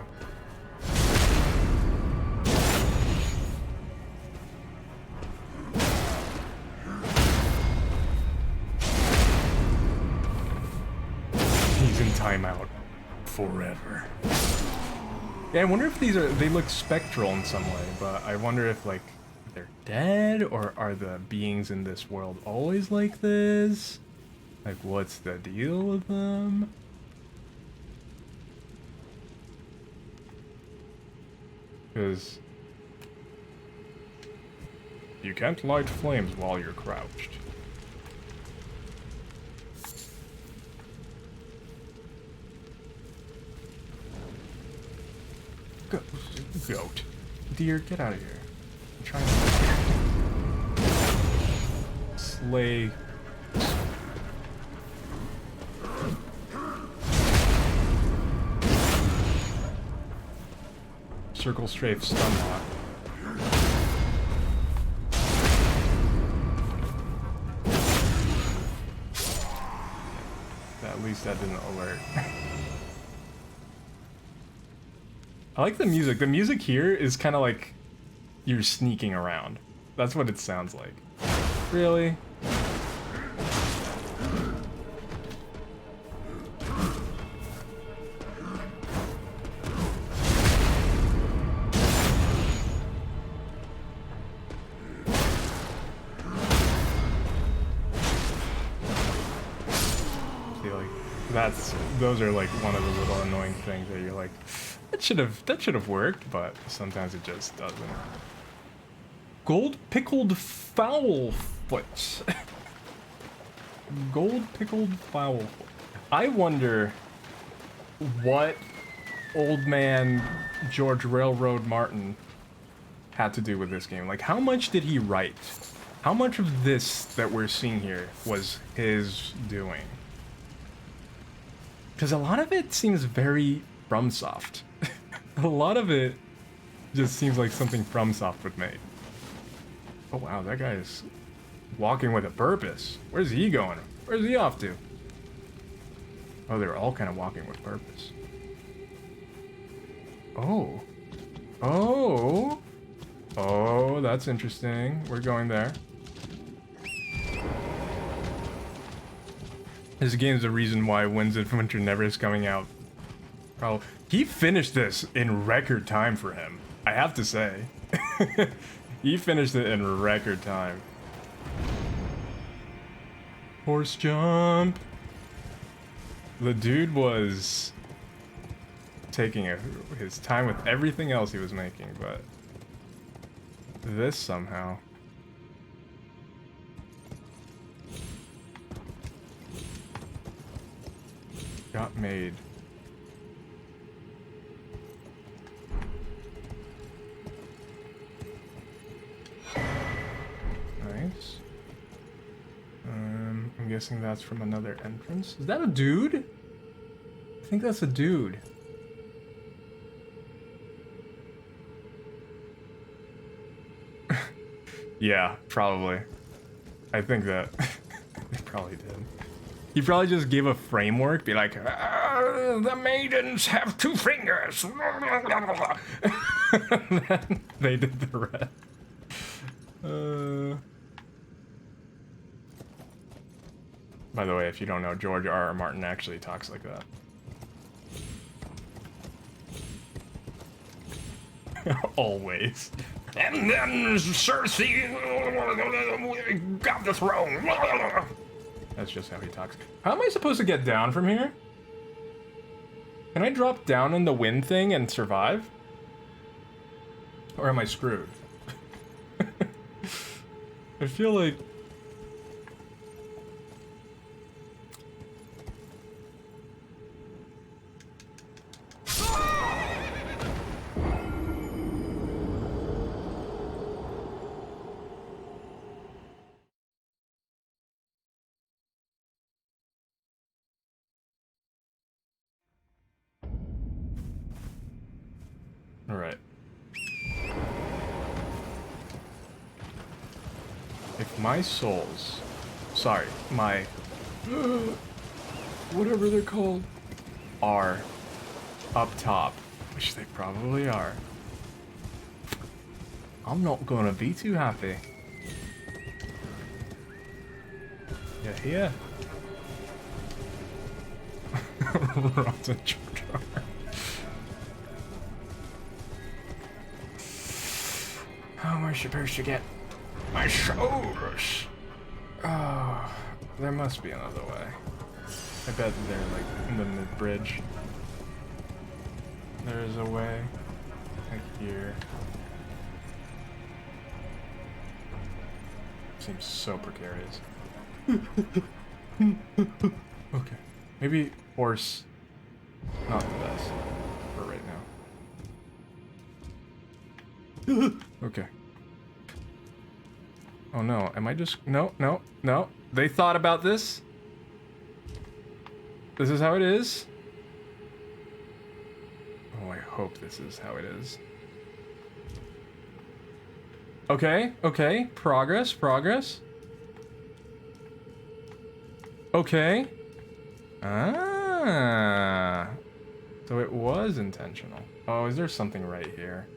He's in timeout forever. Yeah, I wonder if they look spectral in some way, but I wonder if, like, they're dead, or are the beings in this world always like this? Like, what's the deal with them? Because you can't light flames while you're crouched. Goat. Deer, get out of here. I'm trying to slay. Circle strafe stun lock. At least that didn't alert. I like the music. The music here is kind of like you're sneaking around. That's what it sounds like. Really? See, like, those are like one of the little annoying things that you're like, that should have worked, but sometimes it just doesn't. Gold pickled fowl foot. Gold pickled fowl foot. I wonder what old man George Railroad Martin had to do with this game. Like, how much did he write? How much of this that we're seeing here was his doing? Because a lot of it seems very FromSoft. A lot of it just seems like something FromSoft would make. Oh wow, that guy is walking with a purpose. Where's he going? Where's he off to? Oh, they're all kind of walking with purpose. Oh. Oh. Oh, that's interesting. We're going there. This game's the reason why Winds of Winter Never is coming out. Probably. He finished this in record time for him, I have to say. He finished it in record time. Horse jump. The dude was taking his time with everything else he was making, but this somehow. Got made. Nice. I'm guessing that's from another entrance. Is that a dude? I think that's a dude. Yeah, probably. I think that they probably did. He probably just gave a framework, be like, the maidens have 2 fingers. And then they did the rest. By the way, if you don't know, George R.R. Martin actually talks like that. Always. And then Cersei got the throne. That's just how he talks. How am I supposed to get down from here? Can I drop down in the wind thing and survive? Or am I screwed? I feel like... Alright. My souls. Sorry, my... whatever they're called. Are up top. Which they probably are. I'm not gonna be too happy. Yeah, here. Rotten jar. How am I supposed to get my shoulders? Oh, there must be another way. I bet they're like in the mid-bridge. There's a way. Like here. Seems so precarious. Okay. Maybe horse. Not the best for right now. Okay. Oh no, am I just... No. They thought about this. This is how it is. Oh, I hope this is how it is. Okay. Progress. Okay. Ah. So it was intentional. Oh, is there something right here?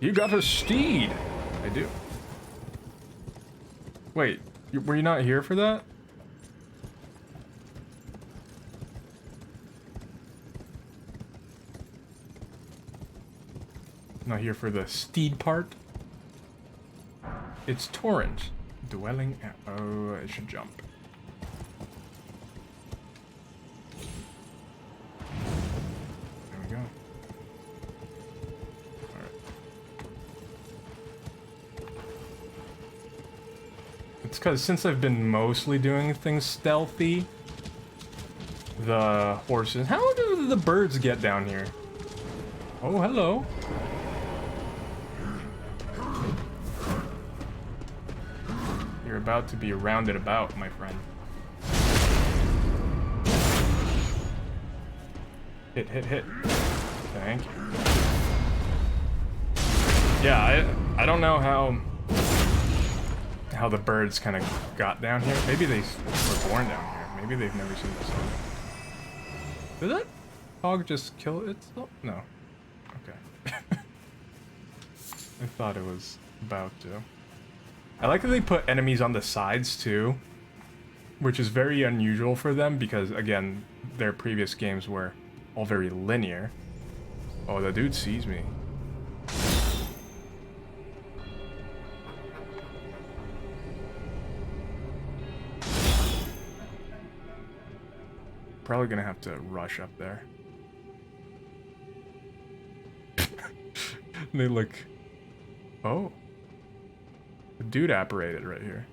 You got a steed! I do. Wait, were you not here for that? Not here for the steed part? It's torrent. Dwelling... Oh, I should jump. There we go. Alright. It's because since I've been mostly doing things stealthy, the horses... How do the birds get down here? Oh, hello. You're about to be rounded about, my friend. Hit. Thank you. Yeah, I don't know how the birds kind of got down here. Maybe they were born down here. Maybe they've never seen the sun. Did that hog just kill itself? No. Okay. I thought it was about to. I like that they put enemies on the sides too, which is very unusual for them because, again, their previous games were all very linear. Oh, the dude sees me. Probably gonna have to rush up there. They look... Oh. The dude apparated right here.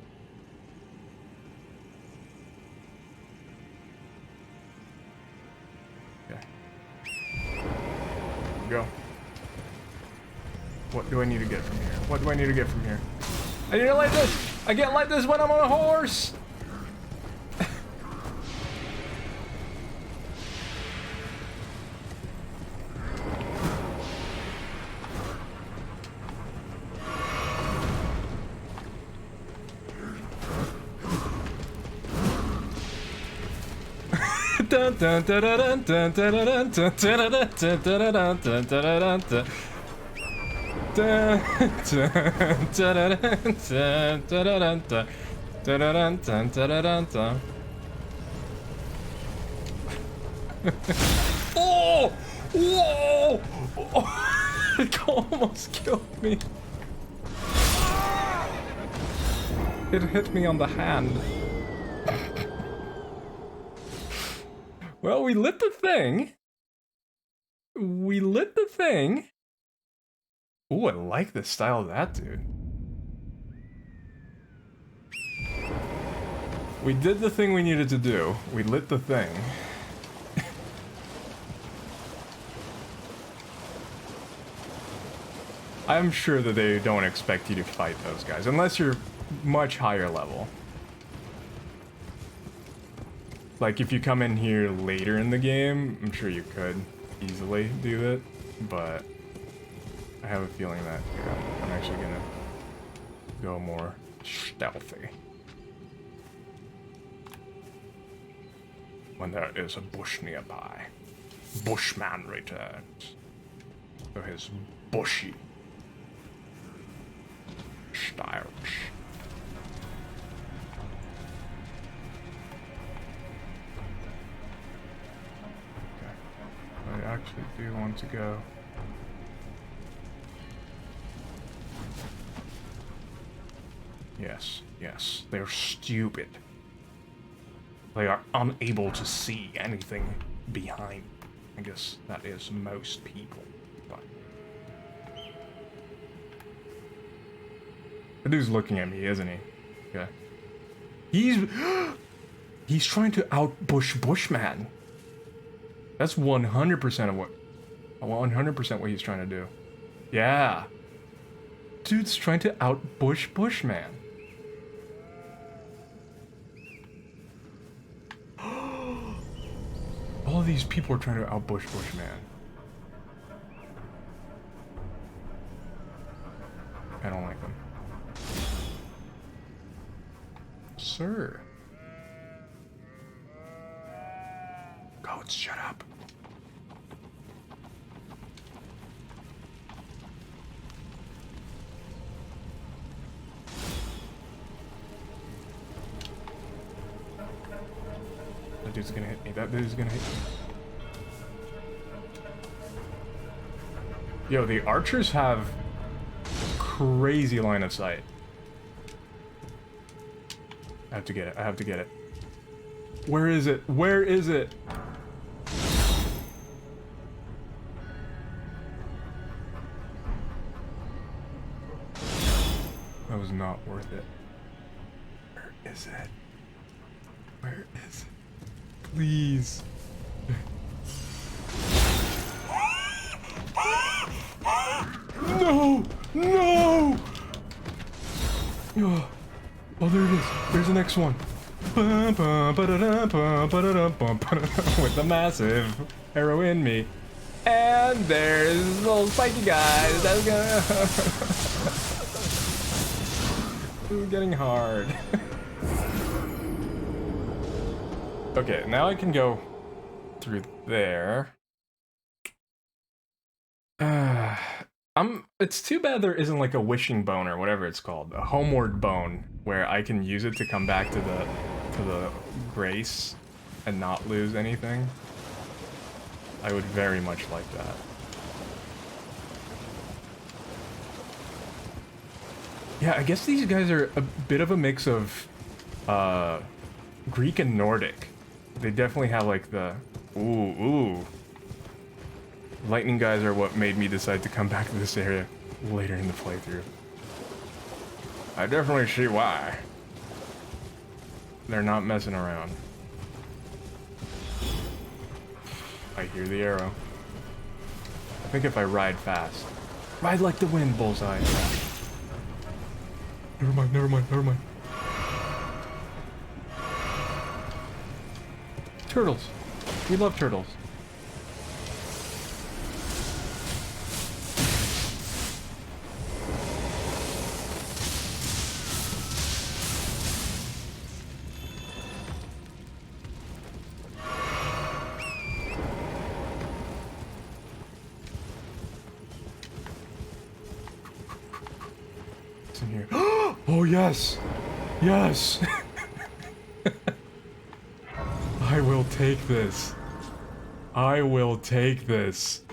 Okay. Go. What do I need to get from here? What do I need to get from here? I need to light this! I can't light this when I'm on a horse! Oh! Whoa! Oh, it almost killed me. It hit me on the hand. Well, we lit the thing. Ooh, I like the style of that, dude. We did the thing we needed to do. We lit the thing. I'm sure that they don't expect you to fight those guys, unless you're much higher level. Like, if you come in here later in the game, I'm sure you could easily do that, but I have a feeling that here, I'm actually gonna go more stealthy. When there is a bush nearby, Bushman returns. So his bushy styles. Okay. I actually do want to go. Yes, yes, they're stupid. They are unable to see anything behind. I guess that is most people, but... The dude's looking at me, isn't he? Okay. He's trying to outbush Bushman. That's 100% of what... 100% what he's trying to do. Yeah. Dude's trying to outbush Bushman. All of these people are trying to outbush Bushman. I don't like them. Sir. Goats, shut up. That dude's gonna hit me. That dude's gonna hit me. Yo, the archers have crazy line of sight. I have to get it. I have to get it. Where is it? Where is it? That was not worth it. Where is it? Where is it? Please. No! No! Oh, there it is. There's the next one. With the massive arrow in me. And there's little spiky guys. That's gonna... This is getting hard. Okay, now I can go through there. It's too bad there isn't like a wishing bone or whatever it's called, a homeward bone, where I can use it to come back to the grace and not lose anything. I would very much like that. Yeah, I guess these guys are a bit of a mix of Greek and Nordic. They definitely have like the ooh. Lightning guys are what made me decide to come back to this area later in the playthrough. I definitely see why. They're not messing around. I hear the arrow. I think if I ride fast. Ride like the wind, bullseye. Never mind, never mind, never mind. Turtles. We love turtles. What's in here? Oh yes! Yes! I will take this. I will take this.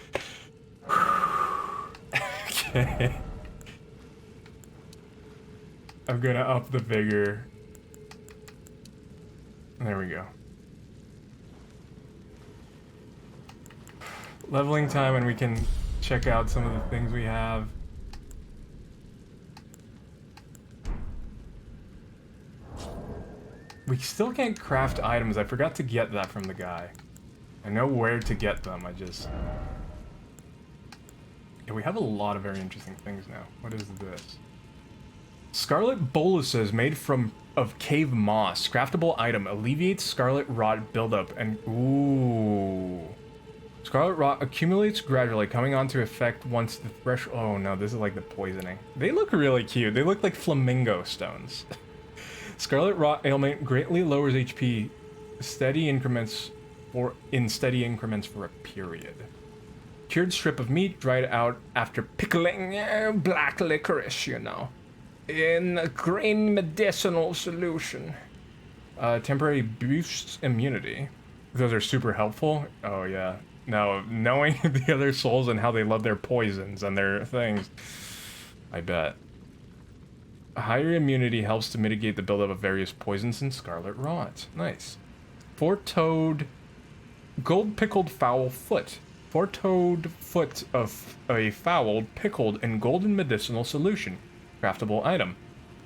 Okay. I'm gonna up the vigor. There we go. Leveling time, and we can check out some of the things we have. We still can't craft items. I forgot to get that from the guy. I know where to get them, I just... Yeah, we have a lot of very interesting things now. What is this? Scarlet boluses made of cave moss. Craftable item. Alleviates scarlet rot buildup and... Ooh. Scarlet rot accumulates gradually, coming onto effect once the threshold. Oh no, this is like the poisoning. They look really cute. They look like flamingo stones. Scarlet rot ailment greatly lowers HP, steady increments in steady increments for a period. Cured strip of meat dried out after pickling black licorice, you know, in a green medicinal solution. Temporary boosts immunity. Those are super helpful. Oh yeah. Now, knowing the other souls and how they love their poisons and their things, I bet. A higher immunity helps to mitigate the buildup of various poisons and scarlet rot. Nice. Four-toed gold pickled fowl foot. Four-toed foot of a fowl pickled in golden medicinal solution. Craftable item.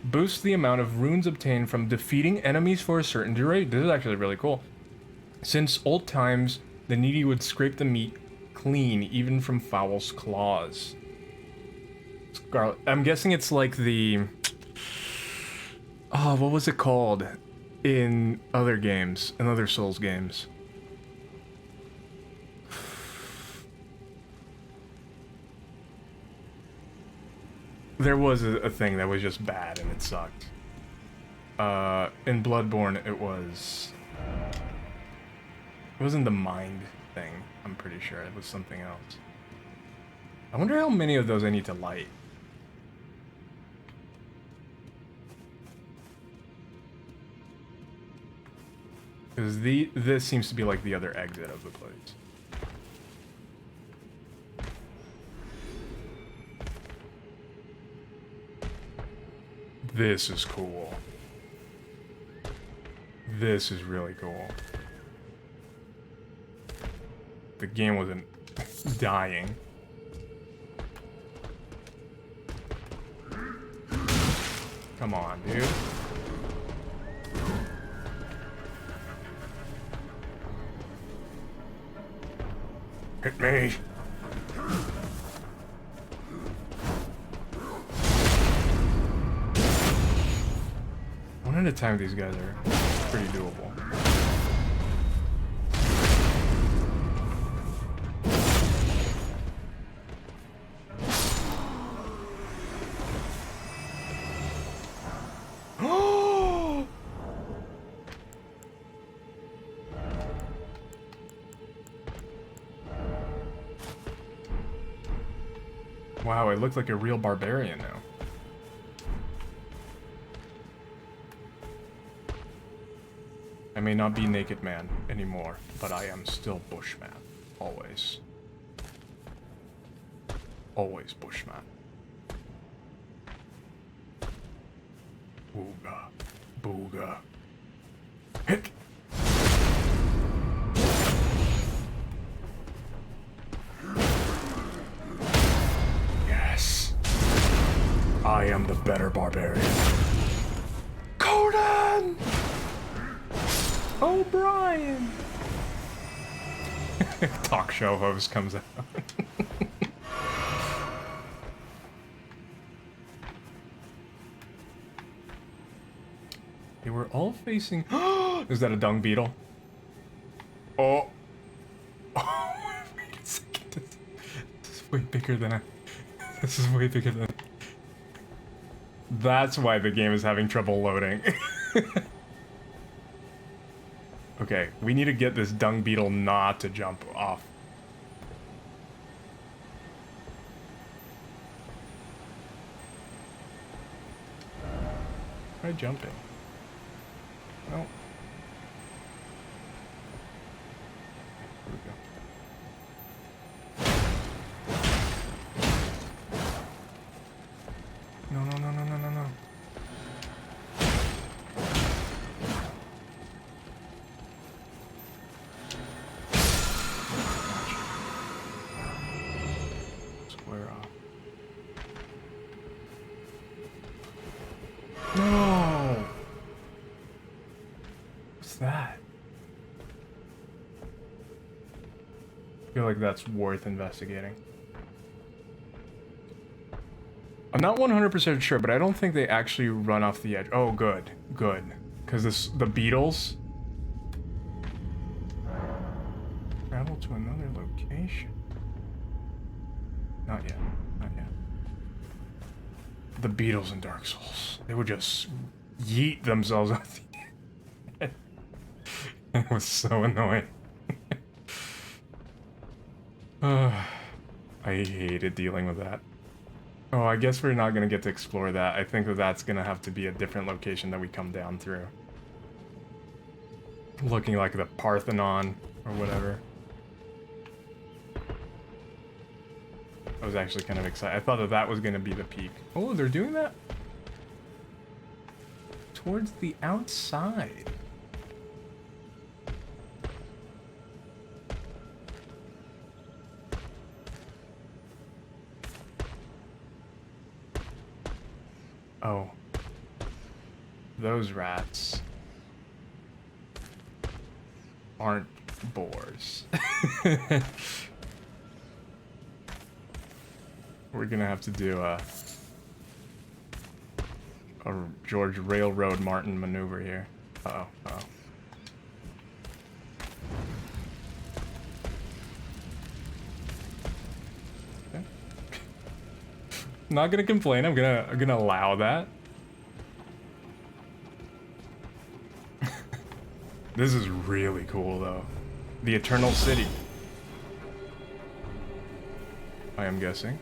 Boosts the amount of runes obtained from defeating enemies for a certain duration. This is actually really cool. Since old times, the needy would scrape the meat clean, even from fowl's claws. Scarlet. I'm guessing it's like the... Oh, what was it called in other games, in other Souls games? There was a thing that was just bad and it sucked. In Bloodborne, it was... It wasn't the mind thing, I'm pretty sure. It was something else. I wonder how many of those I need to light. Because this seems to be like the other exit of the place. This is cool. This is really cool. The game wasn't dying. Come on, dude. Hit me. One at a time, these guys are pretty doable. Wow, I look like a real barbarian now. I may not be Naked Man anymore, but I am still Bushman. Always. Always Bushman. Booga. Booga. Hit! Yes. I am the better barbarian. Conan! O'Brien! Talk show host comes out. They were all facing... Is that a dung beetle? Oh. Oh, wait a second. This is way bigger than I... This is way bigger than... That's why the game is having trouble loading. Okay, we need to get this dung beetle not to jump off. Try jumping. No. There we go. No, no, no, no, no, no, no. Square off. No! What's that? I feel like that's worth investigating. I'm not 100% sure, but I don't think they actually run off the edge. Oh, good. Good. Because the beetles... Travel to another location. Not yet. Not yet. The Beatles in Dark Souls. They would just yeet themselves out the end. It was so annoying. I hated dealing with that. Oh, I guess we're not gonna get to explore that. I think that that's gonna have to be a different location that we come down through. Looking like the Parthenon or whatever. I was actually kind of excited. I thought that that was gonna be the peak. Oh, they're doing that? Towards the outside. Oh. Those rats aren't boars. We're gonna have to do a George Railroad Martin maneuver here. Uh-oh, uh-oh. Okay. Not gonna complain, I'm gonna allow that. This is really cool though. The Eternal City. I am guessing.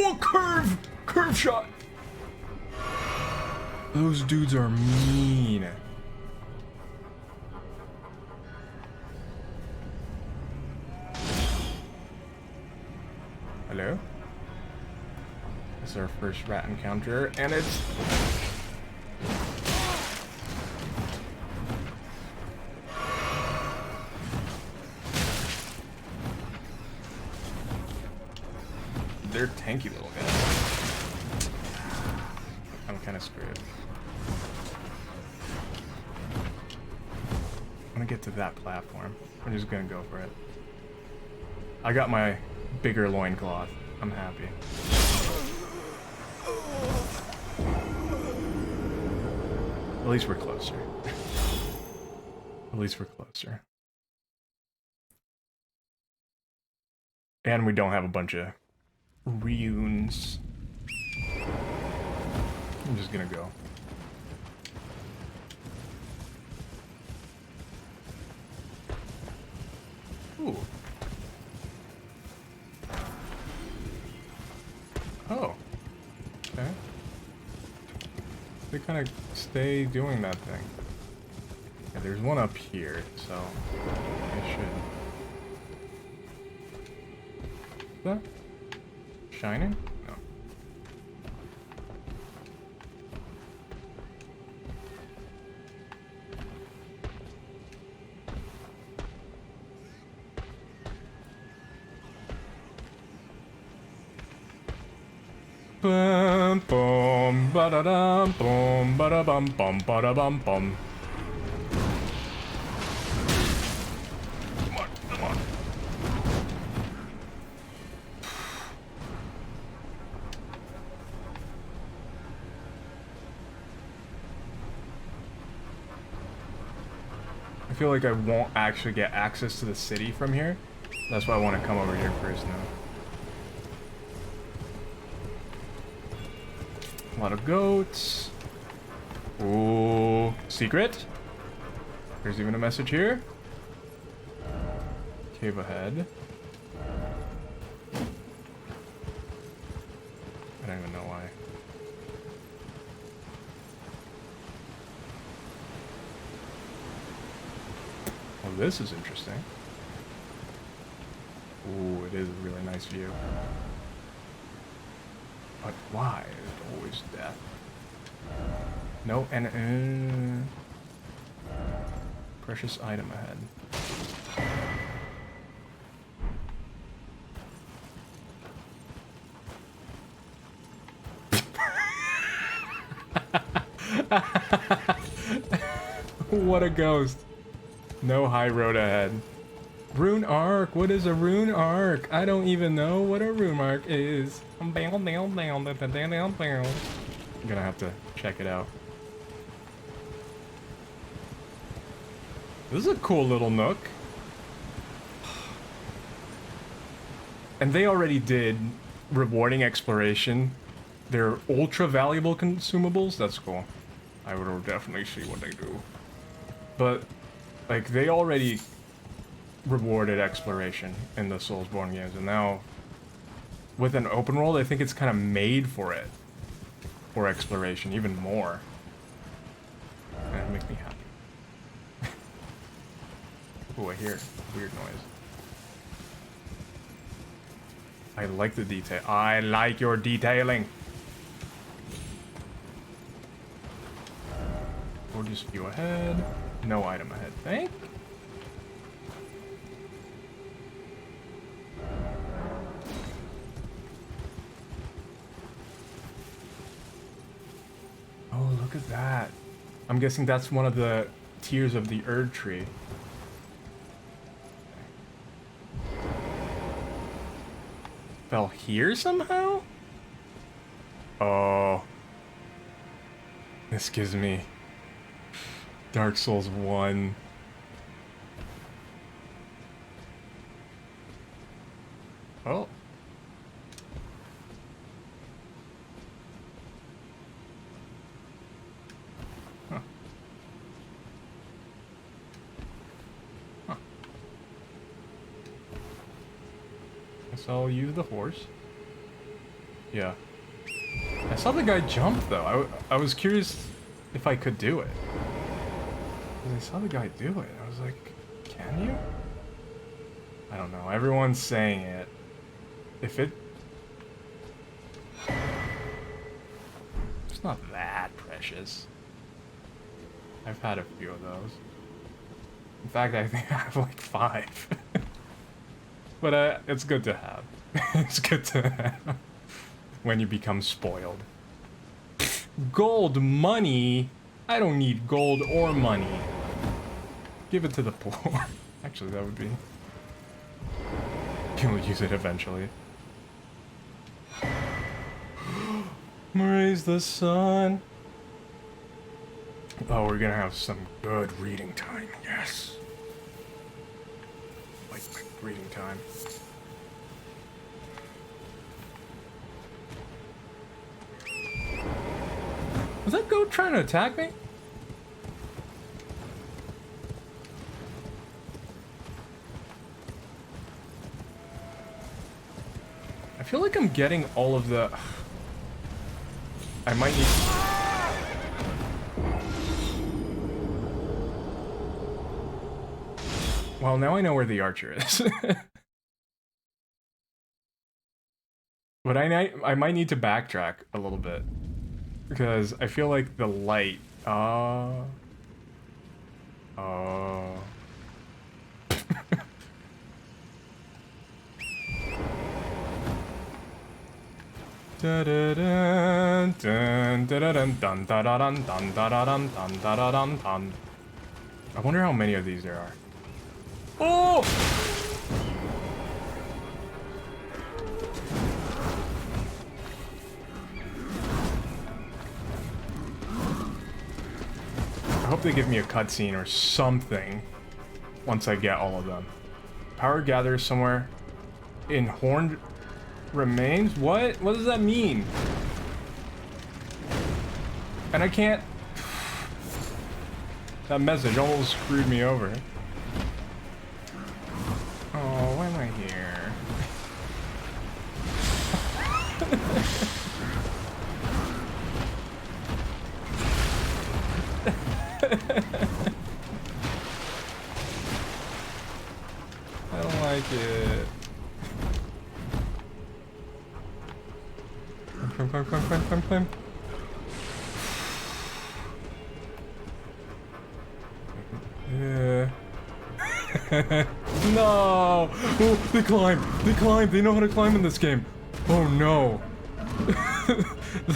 Oh, curve! Curve shot! Those dudes are mean. Hello? This is our first rat encounter, and it's... They're tanky little guys. I'm kind of screwed. I'm gonna get to that platform. I'm just gonna go for it. I got my bigger loincloth. I'm happy. At least we're closer. At least we're closer. And we don't have a bunch of runes. I'm just gonna go. Ooh. Oh. Okay. They kind of stay doing that thing. Yeah, there's one up here, so I should. Is that shining? No. Bum bum ba da dum bum ba da bum bum ba da bum bum. Come on, come on. I feel like I won't actually get access to the city from here. That's why I want to come over here first now. A lot of goats. Ooh, secret. There's even a message here. Cave ahead. I don't even know why. Oh, this is interesting. Ooh, it is a really nice view. But why is it always death? No, and precious item ahead. What a ghost. No high road ahead. Rune arc. What is a rune arc? I don't even know what a rune arc is. I'm gonna have to check it out. This is a cool little nook. And they already did rewarding exploration. They're ultra valuable consumables. That's cool. I would definitely see what they do. But, like, they already rewarded exploration in the Soulsborne games, and now with an open world, I think it's kind of made for it. For exploration, even more. And it makes me happy. Oh, I hear a weird noise. I like the detail. I like your detailing. We'll just view ahead. No item ahead. Thank. Oh, look at that. I'm guessing that's one of the tiers of the Erd tree. Fell here somehow? Oh. This gives me Dark Souls 1. Oh. Huh. Huh. Guess I'll use the horse. Yeah. I saw the guy jump though. I was curious if I could do it. I saw the guy do it. I was like, can you? I don't know. Everyone's saying it. If it... It's not that precious. I've had a few of those. In fact, I think I have like 5. But it's good to have. It's good to have. When you become spoiled. Gold money? I don't need gold or money. Give it to the poor. Actually, that would be... You'll use it eventually. Raise the sun. Oh, we're gonna have some good reading time. Yes. Like reading time. Was that goat trying to attack me? I feel like I'm getting all of the... I might need... Well, now I know where the archer is. But I might need to backtrack a little bit. Because I feel like the light... Oh... I wonder how many of these there are. Oh! I hope they give me a cutscene or something once I get all of them. Power gathers somewhere in Horned Remains? What? What does that mean? And I can't... That message almost screwed me over. Oh, why am I here? I don't like it. Climb. Yeah. No! Oh, they climb! They climb! They know how to climb in this game! Oh no!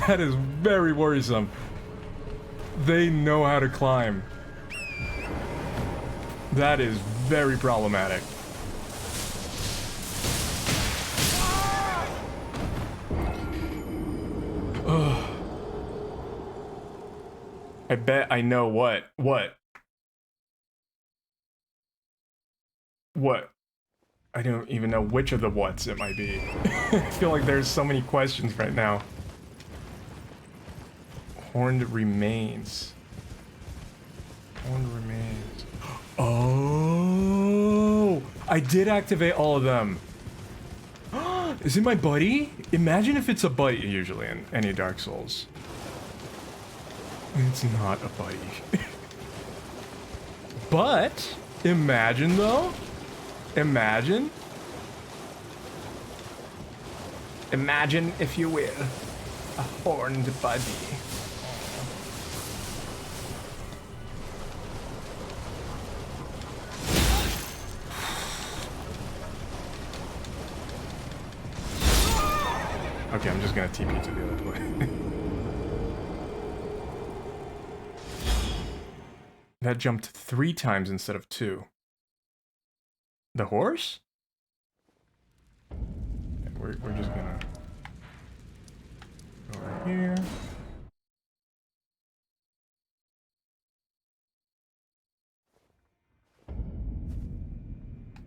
That is very worrisome. They know how to climb. That is very problematic. Ugh. I bet I know what. What? What? I don't even know which of the whats it might be. I feel like there's so many questions right now. Horned remains. Horned remains. Oh! I did activate all of them. Is it my buddy? Imagine if it's a buddy, usually in any Dark Souls. It's not a buddy. But, imagine though. Imagine. Imagine, if you will, a horned buddy. Okay, I'm just gonna TP to the other way. That jumped 3 times instead of 2. The horse? Yeah, we're just gonna go over here.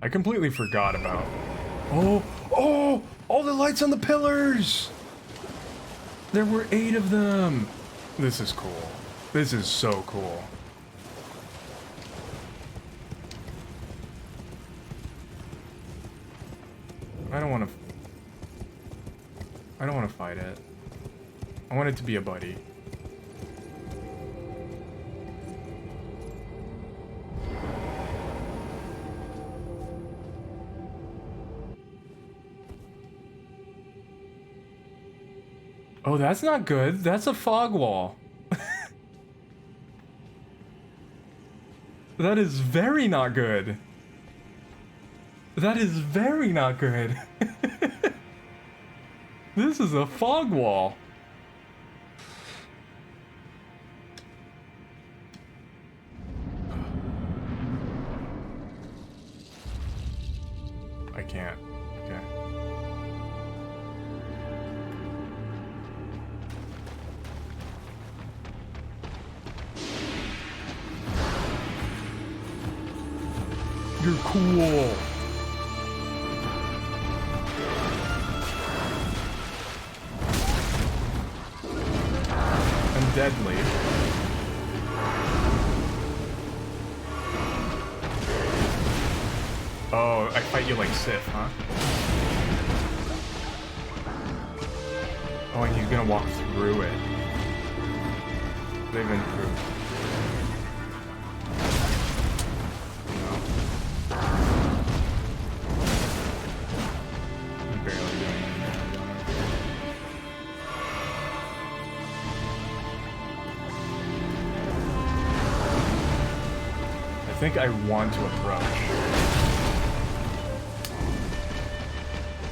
I completely forgot about... Oh! Oh! All the lights on the pillars! There were 8 of them! This is cool. This is so cool. I don't want to fight it. I want it to be a buddy. Oh, that's not good. That's a fog wall. That is very not good. That is very not good. This is a fog wall. I can't. Okay. You're cool. I'm deadly. Oh, I fight you like Sith, huh? Oh, and he's gonna walk through it. They've improved. I think I want to approach.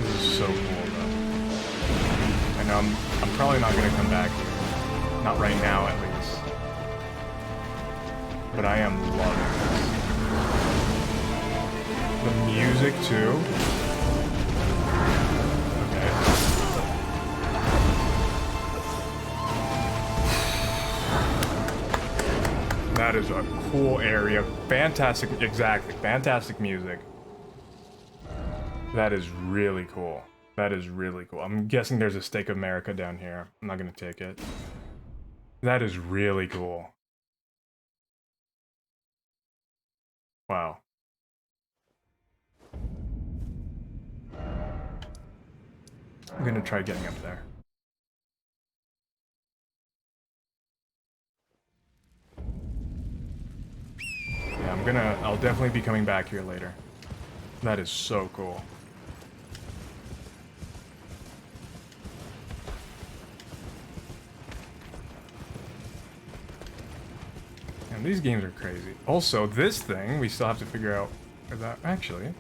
This is so cool, though. I know I'm probably not gonna come back here. Not right now, at least. But I am loving this. The music, too. Okay. That is a cool area. Fantastic, exactly. Fantastic music. That is really cool. That is really cool. I'm guessing there's a Stake of America down here. I'm not gonna take it. That is really cool. Wow. I'm gonna try getting up there. Yeah, I'll definitely be coming back here later. That is so cool. And these games are crazy. Also, this thing, we still have to figure out where that... Actually,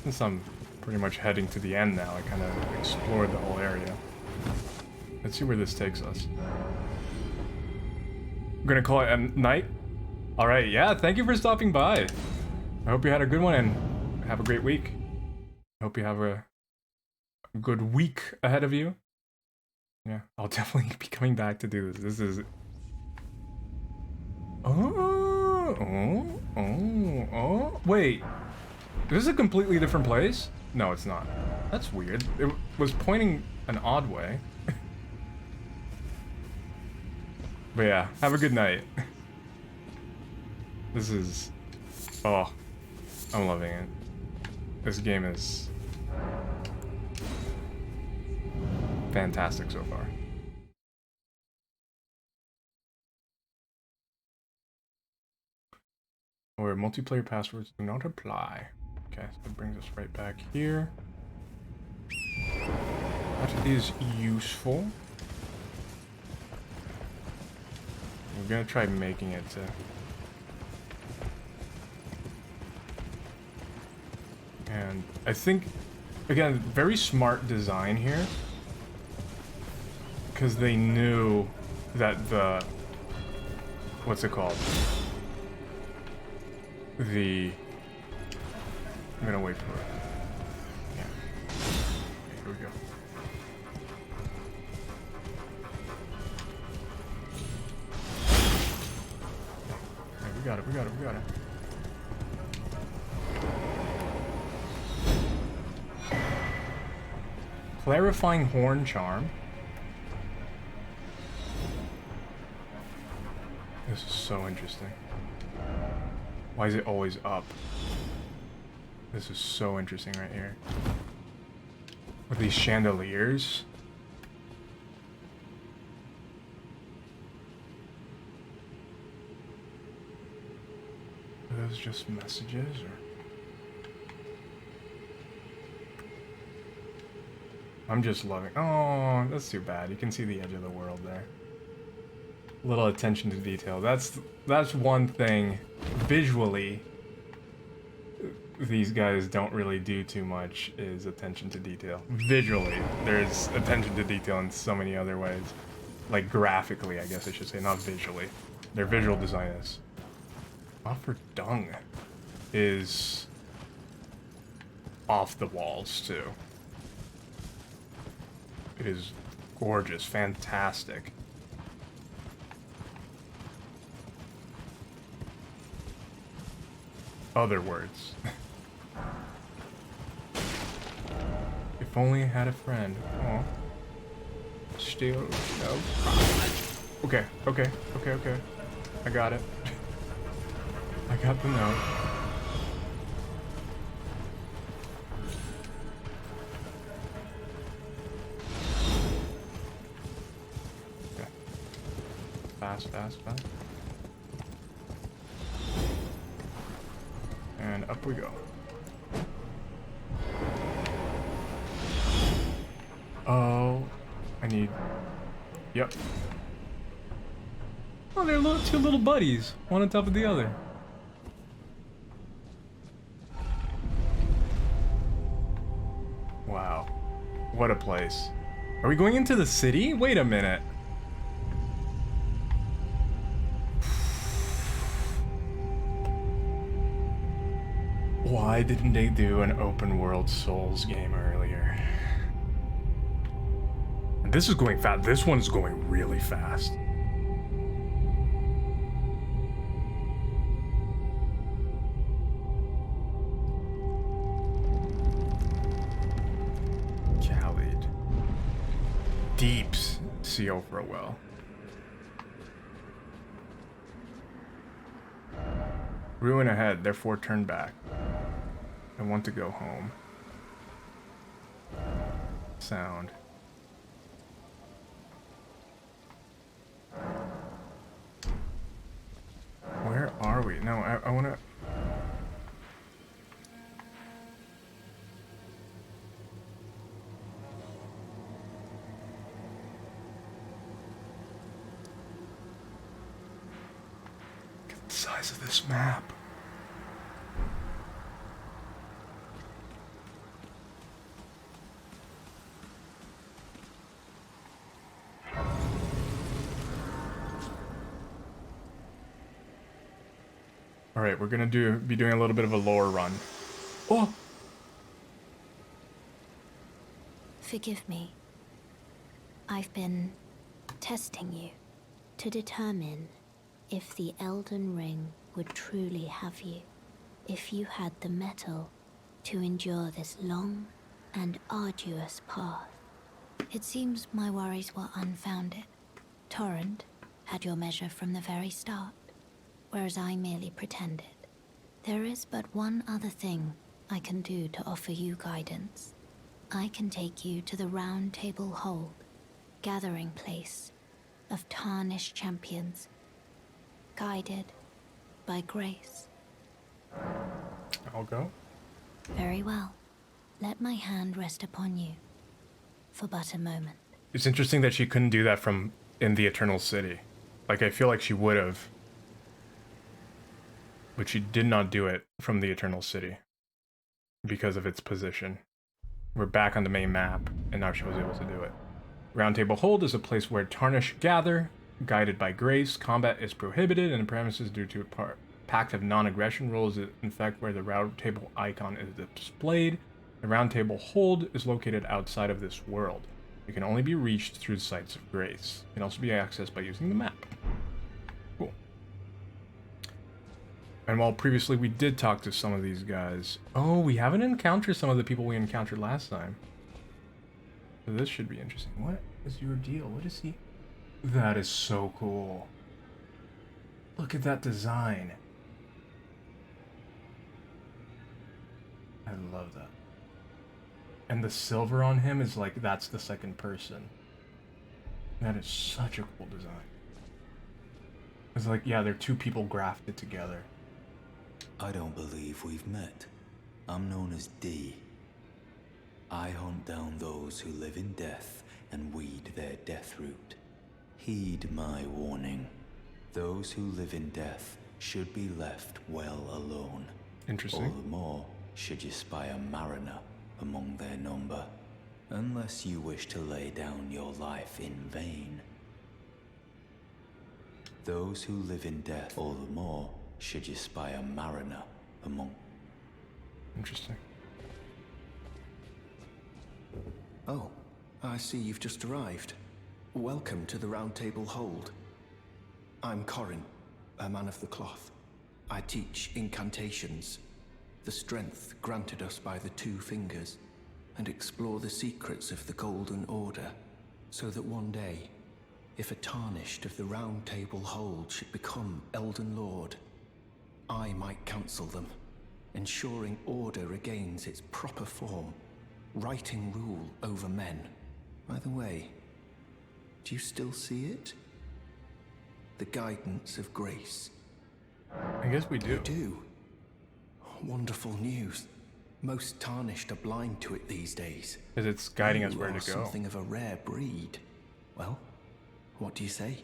since I'm pretty much heading to the end now, I kind of explored the whole area. Let's see where this takes us. I'm gonna call it a night. Alright, yeah, thank you for stopping by. I hope you had a good one and have a great week. I hope you have a good week ahead of you. Yeah, I'll definitely be coming back to do this. This is... Oh, wait. Is this a completely different place? No, it's not. That's weird. It was pointing an odd way. But yeah, have a good night. This is... Oh, I'm loving it. This game is fantastic so far. Or multiplayer passwords do not apply. Okay, so that brings us right back here. That is useful. We're gonna try making it to... And I think, again, very smart design here. Because they knew that the... What's it called? I'm gonna wait for it. Yeah. Okay, here we go. Okay, we got it, we got it, we got it. Clarifying horn charm. This is so interesting. Why is it always up? This is so interesting right here. With these chandeliers. Are those just messages or? I'm just loving. Oh, that's too bad. You can see the edge of the world there. Little attention to detail. That's one thing visually these guys don't really do too much is attention to detail. Visually, there's attention to detail in so many other ways. Like graphically, I guess I should say, not visually. Their visual design is off for dung is off the walls too. It is gorgeous, fantastic. Other words. If only I had a friend. Oh. Still no. Okay, okay, okay, okay. I got it. I got the note. Okay. Fast, fast, fast. And up we go. Oh, I need... Yep. Oh, they're two little buddies, one on top of the other. Wow. What a place. Are we going into the city? Wait a minute. Why didn't they do an open world Souls game earlier? And this is going fast. This one's going really fast. Khalid. Deep CO for a well. Ruin ahead, therefore turn back. I want to go home. Sound. Where are we? No, I want to... Look at the size of this map. Alright, we're gonna be doing a little bit of a lore run. Oh! Forgive me. I've been testing you to determine if the Elden Ring would truly have you. If you had the metal to endure this long and arduous path. It seems my worries were unfounded. Torrent had your measure from the very start, whereas I merely pretended. There is but one other thing I can do to offer you guidance. I can take you to the Round Table Hold, gathering place of tarnished champions, guided by grace. I'll go. Very well. Let my hand rest upon you for but a moment. It's interesting that she couldn't do that from in the Eternal City. Like, I feel like she would have. But she did not do it from the Eternal City because of its position. We're back on the main map, and now she was able to do it. Round Table Hold is a place where Tarnished gather, guided by grace. Combat is prohibited, and the premises due to a pact of non-aggression rules is in fact where the Round Table icon is displayed. The Round Table Hold is located outside of this world. It can only be reached through the sites of grace. It can also be accessed by using the map. Cool. And while previously we did talk to some of these guys... Oh, we haven't encountered some of the people we encountered last time. So this should be interesting. What is your deal? What is he... That is so cool. Look at that design. I love that. And the silver on him is like, that's the second person. That is such a cool design. It's like, yeah, they're two people grafted together. I don't believe we've met. I'm known as D. I hunt down those who live in death and weed their death root. Heed my warning. Those who live in death should be left well alone. Interesting. All the more should you spy a mariner among their number, unless you wish to lay down your life in vain. Those who live in death, all the more should you spy a mariner among... Interesting. Oh, I see you've just arrived. Welcome to the Round Table Hold. I'm Corin, a man of the cloth. I teach incantations, the strength granted us by the Two Fingers, and explore the secrets of the Golden Order, so that one day, if a Tarnished of the Round Table Hold should become Elden Lord, I might counsel them, ensuring order regains its proper form, righting rule over men. By the way, do you still see it? The guidance of grace. I guess we do. You do. Wonderful news. Most Tarnished are blind to it these days. Because it's guiding us You where are to go. Something of a rare breed. Well, what do you say?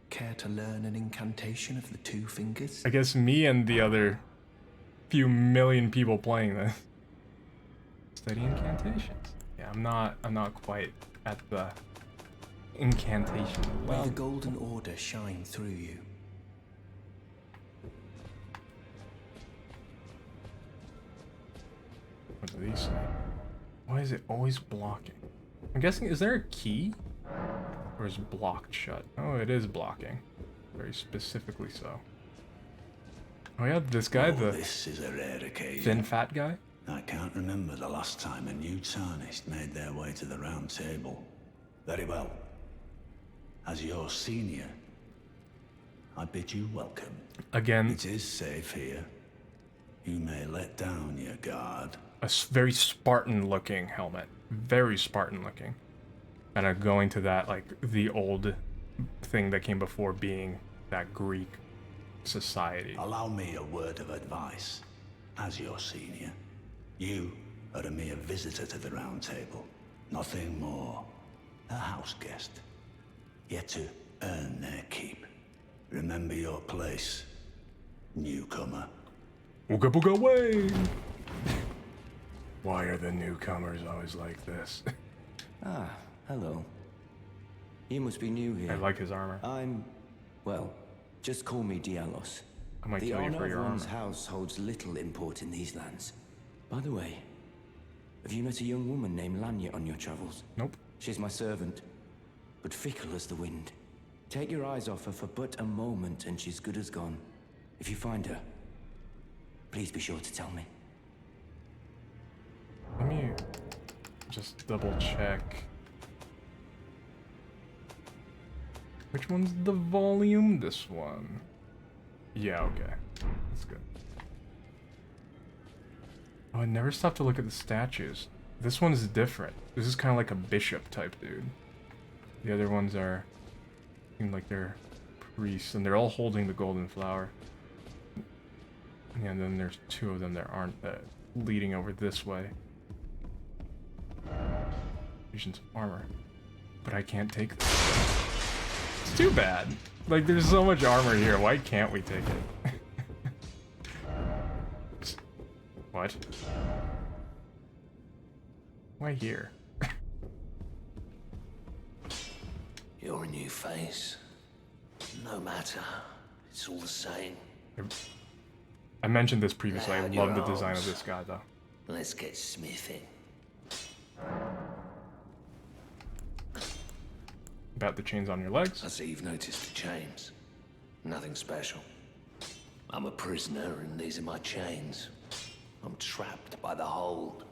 Care to learn an incantation of the Two Fingers? I guess me and the other few million people playing this study incantations. Yeah, I'm not quite at the incantation May level. the Golden Order shine through you. What do these say? Why is it always blocking? I'm guessing, is there a key? Or is it blocked shut? Oh, it is blocking. Very specifically so. Oh yeah, this guy, the This is a rare occasion. thin fat guy? I can't remember the last time a new Tarnished made their way to the Round Table. Very well. As your senior, I bid you welcome. Again, It is safe here. You may let down your guard. a very Spartan looking helmet. Very Spartan looking. And I'm going to that, like, the old thing that came before being that Greek society. Allow me a word of advice. As your senior, you are a mere visitor to the Round Table. Nothing more. A house guest. Yet to earn their keep. Remember your place, newcomer. Ooga booga way! Why are the newcomers always like this? Ah, hello. You must be new here. I like his armor. Well, just call me Dialos. I might The kill you honor for your of one's armor. house holds little import in these lands. By the way, have you met a young woman named Lanya on your travels? Nope. She's my servant, but fickle as the wind. Take your eyes off her for but a moment and she's good as gone. If you find her, please be sure to tell me. me just double check. Which one's the volume? This one. Yeah, okay. That's good. Oh, I never stopped to look at the statues. This one is different. This is kind of like a bishop type dude. The other ones are seem like they're priests, and they're all holding the golden flower. Yeah, and then there's two of them that aren't leading over this way. Fusions of armor. But I can't take this. It's too bad. Like, there's so much armor here. Why can't we take it? What? Why here? You're a new face. No matter. It's all the same. I mentioned this previously. I Lay out love your the design of arms. this guy, though. Let's get smithing. About the chains on your legs. I see you've noticed the chains. Nothing special. I'm a prisoner and these are my chains. I'm trapped by the hold.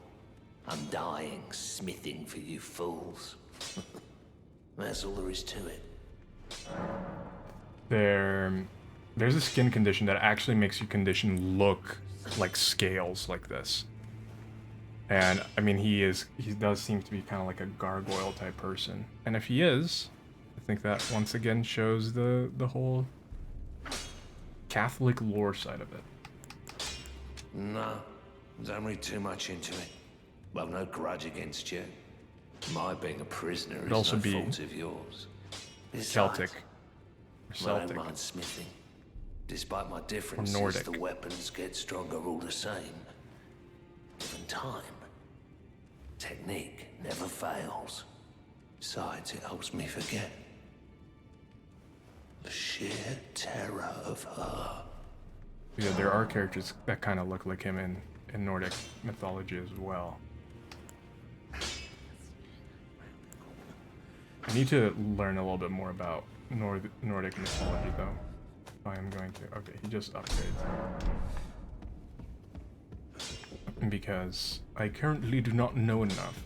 I'm dying, smithing for you fools. That's all there is to it. There's a skin condition that actually makes your condition look like scales like this. And I mean, he does seem to be kind of like a gargoyle type person. And if he is, I think that once again shows the whole Catholic lore side of it. No, don't read too much into it. Well, no grudge against you. My being a prisoner is also no be fault of yours. Besides, Celtic. Or I Celtic. don't mind smithing. Despite my differences, Nordic. the weapons get stronger all the same. Given time, technique never fails. Besides, it helps me forget the sheer terror of her. Yeah, there are characters that kind of look like him in Nordic mythology as well. I need to learn a little bit more about Nordic mythology, though. I am going to. Okay, he just upgrades. Because I currently do not know enough.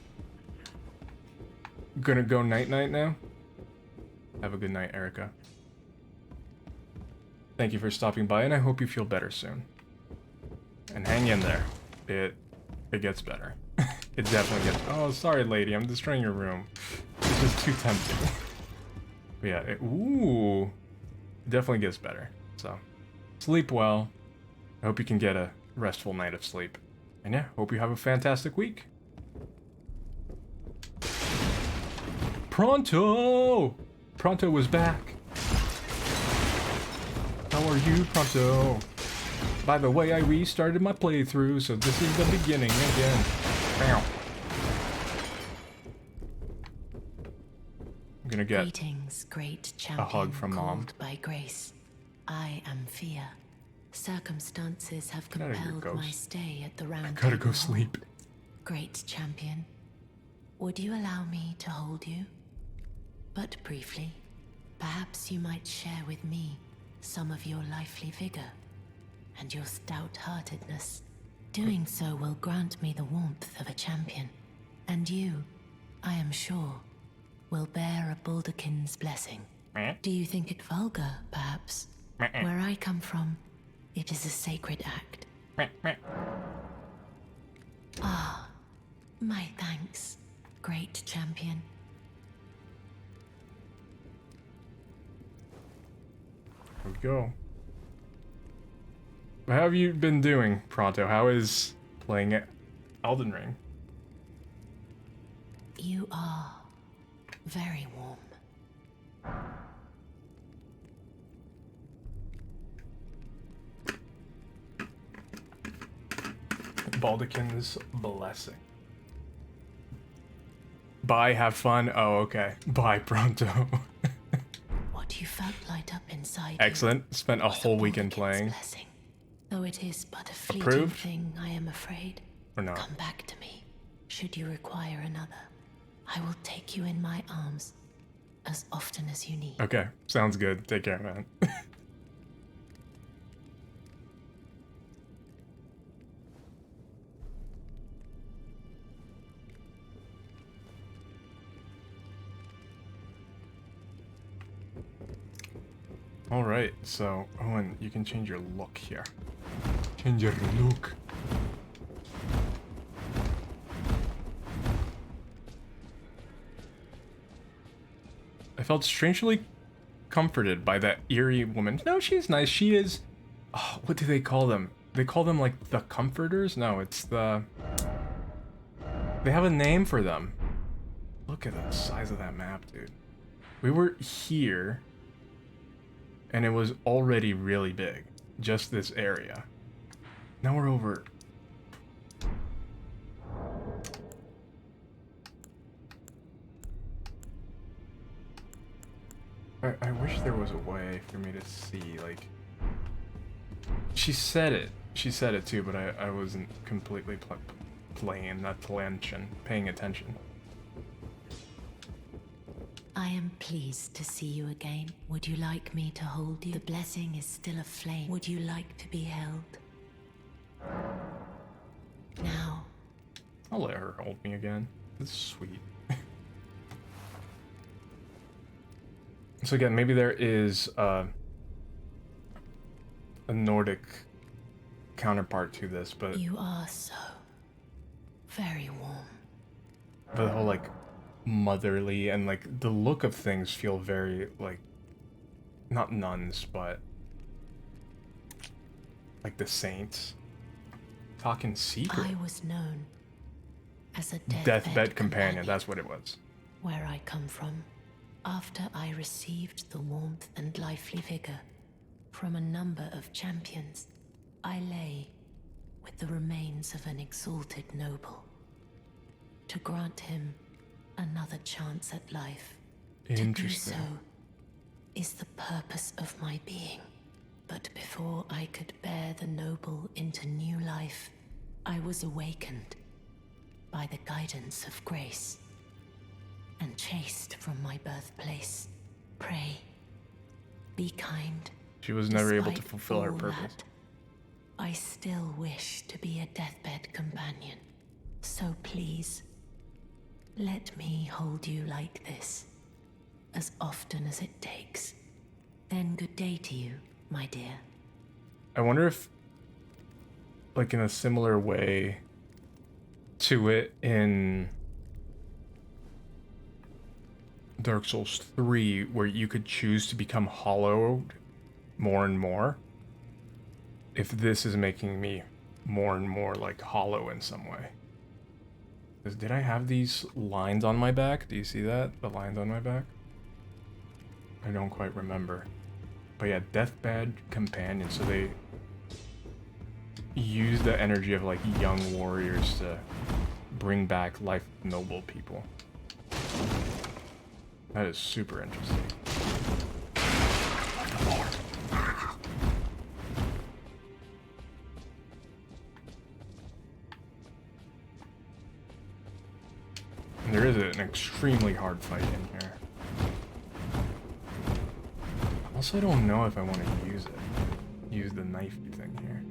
Gonna go night-night now? Have a good night, Erica. Thank you for stopping by, and I hope you feel better soon. And hang in there. It gets better. It definitely gets... Oh, sorry, lady. I'm destroying your room. It's just too tempting. But yeah, ooh. It definitely gets better. So, sleep well. I hope you can get a restful night of sleep. And yeah, hope you have a fantastic week. Pronto! Pronto was back. How are you, Pronto? By the way, I restarted my playthrough, so this is the beginning again. Ow. I'm gonna get Greetings, great champion, a hug from Mom. called by grace. I am Fia. Circumstances have Get out of here, compelled my ghost. stay at the round I gotta table go sleep. hall. Great champion, would you allow me to hold you? But briefly, perhaps you might share with me some of your lively vigor and your stout-heartedness. Doing so will grant me the warmth of a champion, and you, I am sure, will bear a Baldakin's blessing. Do you think it vulgar, perhaps? Where I come from, it is a sacred act. Ah, my thanks, great champion. There we go. How have you been doing, Pronto? How is playing Elden Ring? You are very warm. Baldakin's blessing. Bye, have fun. Oh, okay. Bye, Pronto. What you felt light up inside you Excellent. Spent a was whole the weekend Baldakin's playing. blessing. Though it is but a fleeting Approved? thing, I am afraid. Or not? Come back to me, should you require another. I will take you in my arms as often as you need. Okay, sounds good. Take care, man. Alright, so Owen, you can change your look here. Change your look. I felt strangely comforted by that eerie woman. No, she's nice. She is... Oh, what do they call them? They call them, like, the comforters? No, it's the... They have a name for them. Look at the size of that map, dude. We were here, and it was already really big. Just this area. Now we're over... I wish there was a way for me to see, like... She said it too, but I wasn't completely paying attention. I am pleased to see you again. Would you like me to hold you? The blessing is still aflame. Would you like to be held? Now. I'll let her hold me again. This is sweet. So again, maybe there is a Nordic counterpart to this, but you are so very warm. the whole like motherly and like the look of things feel very like not nuns, but like the saints. Talking secret. I was known as a deathbed companion. That's what it was. Where I come from. After I received the warmth and lively vigor from a number of champions, I lay with the remains of an exalted noble. To grant him another chance at life. Interesting. To do so is the purpose of my being. But before I could bear the noble into new life, I was awakened by the guidance of grace. And chased from my birthplace. Pray, be kind. She was never able to fulfill her purpose. I still wish to be a deathbed companion. So please, let me hold you like this, as often as it takes. Then good day to you, my dear. I wonder if, like in a similar way to it in Dark Souls 3, where you could choose to become hollowed more and more, if this is making me more and more like hollow in some way. Did I have these lines on my back? Do you see that? The lines on my back? I don't quite remember. But yeah, deathbed companion, so they use the energy of like young warriors to bring back life noble people. That is super interesting. And there is an extremely hard fight in here. I also don't know if I want to use it. Use the knife thing here.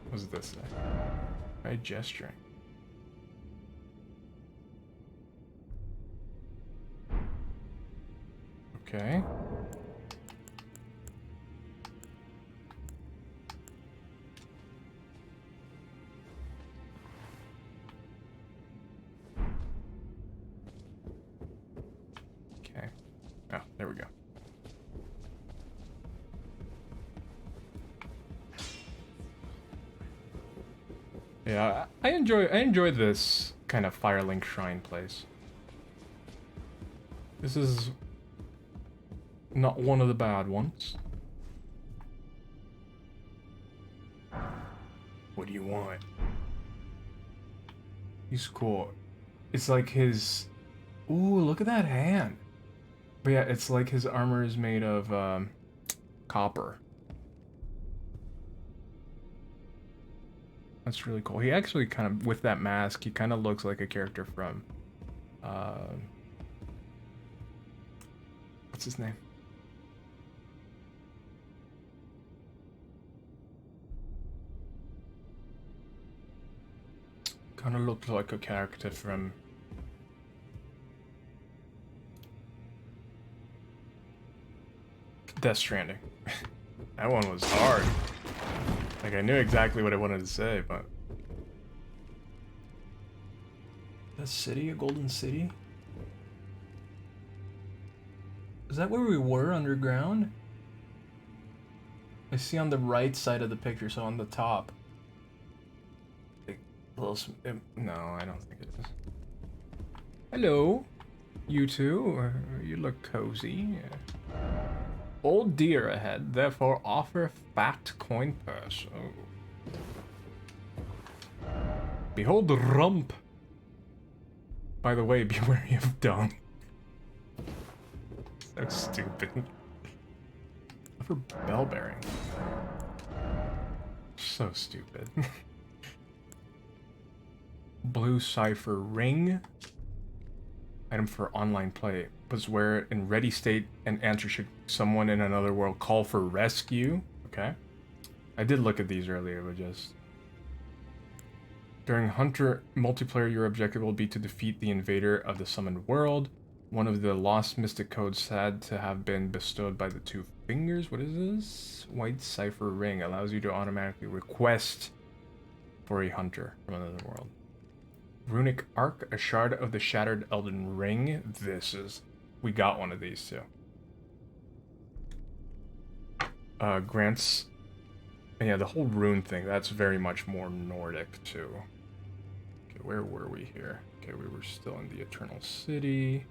What does this say? Try gesturing. Okay. Okay. Oh, there we go. Yeah, I enjoy this kind of Firelink Shrine place. This is not one of the bad ones. What do you want? He's cool. It's like his... Ooh, look at that hand. But yeah, it's like his armor is made of copper. That's really cool. He actually kind of, with that mask, he kind of looks like a character from... what's his name? Kind of looked like a character from Death Stranding. That one was hard. Like, I knew exactly what I wanted to say, but... The city? A golden city? Is that where we were, underground? I see on the right side of the picture, so on the top. Like, little... No, I don't think it is. Hello, you two. You look cozy. Old deer ahead, therefore offer fat coin purse. Oh. Behold the rump. By the way, be wary of dung. So stupid. For bell bearing. So stupid. Blue cipher ring. Item for online play. Was wear it in ready state and answer should someone in another world call for rescue. Okay. I did look at these earlier, but just... During Hunter multiplayer, your objective will be to defeat the invader of the summoned world. One of the lost mystic codes said to have been bestowed by the two fingers. What is this? White cipher ring allows you to automatically request for a hunter from another world. Runic arc, a shard of the shattered Elden ring. This is... We got one of these too. Grants... Yeah, the whole rune thing, that's very much more Nordic too. Okay, where were we here? Okay, we were still in the Eternal City.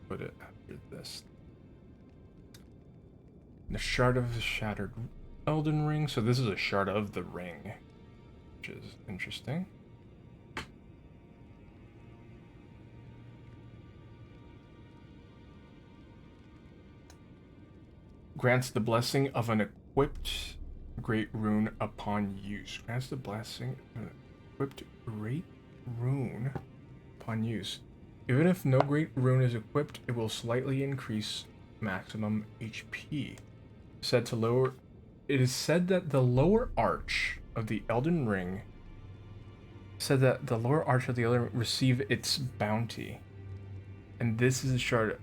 Put it after this. The shard of the shattered Elden ring. So this is a shard of the ring, which is interesting. Grants the blessing of an equipped great rune upon use. Grants the blessing of an equipped great rune upon use. Even if no great rune is equipped, it will slightly increase maximum HP. Said to lower. It is said that the lower arch of the Elden Ring. Receive its bounty, and this is a shard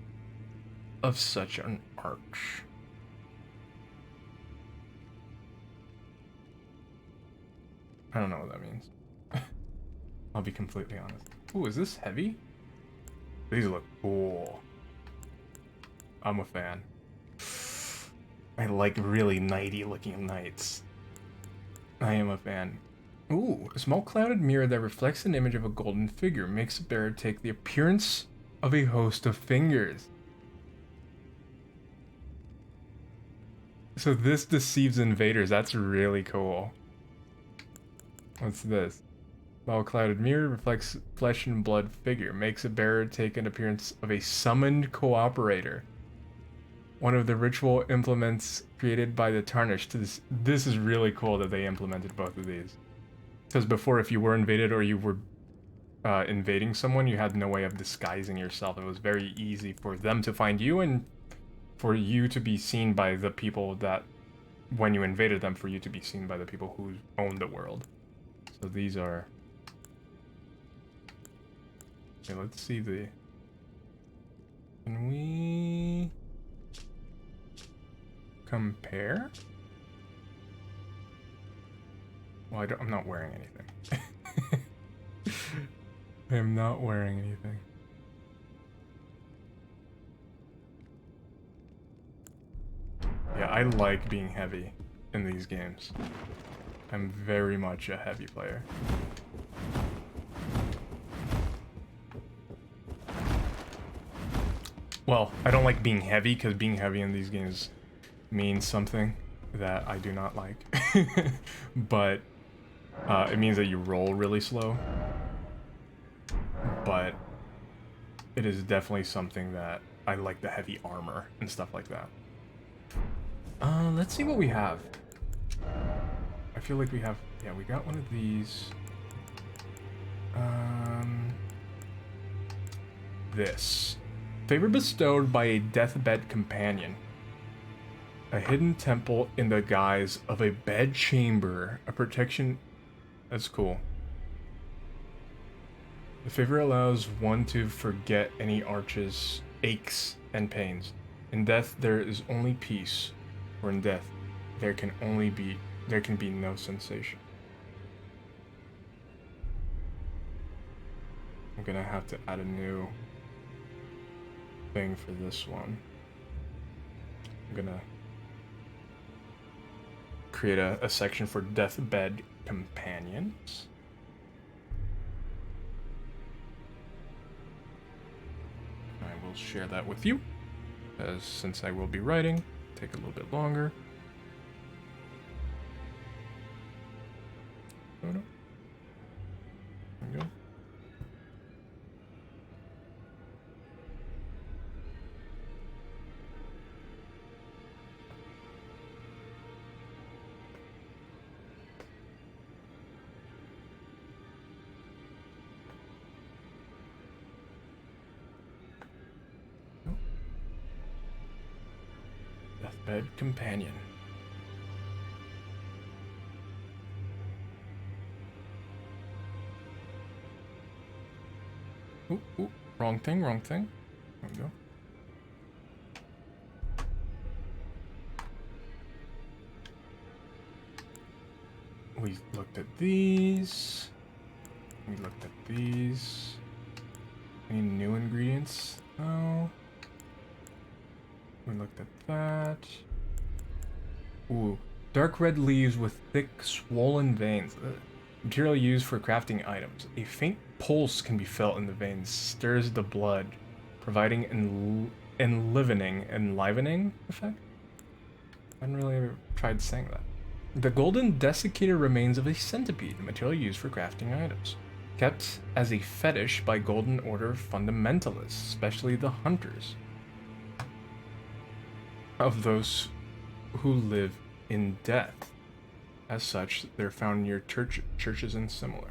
of such an arch. I don't know what that means. I'll be completely honest. Ooh, is this heavy? These look cool. I'm a fan. I like really knighty looking knights. I am a fan. Ooh, a small clouded mirror that reflects an image of a golden figure makes the bearer take the appearance of a host of fingers. So this deceives invaders. That's really cool. What's this? Small clouded mirror reflects flesh and blood figure. Makes a bearer take an appearance of a summoned cooperator. One of the ritual implements created by the Tarnished. This is really cool that they implemented both of these. Because before, if you were invaded or you were invading someone, you had no way of disguising yourself. It was very easy for them to find you and for you to be seen by the people that, when you invaded them, for you to be seen by the people who owned the world. So these are... Okay, let's see the... Can we... compare? Well, I'm not wearing anything. I am not wearing anything. Yeah, I like being heavy in these games. I'm very much a heavy player. Well, I don't like being heavy because being heavy in these games means something that I do not like. But it means that you roll really slow. But it is definitely something that I like, the heavy armor and stuff like that. Let's see what we have. I feel like we have, yeah, we got one of these. This. Favor bestowed by a deathbed companion. A hidden temple in the guise of a bed chamber. A protection. That's cool. The favor allows one to forget any aches and pains. In death there is only peace, or in death there can be no sensation. I'm gonna have to add a new thing for this one. I'm gonna create a section for deathbed companions. I will share that with you, as since I will be writing, take a little bit longer. Oh no. There we go. Deathbed companion. Ooh, wrong thing. There we go. We looked at these. We looked at these. Any new ingredients? No. We looked at that. Ooh, dark red leaves with thick, swollen veins. Material used for crafting items. A faint pulse can be felt in the veins, stirs the blood, providing enlivening effect. I hadn't really ever tried saying that. The golden desiccated remains of a centipede, material used for crafting items. Kept as a fetish by Golden Order fundamentalists, especially the hunters of those who live in death. As such, they're found near churches and similar.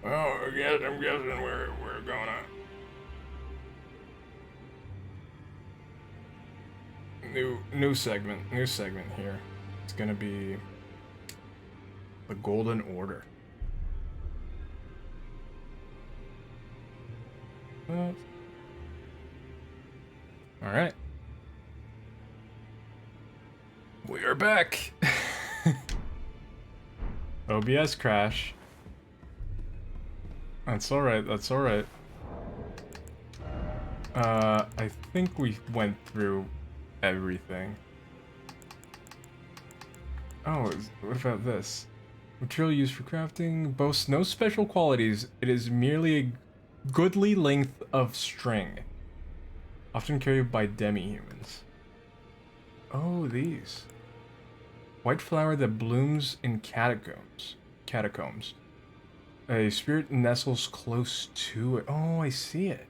Oh, I'm guessing we're gonna new segment here. It's gonna be the Golden Order. All right. We are back. OBS crash. That's alright, that's alright. I think we went through everything. Oh, what about this? Material used for crafting boasts no special qualities. It is merely a goodly length of string, often carried by demi-humans. Oh, these. White flower that blooms in catacombs. A spirit nestles close to it. Oh, I see it.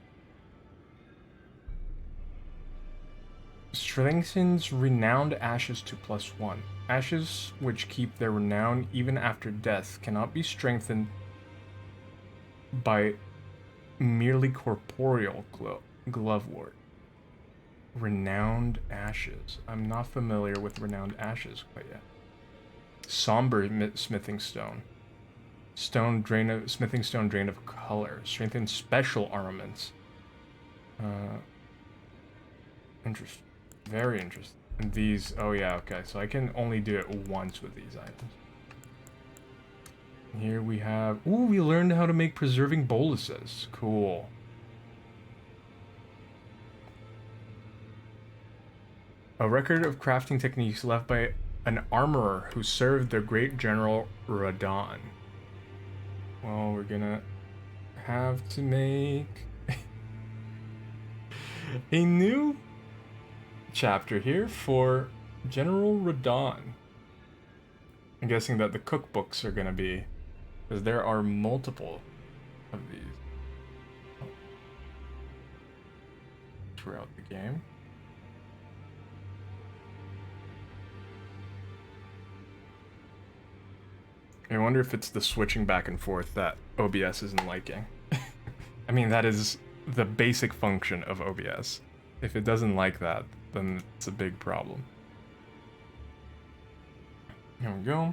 Strengthens renowned ashes to +1. Ashes which keep their renown even after death cannot be strengthened by merely corporeal glovewort. Renowned ashes. I'm not familiar with renowned ashes quite yet. Somber smithing stone. Smithing stone drained of color. Strengthens special armaments. Interesting. Very interesting. And these, oh yeah, okay. So I can only do it once with these items. And here we have, ooh, we learned how to make preserving boluses. Cool. A record of crafting techniques left by an armorer who served the great general Radon. Well, we're gonna have to make a new chapter here for General Radon. I'm guessing that the cookbooks are gonna be, because there are multiple of these throughout the game. I wonder if it's the switching back and forth that OBS isn't liking. I mean, that is the basic function of OBS. If it doesn't like that, then it's a big problem. Here we go.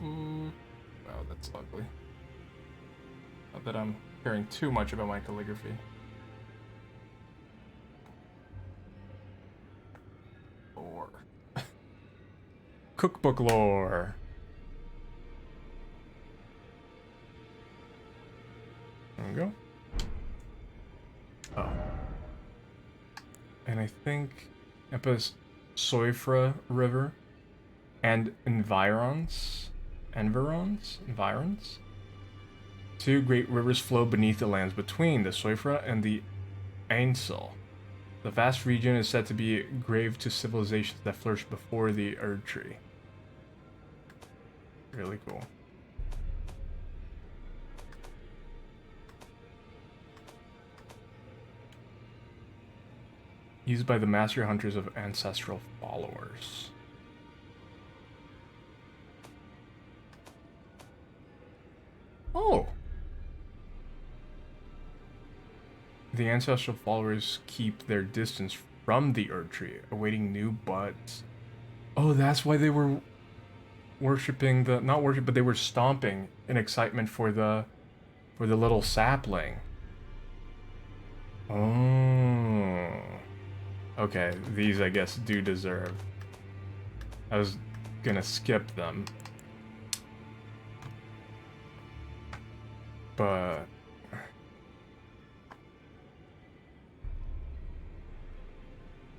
Wow, that's ugly. Not that I'm caring too much about my calligraphy. Lore. Cookbook lore. There we go. Oh. And I think Soifra River and environs. Two great rivers flow beneath the lands between the Soifra and the Ainsel. The vast region is said to be grave to civilizations that flourished before the Erd Tree. Really cool. Used by the master hunters of ancestral followers. Oh! The ancestral followers keep their distance from the Erd Tree, awaiting new buds. Oh, that's why they were worshipping the... Not worship, but they were stomping in excitement for the little sapling. Oh. Okay, these I guess do deserve. I was gonna skip them. But...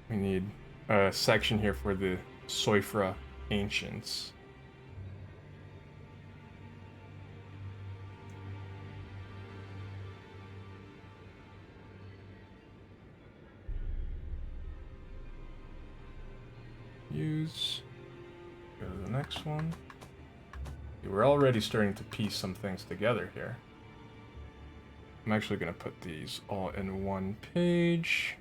we need a section here for the Soifra Ancients. Use. Go to the next one. We're already starting to piece some things together here. I'm actually going to put these all in one page.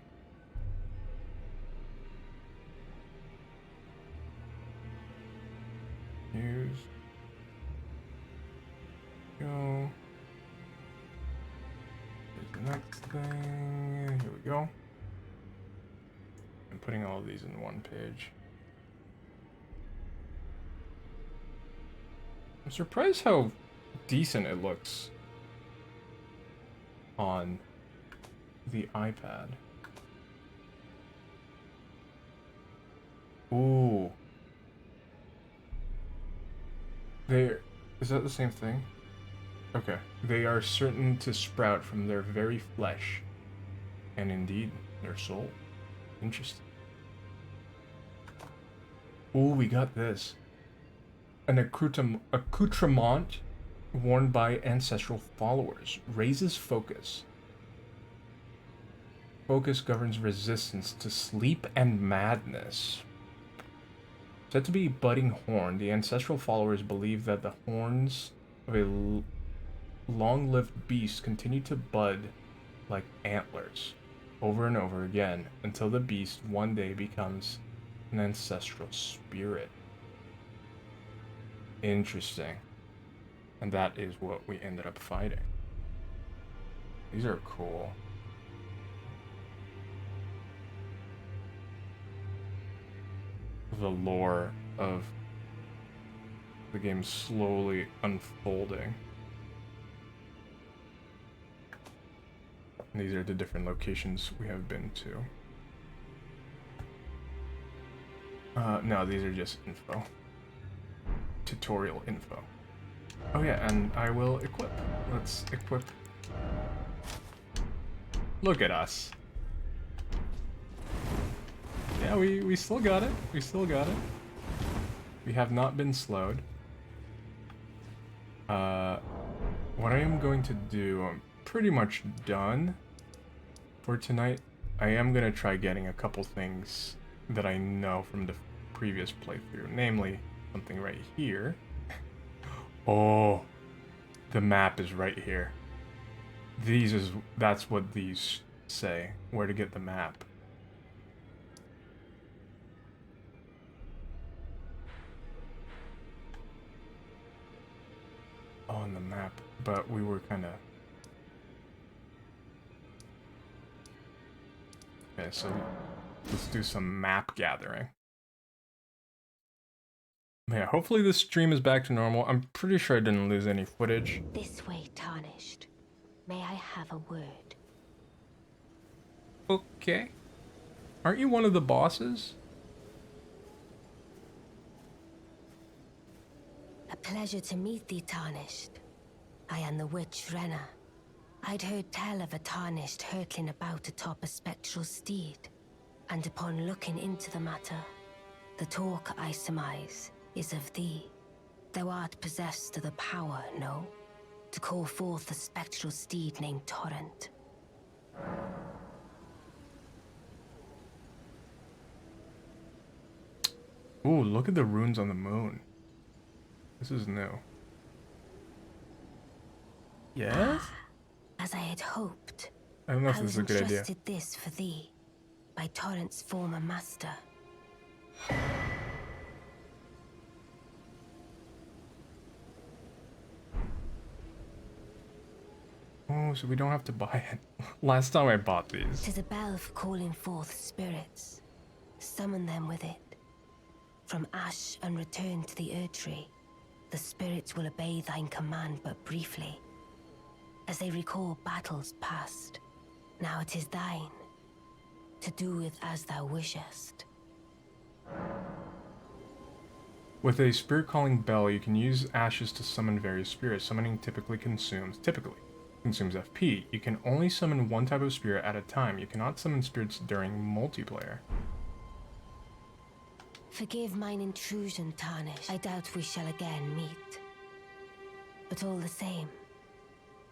Use. Go. Here's the next thing. Here we go. I'm putting all of these in one page. I'm surprised how decent it looks on the iPad. Ooh. Is that the same thing? Okay. They are certain to sprout from their very flesh, and indeed, their soul. Interesting. Ooh, we got this. An accoutrement worn by ancestral followers. Raises focus. Focus governs resistance to sleep and madness. Said to be budding horn, the ancestral followers believe that the horns of a long-lived beast continue to bud like antlers over and over again until the beast one day becomes an ancestral spirit. Interesting. And that is what we ended up fighting. These are cool. The lore of the game slowly unfolding. And these are the different locations we have been to. No, these are just info. Tutorial info. Oh yeah, and I will equip. Let's equip. Look at us. Yeah, we still got it. We still got it. We have not been slowed. What I am going to do, I'm pretty much done for tonight. I am going to try getting a couple things that I know from the previous playthrough, namely something right here. Oh, the map is right here. That's what these say, where to get the map. On the map, but we were kind of... Okay, so let's do some map gathering. Yeah, hopefully this stream is back to normal. I'm pretty sure I didn't lose any footage. This way, Tarnished. May I have a word? Okay. Aren't you one of the bosses? A pleasure to meet thee, Tarnished. I am the witch Renna. I'd heard tell of a Tarnished hurtling about atop a spectral steed, and upon looking into the matter, the talk, I surmise, is of thee. Thou art possessed of the power, no? To call forth a spectral steed named Torrent. Ooh, look at the runes on the moon. This is new. Yes? As I had hoped, I don't know if I this was is a good idea. entrusted this for thee, by Torrent's former master. Oh, so we don't have to buy it. Last time I bought these. 'Tis a bell for calling forth spirits. Summon them with it. From ash and return to the Erdtree, the spirits will obey thine command but briefly, as they recall battles past. Now it is thine, to do with as thou wishest. With a spirit calling bell, you can use ashes to summon various spirits. Summoning typically consumes FP. You can only summon one type of spirit at a time. You cannot summon spirits during multiplayer. Forgive mine intrusion, Tarnish. I doubt we shall again meet. But all the same,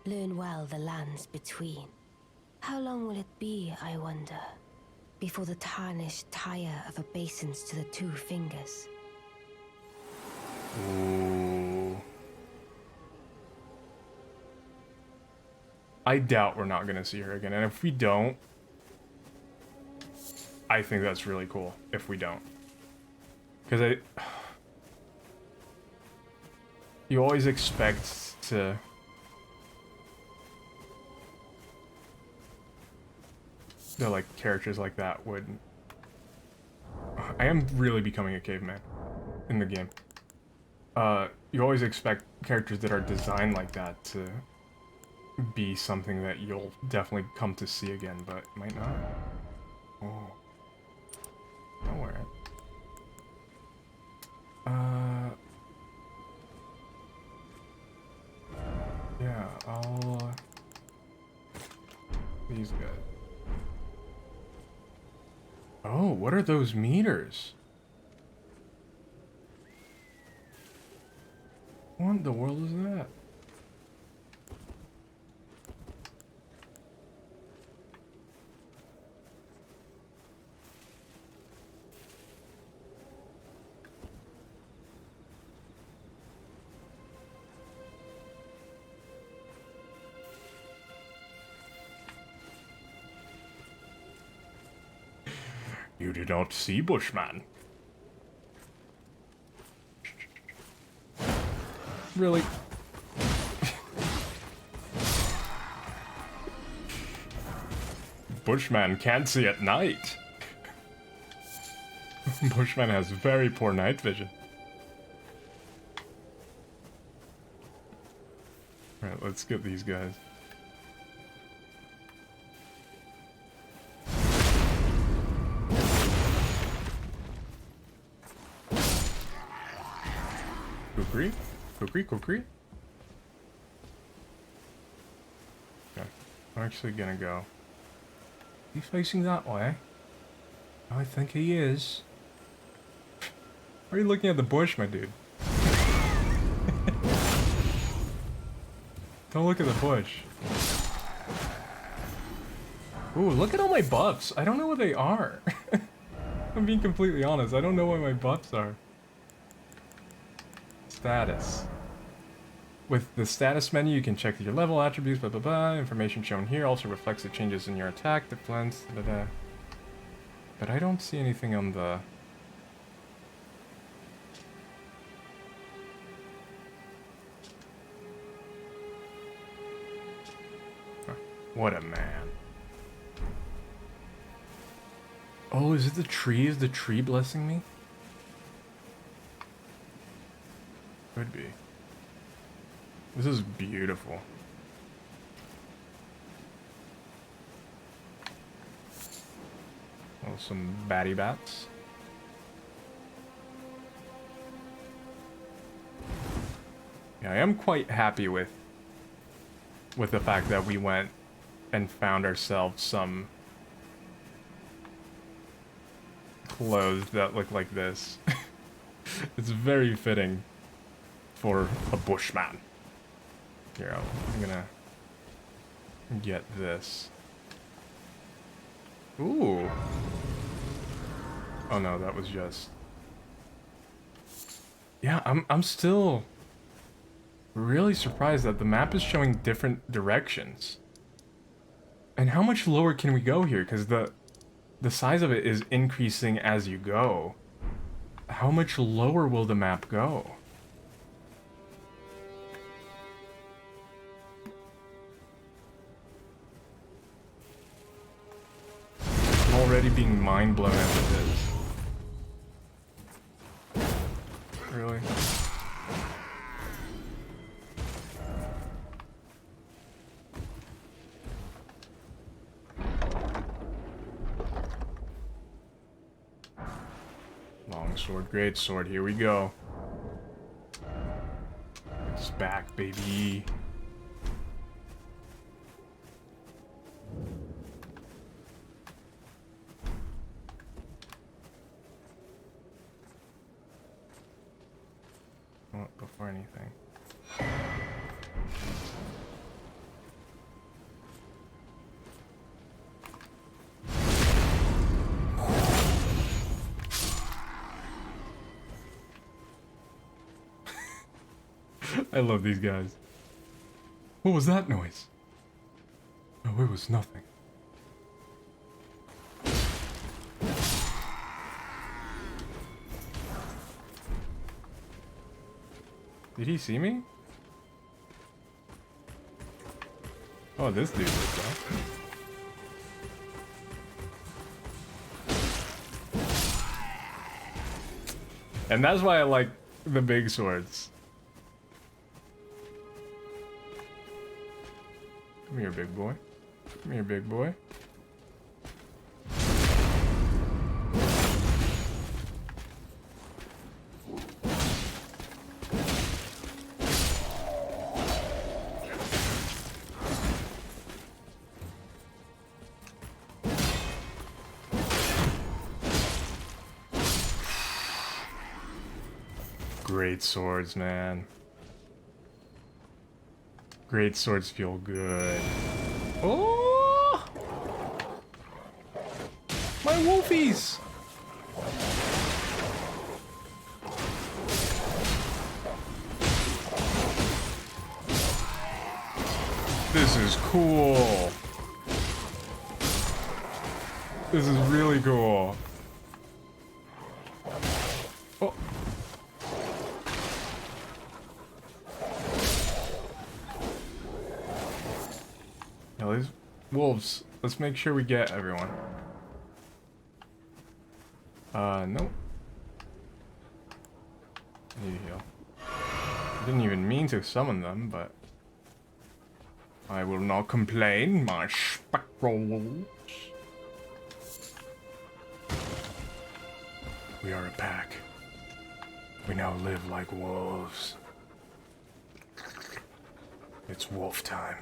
learn well the lands between. How long will it be, I wonder, before the Tarnished tire of obeisance to the two fingers? Ooh. I doubt we're not gonna see her again, and if we don't, I think that's really cool if we don't. Because you always expect to like characters like that would. I am really becoming a caveman in the game. You always expect characters that are designed like that to be something that you'll definitely come to see again, but it might not. Oh. Don't wear it. Yeah, I'll, these guys. Oh, what are those meters? What in the world is that? You do not see, Bushman. Really? Bushman can't see at night. Bushman has very poor night vision. Alright, let's get these guys. Kukri? Kukri? Kukri? Okay, I'm actually gonna go. Is he facing that way? I think he is. Why are you looking at the bush, my dude? Don't look at the bush. Ooh, look at all my buffs. I don't know what they are. I'm being completely honest. I don't know what my buffs are. Status. With the status menu, you can check your level, attributes, blah blah blah. Information shown here also reflects the changes in your attack, defense, blah blah. But I don't see anything on the... What a man. Oh, is it the tree? Is the tree blessing me? Could be. This is beautiful. Oh, some batty bats. Yeah, I am quite happy with the fact that we went and found ourselves some clothes that look like this. It's very fitting for a bushman. Here, I'm gonna get this. Ooh. Oh no, that was just... Yeah, I'm still really surprised that the map is showing different directions. And how much lower can we go here? Because the size of it is increasing as you go. How much lower will the map go? I'm already being mind blown as it is. Really? Longsword, great sword, here we go. It's back, baby. Oh, before anything. I love these guys. What was that noise? Oh, it was nothing. Did he see me? Oh, this dude was up. And that's why I like the big swords. Come here, big boy. Come here, big boy. Great swords, man. Great swords feel good. Oh! My wolfies! This is cool. This is really cool. Oh. Now these wolves, let's make sure we get everyone. Nope. I need to heal. I didn't even mean to summon them, but I will not complain, my spectral wolves. We are a pack. We now live like wolves. It's wolf time.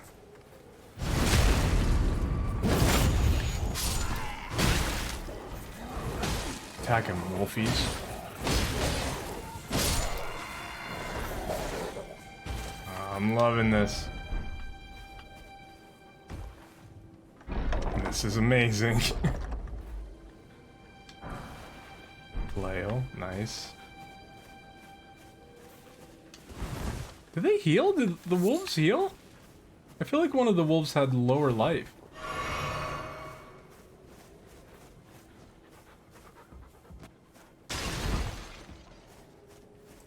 Attack him, wolfies. I'm loving this. This is amazing. Flail, nice. Did they heal? Did the wolves heal? I feel like one of the wolves had lower life.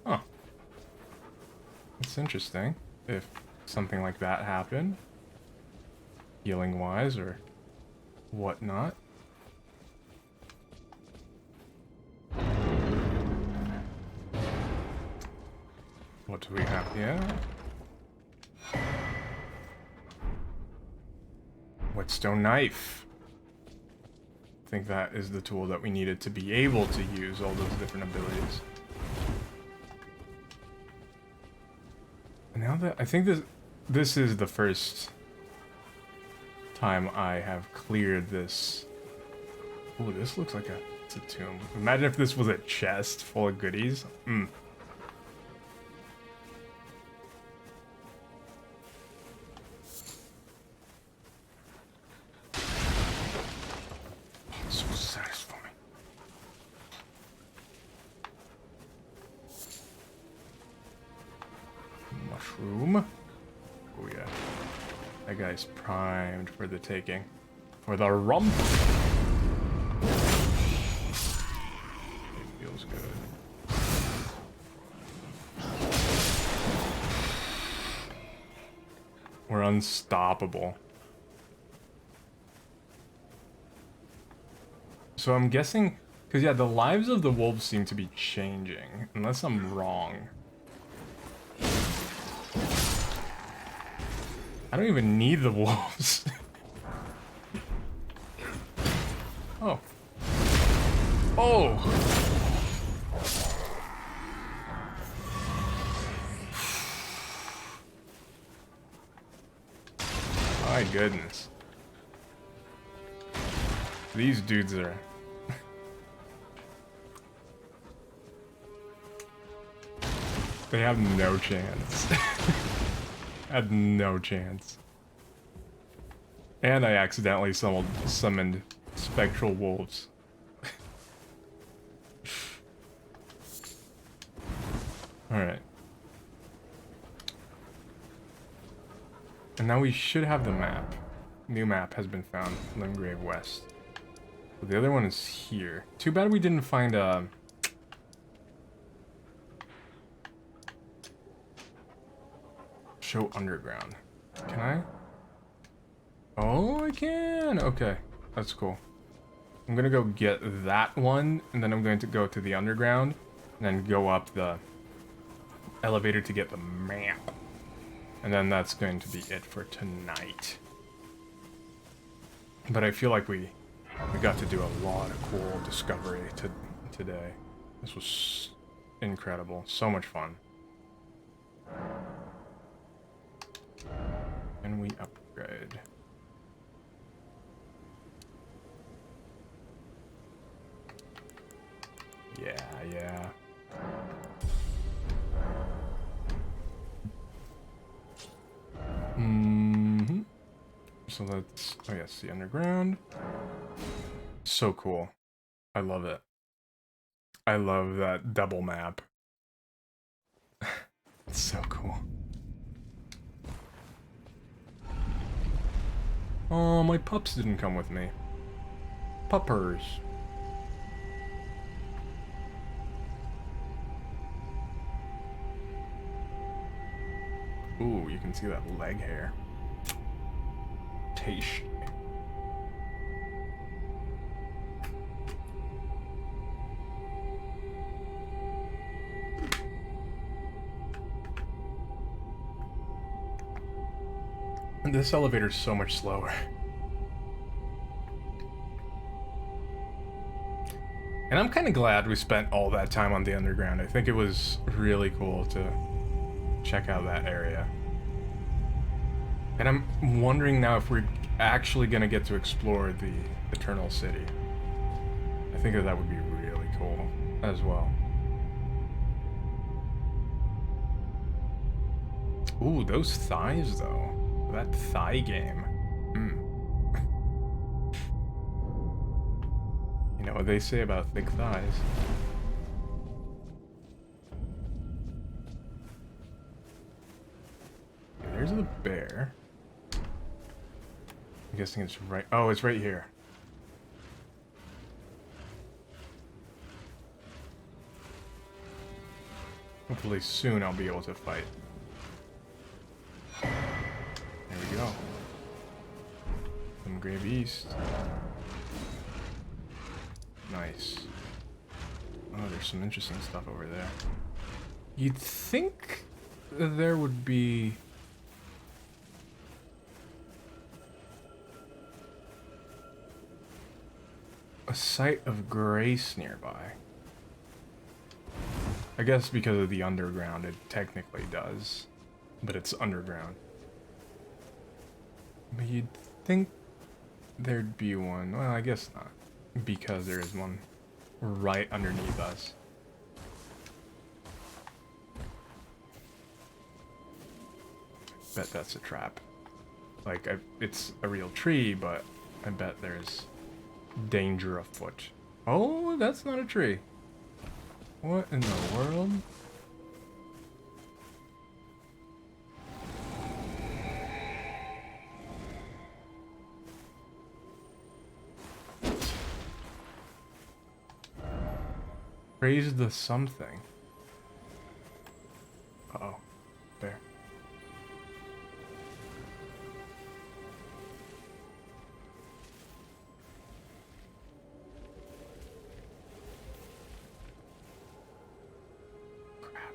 Huh. That's interesting. If something like that happened. Healing wise or whatnot. What do we have here? Whetstone knife. I think that is the tool that we needed to be able to use all those different abilities. And now that I think this is the first time I have cleared this. Oh, this looks like it's a tomb. Imagine if this was a chest full of goodies. So satisfying. Mushroom. Oh yeah. That guy's primed for the taking. For the rump. It feels good. We're unstoppable. So I'm guessing, because yeah, the lives of the wolves seem to be changing, unless I'm wrong. I don't even need the wolves. Oh. Oh! My goodness. These dudes are... They have no chance. Had no chance. And I accidentally summoned spectral wolves. Alright. And now we should have the map. New map has been found. Limgrave West. But the other one is here. Too bad we didn't find show underground. Can I? Oh, I can! Okay. That's cool. I'm gonna go get that one, and then I'm going to go to the underground, and then go up the elevator to get the map. And then that's going to be it for tonight. But I feel like we got to do a lot of cool discovery today. This was incredible. So much fun. And we upgrade. Yeah. So that's, oh yes, the underground. So cool. I love it. I love that double map. It's so cool. Oh, my pups didn't come with me. Puppers. Ooh, you can see that leg hair. Tasty. This elevator is so much slower. And I'm kind of glad we spent all that time on the underground. I think it was really cool to check out that area. And I'm wondering now if we're actually going to get to explore the Eternal City. I think that would be really cool as well. Ooh, those thighs though. That thigh game. You know what they say about thick thighs. Okay, there's the bear. I'm guessing it's right. Oh, it's right here. Hopefully soon I'll be able to fight. There we go. Limgrave East. Nice. Oh, there's some interesting stuff over there. You'd think there would be a site of grace nearby. I guess because of the underground, it technically does, but it's underground. But you'd think there'd be one. Well, I guess not, because there is one right underneath us. Bet that's a trap. Like, it's a real tree, but I bet there's danger afoot. Oh, that's not a tree. What in the world? Praise the something. Uh-oh. There. Crap.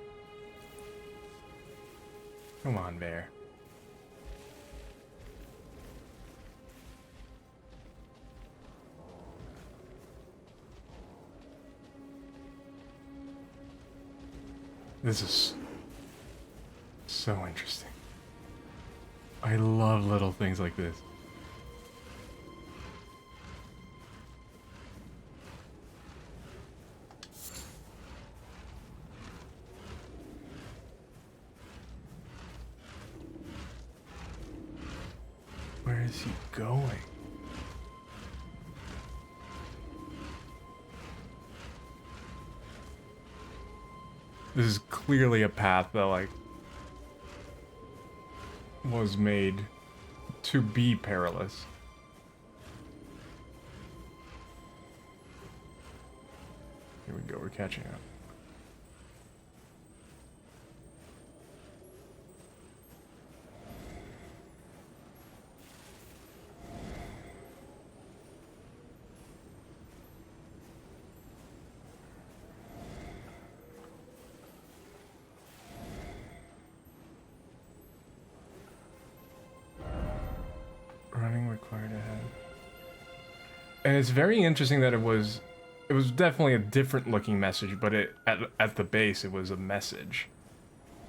Come on, bear. This is so interesting. I love little things like this. Where is he going? This is clearly a path that, like, was made to be perilous. Here we go, we're catching up. Running required ahead. And it's very interesting that it was definitely a different looking message, but at the base it was a message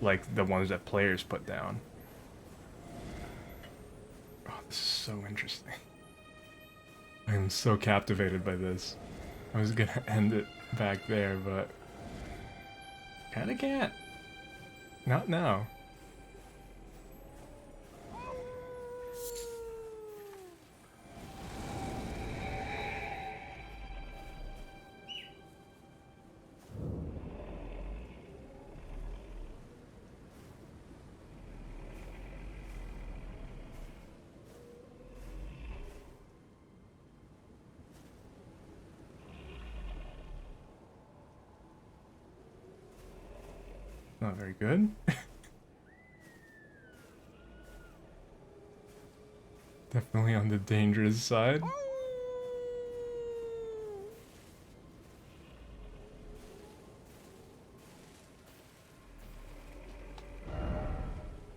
like the ones that players put down. Oh, this is so interesting. I am so captivated by this. I was gonna end it back there, but kinda can't. Not now. Not very good. Definitely on the dangerous side.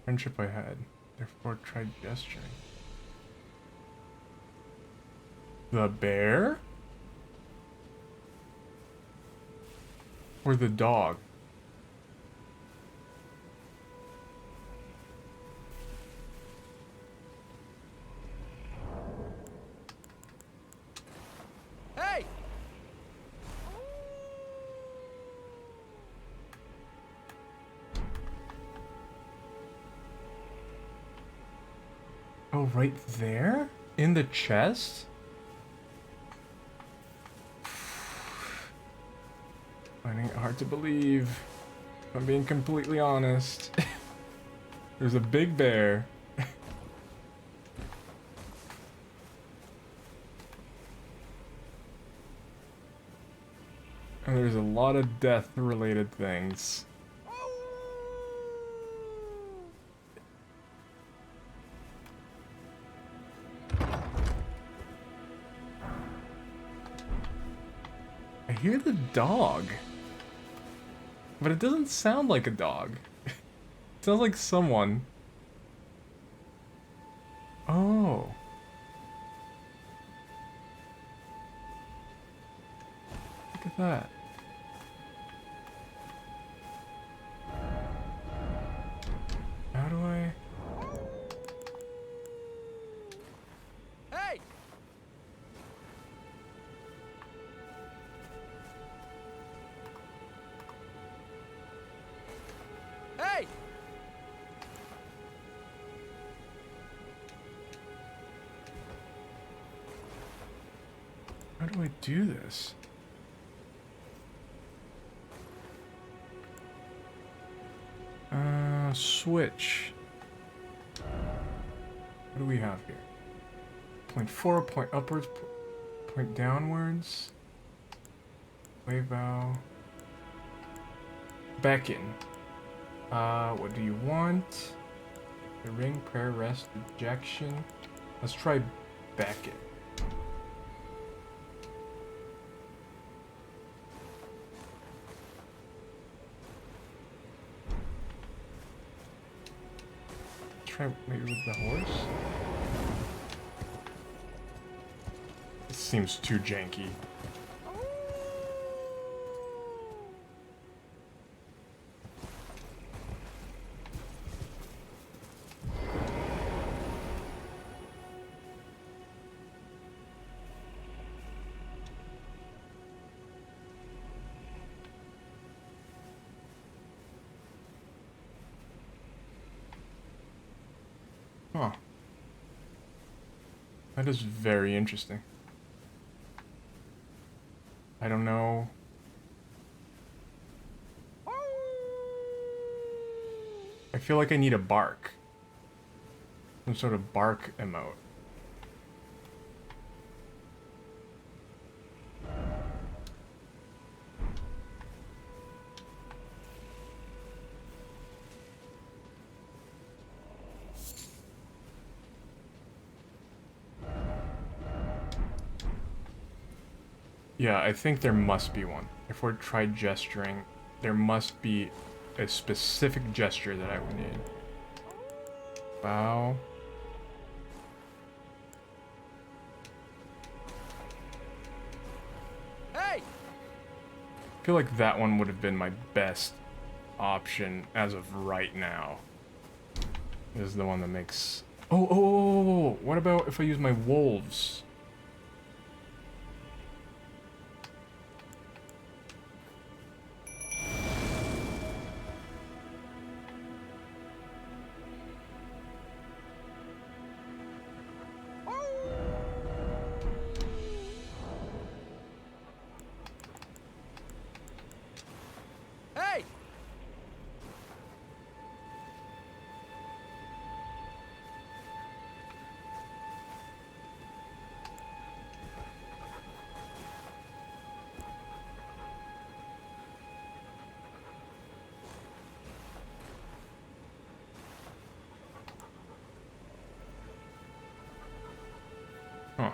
Friendship I had, therefore tried gesturing. The bear? Or the dog? Oh, right there? In the chest? Finding it hard to believe. If I'm being completely honest. There's a big bear. And there's a lot of death-related things. I hear the dog, but it doesn't sound like a dog. It Sounds like someone. Oh. Look at that. How do I... Hey! Hey! How do I do this? Switch. What do we have here? Point 4, point upwards, point downwards. Wave bow. Beckon. What do you want? The ring, prayer, rest, ejection. Let's try beckon. Try maybe with the horse. This seems too janky. Huh. That is very interesting. I don't know. I feel like I need a bark. Some sort of bark emote. Yeah, I think there must be one. If we're try gesturing, there must be a specific gesture that I would need. Bow. Hey! I feel like that one would have been my best option as of right now. This is the one that makes... Oh, what about if I use my wolves? Hey! Huh.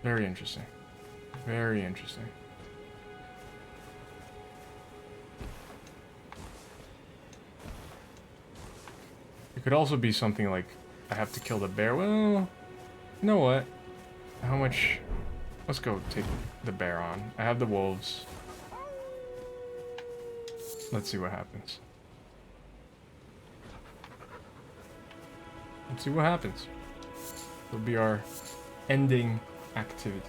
Very interesting. Very interesting. It could also be something like, I have to kill the bear. Well, you know what? How much... Let's go take the bear on. I have the wolves. Let's see what happens. Let's see what happens. It'll be our ending activity.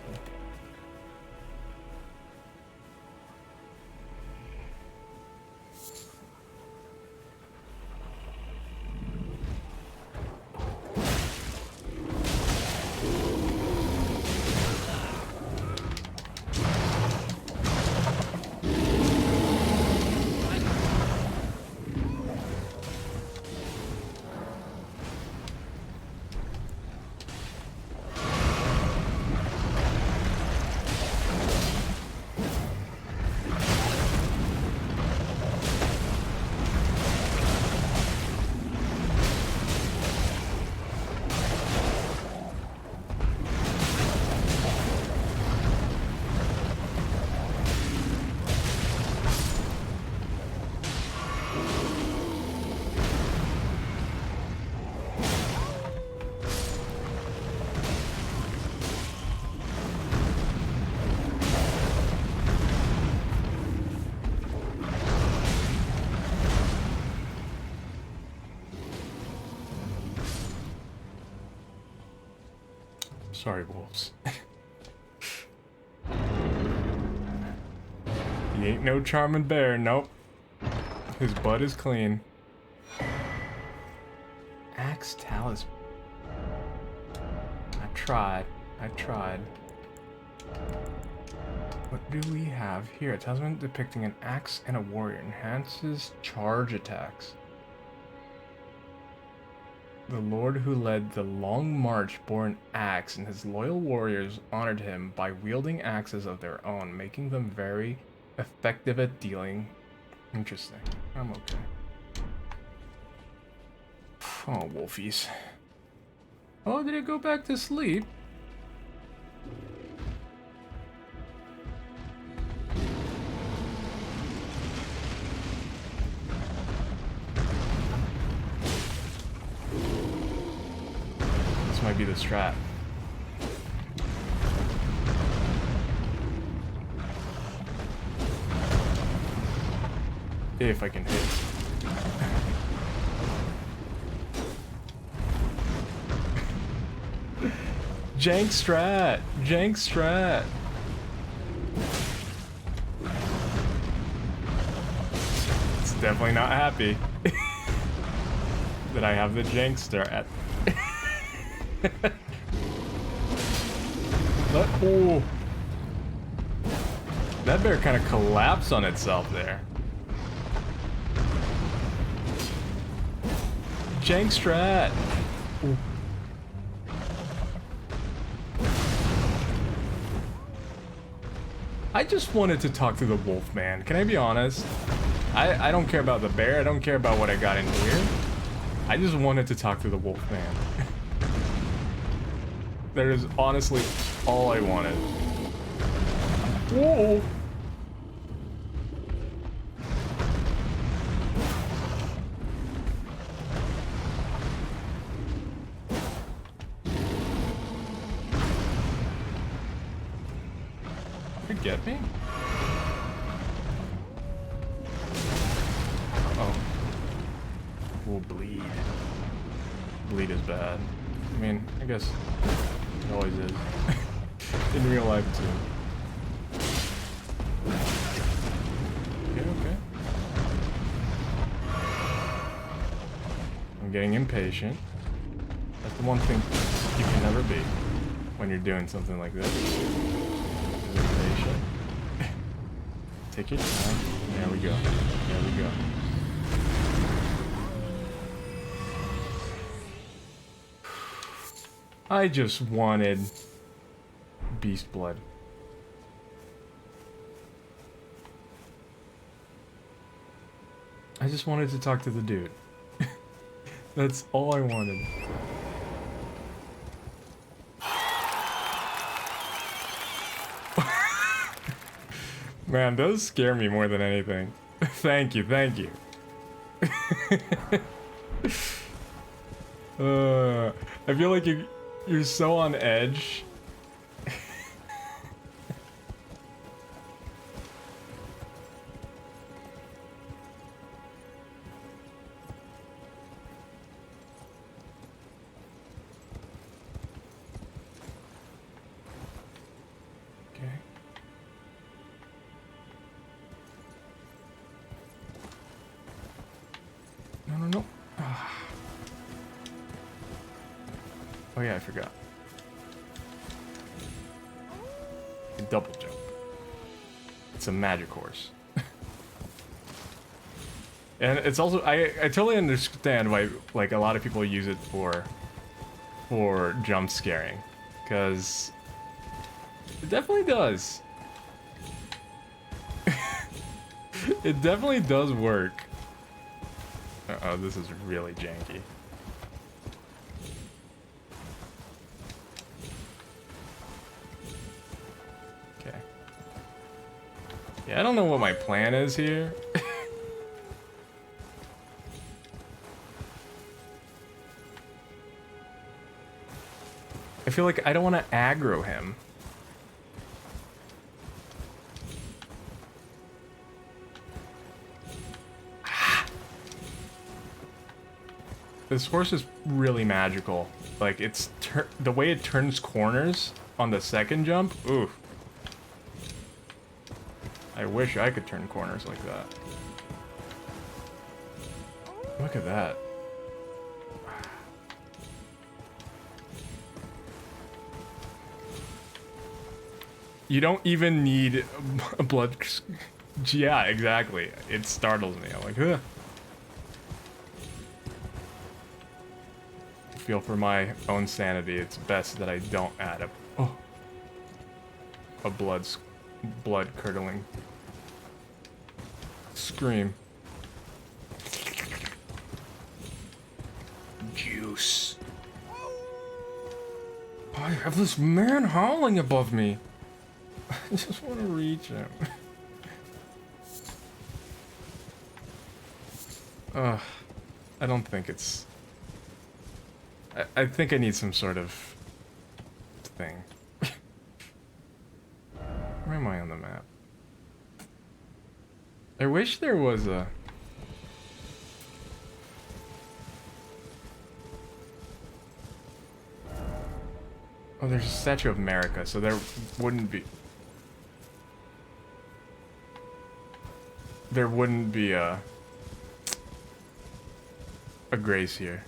Sorry, wolves. He ain't no charming bear, nope. His butt is clean. Axe talisman. I tried. What do we have here? A talisman depicting an axe and a warrior. Enhances charge attacks. The lord who led the long march bore an axe, and his loyal warriors honored him by wielding axes of their own, making them very effective at dealing. Interesting. I'm okay. Oh, wolfies. Oh, did it go back to sleep? This might be the strat. If I can hit. Jank strat! Jank strat! It's definitely not happy that I have the jank strat. Oh. That bear kind of collapsed on itself there. Jank strat! Ooh. I just wanted to talk to the wolf, man. Can I be honest? I don't care about the bear. I don't care about what I got in here. I just wanted to talk to the wolf, man. That is honestly all I wanted. Whoa! Get me? Uh-oh. We'll bleed. Bleed is bad. I mean, I guess it always is. In real life, too. Okay. I'm getting impatient. That's the one thing you can never be when you're doing something like this. Take your time. There we go. There we go. I just wanted beast blood. I just wanted to talk to the dude. That's all I wanted. Man, those scare me more than anything. Thank you, thank you. I feel like you're so on edge. No. Oh yeah, I forgot. A double jump. It's a magic horse. And it's also, I totally understand why, like, a lot of people use it for jump scaring. Because it definitely does. It definitely does work. Uh-oh, this is really janky. Okay. Yeah, I don't know what my plan is here. I feel like I don't want to aggro him. This horse is really magical. Like, it's the way it turns corners on the second jump, oof. I wish I could turn corners like that. Look at that. You don't even need a blood... Yeah, exactly. It startles me. I'm like, ugh. Feel for my own sanity. It's best that I don't add a blood curdling scream. Juice. I have this man howling above me. I just want to reach him. I don't think it's... I think I need some sort of thing. Where am I on the map? I wish there was a... Oh, there's a Statue of America, so there wouldn't be... There wouldn't be a Grace here.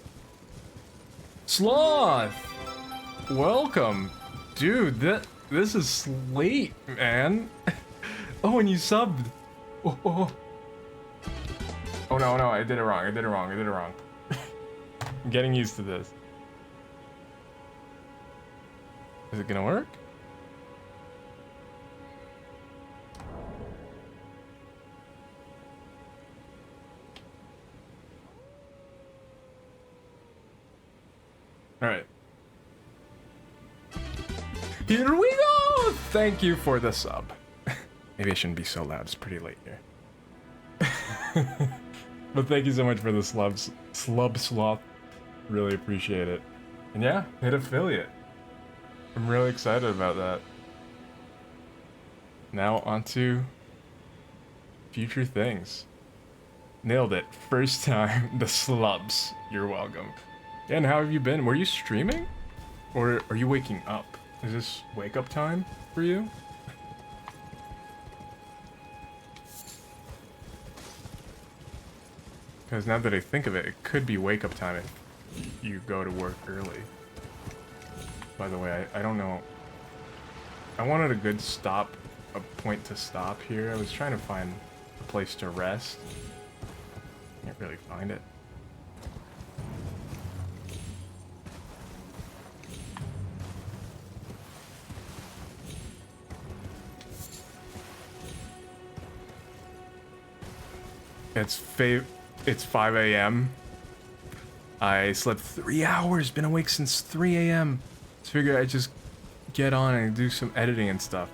Sloth! Welcome! Dude, this is late, man. Oh, and you subbed. Oh no, I did it wrong. I'm getting used to this. Is it gonna work? Alright. Here we go! Thank you for the sub. Maybe I shouldn't be so loud, it's pretty late here. But thank you so much for the slub sloth. Really appreciate it. And yeah, hit affiliate. I'm really excited about that. Now onto future things. Nailed it. First time, the slubs. You're welcome. And how have you been? Were you streaming? Or are you waking up? Is this wake up time for you? Because now that I think of it, it could be wake up time if you go to work early. By the way, I don't know. I wanted a good stop, a point to stop here. I was trying to find a place to rest. Can't really find it. It's 5 a.m. I slept 3 hours, been awake since 3 a.m. So figured I'd just get on and do some editing and stuff.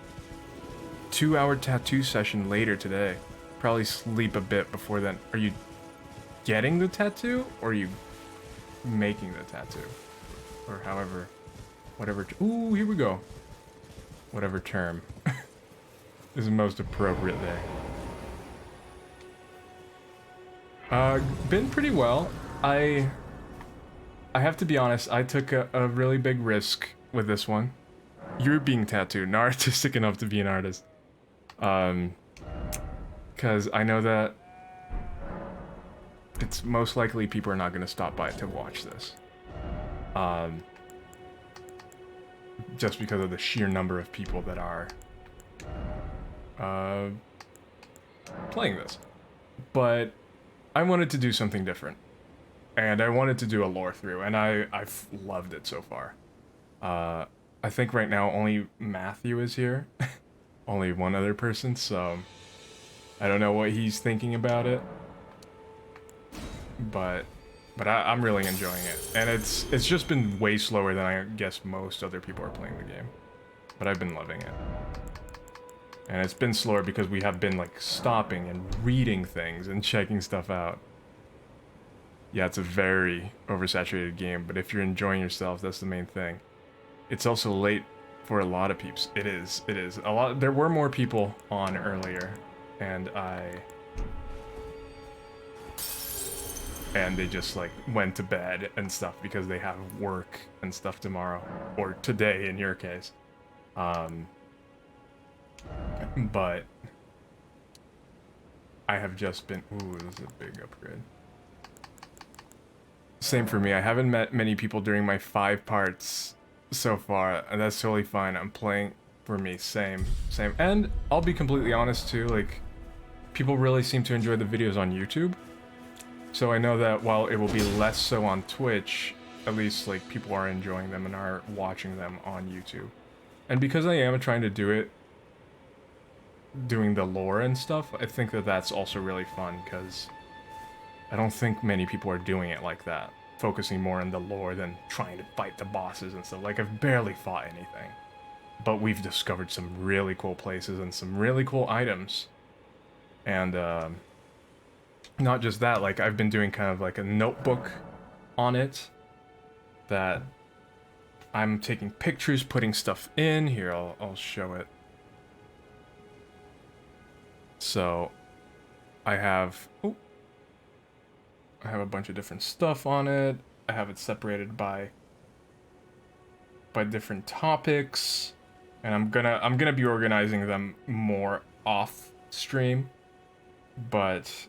2-hour tattoo session later today. Probably sleep a bit before then. Are you getting the tattoo or are you making the tattoo? Or however, whatever. Ooh, here we go. Whatever term is the most appropriate there. Been pretty well. I have to be honest, I took a really big risk with this one. You're being tattooed, not artistic enough to be an artist. Because I know that it's most likely people are not going to stop by to watch this. Just because of the sheer number of people that are playing this. But I wanted to do something different. And I wanted to do a lore through, and I've loved it so far. I think right now only Matthew is here. Only one other person, so I don't know what he's thinking about it. But I'm really enjoying it. And it's just been way slower than I guess most other people are playing the game. But I've been loving it. And it's been slower because we have been like stopping and reading things and checking stuff out. Yeah, it's a very oversaturated game, but if you're enjoying yourself, that's the main thing. It's also late for a lot of peeps. It is. A lot. There were more people on earlier, and I and they just like went to bed and stuff because they have work and stuff tomorrow, or today in your case. But I have just been, ooh, this is a big upgrade. Same for me. I haven't met many people during my 5 parts so far, and that's totally fine. I'm playing for me, same. And I'll be completely honest too, like, people really seem to enjoy the videos on YouTube. So I know that while it will be less so on Twitch, at least like people are enjoying them and are watching them on YouTube. And because I am trying to do it, doing the lore and stuff, I think that that's also really fun, because I don't think many people are doing it like that, focusing more on the lore than trying to fight the bosses and stuff. Like, I've barely fought anything, but we've discovered some really cool places and some really cool items. And not just that, like, I've been doing kind of like a notebook on it that I'm taking pictures, putting stuff in. Here, I'll show it. So I have a bunch of different stuff on it. I have it separated by different topics, and I'm gonna be organizing them more off stream, but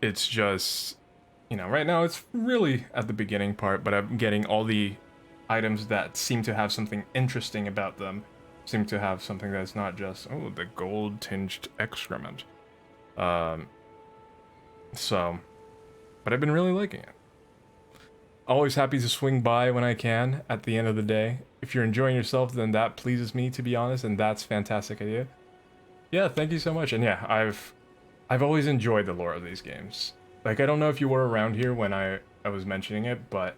it's just, you know, right now it's really at the beginning part, but I'm getting all the items that seem to have something interesting about them, seem to have something that's not just, oh, the gold-tinged excrement. So, but I've been really liking it. Always happy to swing by when I can at the end of the day. If you're enjoying yourself, then that pleases me, to be honest, and that's a fantastic idea. Yeah, thank you so much. And yeah, I've always enjoyed the lore of these games. Like, I don't know if you were around here when I was mentioning it, but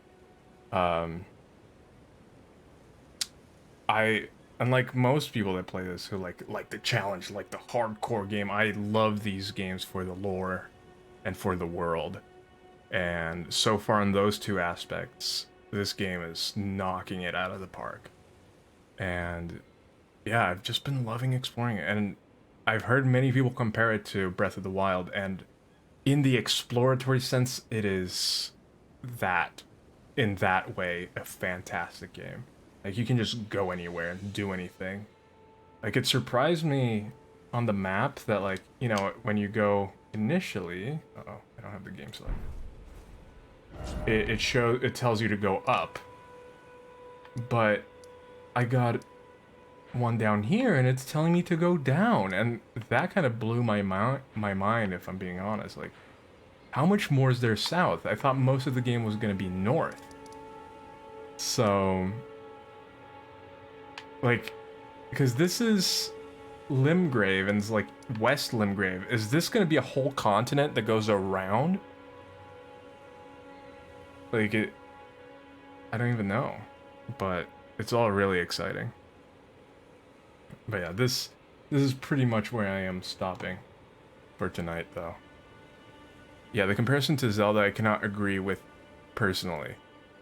unlike most people that play this who like the challenge, like the hardcore game, I love these games for the lore and for the world. And so far in those two aspects, this game is knocking it out of the park. And yeah, I've just been loving exploring it. And I've heard many people compare it to Breath of the Wild, and in the exploratory sense, it is that, in that way, a fantastic game. Like, you can just go anywhere and do anything. Like, it surprised me on the map that, like, you know, when you go initially... Uh-oh, I don't have the game selected. It tells you to go up. But I got one down here, and it's telling me to go down, and that kind of blew my mind, if I'm being honest. Like, how much more is there south? I thought most of the game was going to be north. So... like, because this is Limgrave, and it's like West Limgrave. Is this going to be a whole continent that goes around? Like, I don't even know. But it's all really exciting. But yeah, this is pretty much where I am stopping for tonight, though. Yeah, the comparison to Zelda I cannot agree with personally.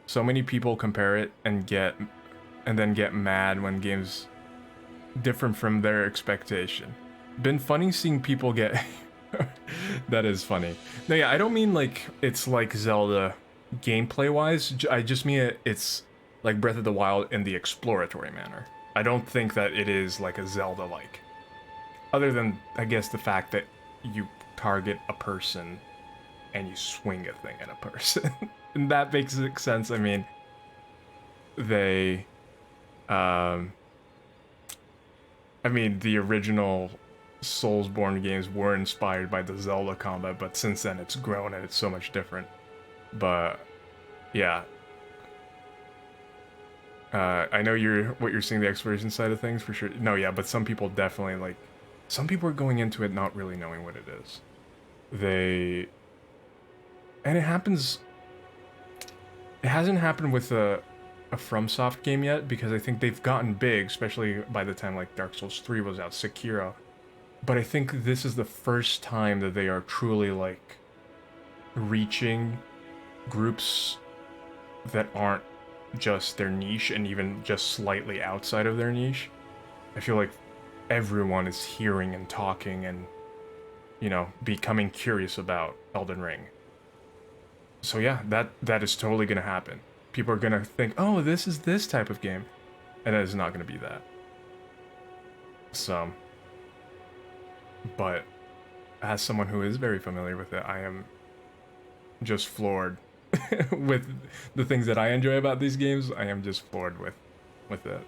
So many people compare it and then get mad when games different from their expectation. Been funny seeing people get... That is funny. No, yeah, I don't mean like it's like Zelda gameplay-wise. I just mean it's like Breath of the Wild in the exploratory manner. I don't think that it is like a Zelda-like. Other than, I guess, the fact that you target a person and you swing a thing at a person. And that makes sense. I mean, they... I mean, the original Soulsborne games were inspired by the Zelda combat, but since then it's grown and it's so much different. But yeah, I know what you're seeing, the exploration side of things for sure. No, yeah, but some people definitely, like, some people are going into it not really knowing what it is. And it happens. It hasn't happened with a FromSoft game yet, because I think they've gotten big, especially by the time like Dark Souls 3 was out, Sekiro. But I think this is the first time that they are truly like reaching groups that aren't just their niche and even just slightly outside of their niche. I feel like everyone is hearing and talking and, you know, becoming curious about Elden Ring. So yeah, that is totally gonna happen. People are gonna think, oh, this is this type of game, and it is not gonna be that. So, but as someone who is very familiar with it, I am just floored with the things that I enjoy about these games. I am just floored with it.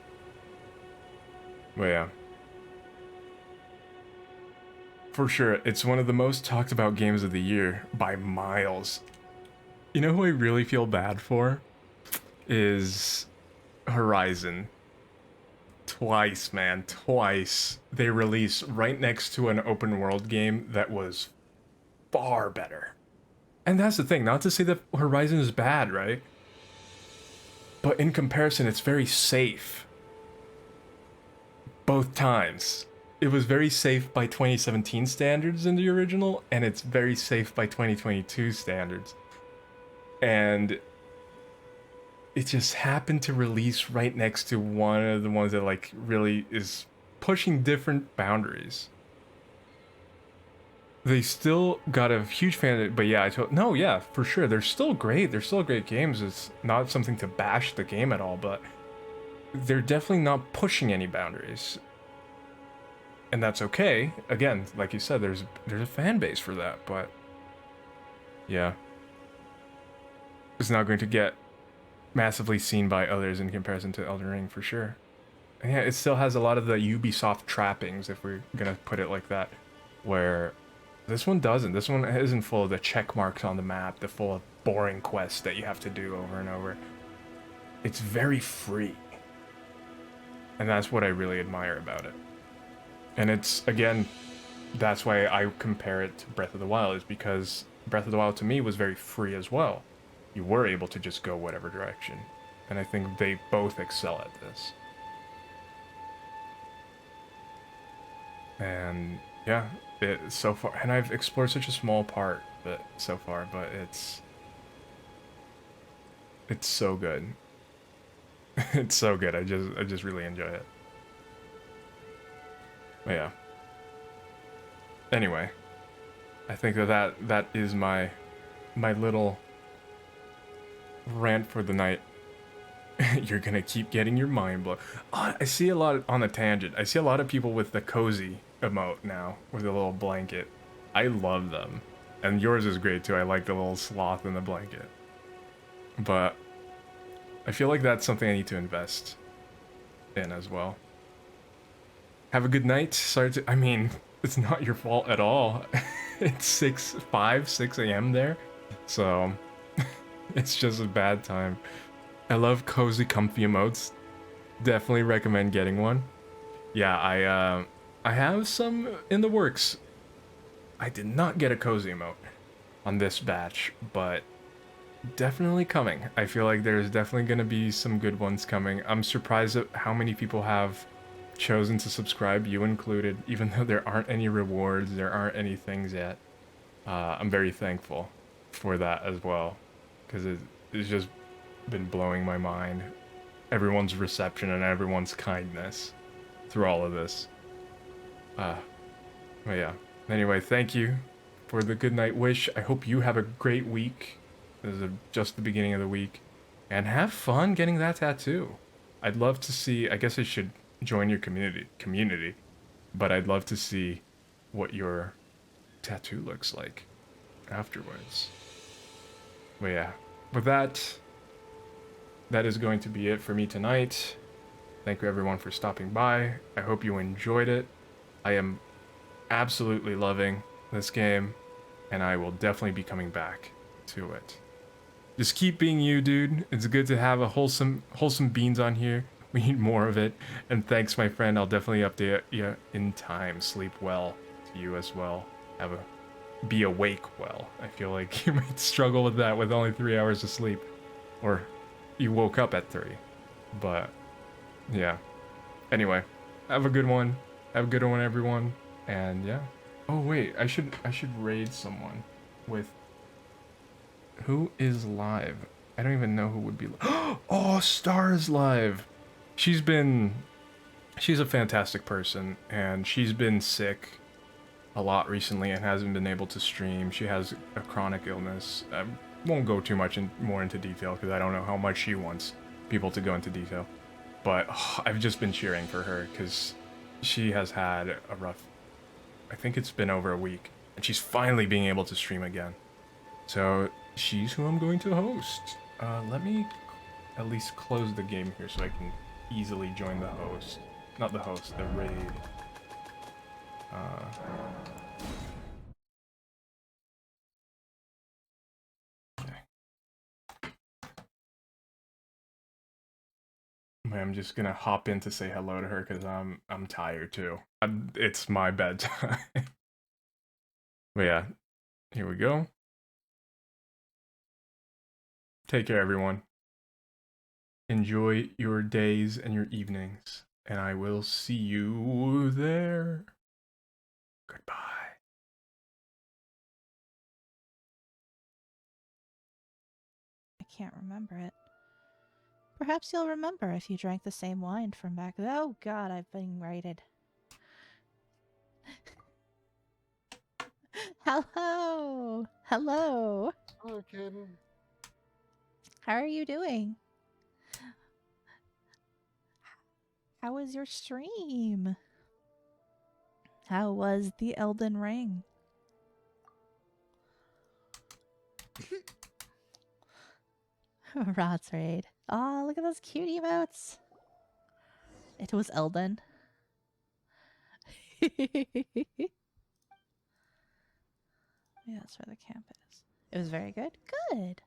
But yeah. For sure, it's one of the most talked about games of the year by miles. You know who I really feel bad for? Is Horizon. Twice, man, twice. They released right next to an open world game that was far better. And that's the thing, not to say that Horizon is bad, right? But in comparison, it's very safe. Both times. It was very safe by 2017 standards in the original, and it's very safe by 2022 standards. And it just happened to release right next to one of the ones that like really is pushing different boundaries. They still got a huge fan of it, but yeah, no, yeah, for sure. They're still great. They're still great games. It's not something to bash the game at all, but they're definitely not pushing any boundaries. And that's okay. Again, like you said, there's a fan base for that, but yeah. It's not going to get massively seen by others in comparison to Elden Ring for sure. And yeah, it still has a lot of the Ubisoft trappings, if we're gonna put it like that, where this one doesn't. This one isn't full of the check marks on the map, the full of boring quests that you have to do over and over. It's very free. And that's what I really admire about it. And it's, again, that's why I compare it to Breath of the Wild, is because Breath of the Wild to me was very free as well. You were able to just go whatever direction. And I think they both excel at this. And yeah, so far, and I've explored such a small part of it so far, but it's so good. It's so good. I just really enjoy it. But yeah. Anyway, I think that is my little rant for the night. You're gonna keep getting your mind blown. Oh, I see a lot on a tangent. I see a lot of people with the cozy emote now, with the little blanket. I love them. And yours is great too. I like the little sloth in the blanket. But I feel like that's something I need to invest in as well. Have a good night. Sorry to, I mean, it's not your fault at all. It's 6 a.m. there. So it's just a bad time. I love cozy, comfy emotes. Definitely recommend getting one. Yeah, I have some in the works. I did not get a cozy emote on this batch, but definitely coming. I feel like there's definitely going to be some good ones coming. I'm surprised at how many people have chosen to subscribe, you included, even though there aren't any rewards, there aren't any things yet. I'm very thankful for that as well, because it's just been blowing my mind. Everyone's reception and everyone's kindness through all of this. But yeah. Anyway, thank you for the good night wish. I hope you have a great week. This is just the beginning of the week. And have fun getting that tattoo. I'd love to see, I guess I should join your community, but I'd love to see what your tattoo looks like afterwards. But yeah, with that is going to be it for me tonight. Thank you everyone for stopping by. I hope you enjoyed it. I am absolutely loving this game, and I will definitely be coming back to it. Just keep being you, dude. It's good to have a wholesome beans on here. We need more of it. And thanks, my friend. I'll definitely update you in time. Sleep well to you as well. Be awake well. I feel like you might struggle with that with only 3 hours of sleep. Or you woke up at 3. But yeah. Anyway, have a good one. Have a good one, everyone. And yeah. Oh wait, I should raid someone with who is live. I don't even know who would be Oh, Star is live. She's a fantastic person, and she's been sick a lot recently and hasn't been able to stream. She has a chronic illness. won't go too much more into detail because I don't know how much she wants people to go into detail. But I've just been cheering for her because she has had a rough, I think it's been over a week, and she's finally being able to stream again. So she's who I'm going to host. Let me at least close the game here so I can easily join the host. Not the host, the raid. Okay. I'm just gonna hop in to say hello to her because I'm tired too. It's my bedtime. But yeah, here we go. Take care, everyone. Enjoy your days and your evenings, and I will see you there. Goodbye. I can't remember it. Perhaps you'll remember if you drank the same wine from back then. Oh god, I've been raided. Hello! Hello! Hello, Caden. How are you doing? How was your stream? How was the Elden Ring? Rod's raid. Oh, look at those cute emotes. It was Elden. Yeah, that's where the camp is. It was very good. Good.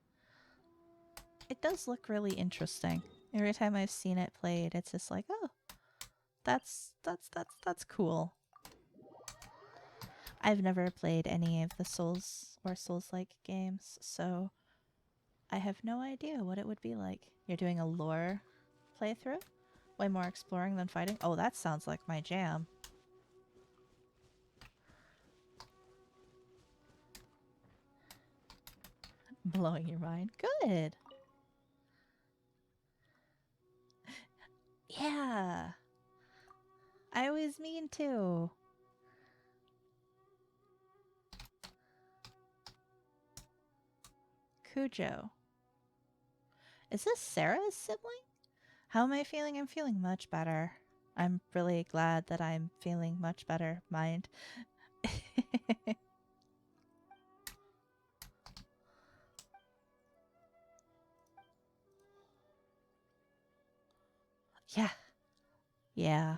It does look really interesting. Every time I've seen it played, it's just like, oh, that's cool. I've never played any of the Souls or Souls-like games, so I have no idea what it would be like. You're doing a lore playthrough? Way more exploring than fighting? Oh, that sounds like my jam. Blowing your mind. Good. Yeah. I always mean to. Cujo. Is this Sarah's sibling? How am I feeling? I'm feeling much better. I'm really glad that I'm feeling much better. Mind. Yeah. Yeah.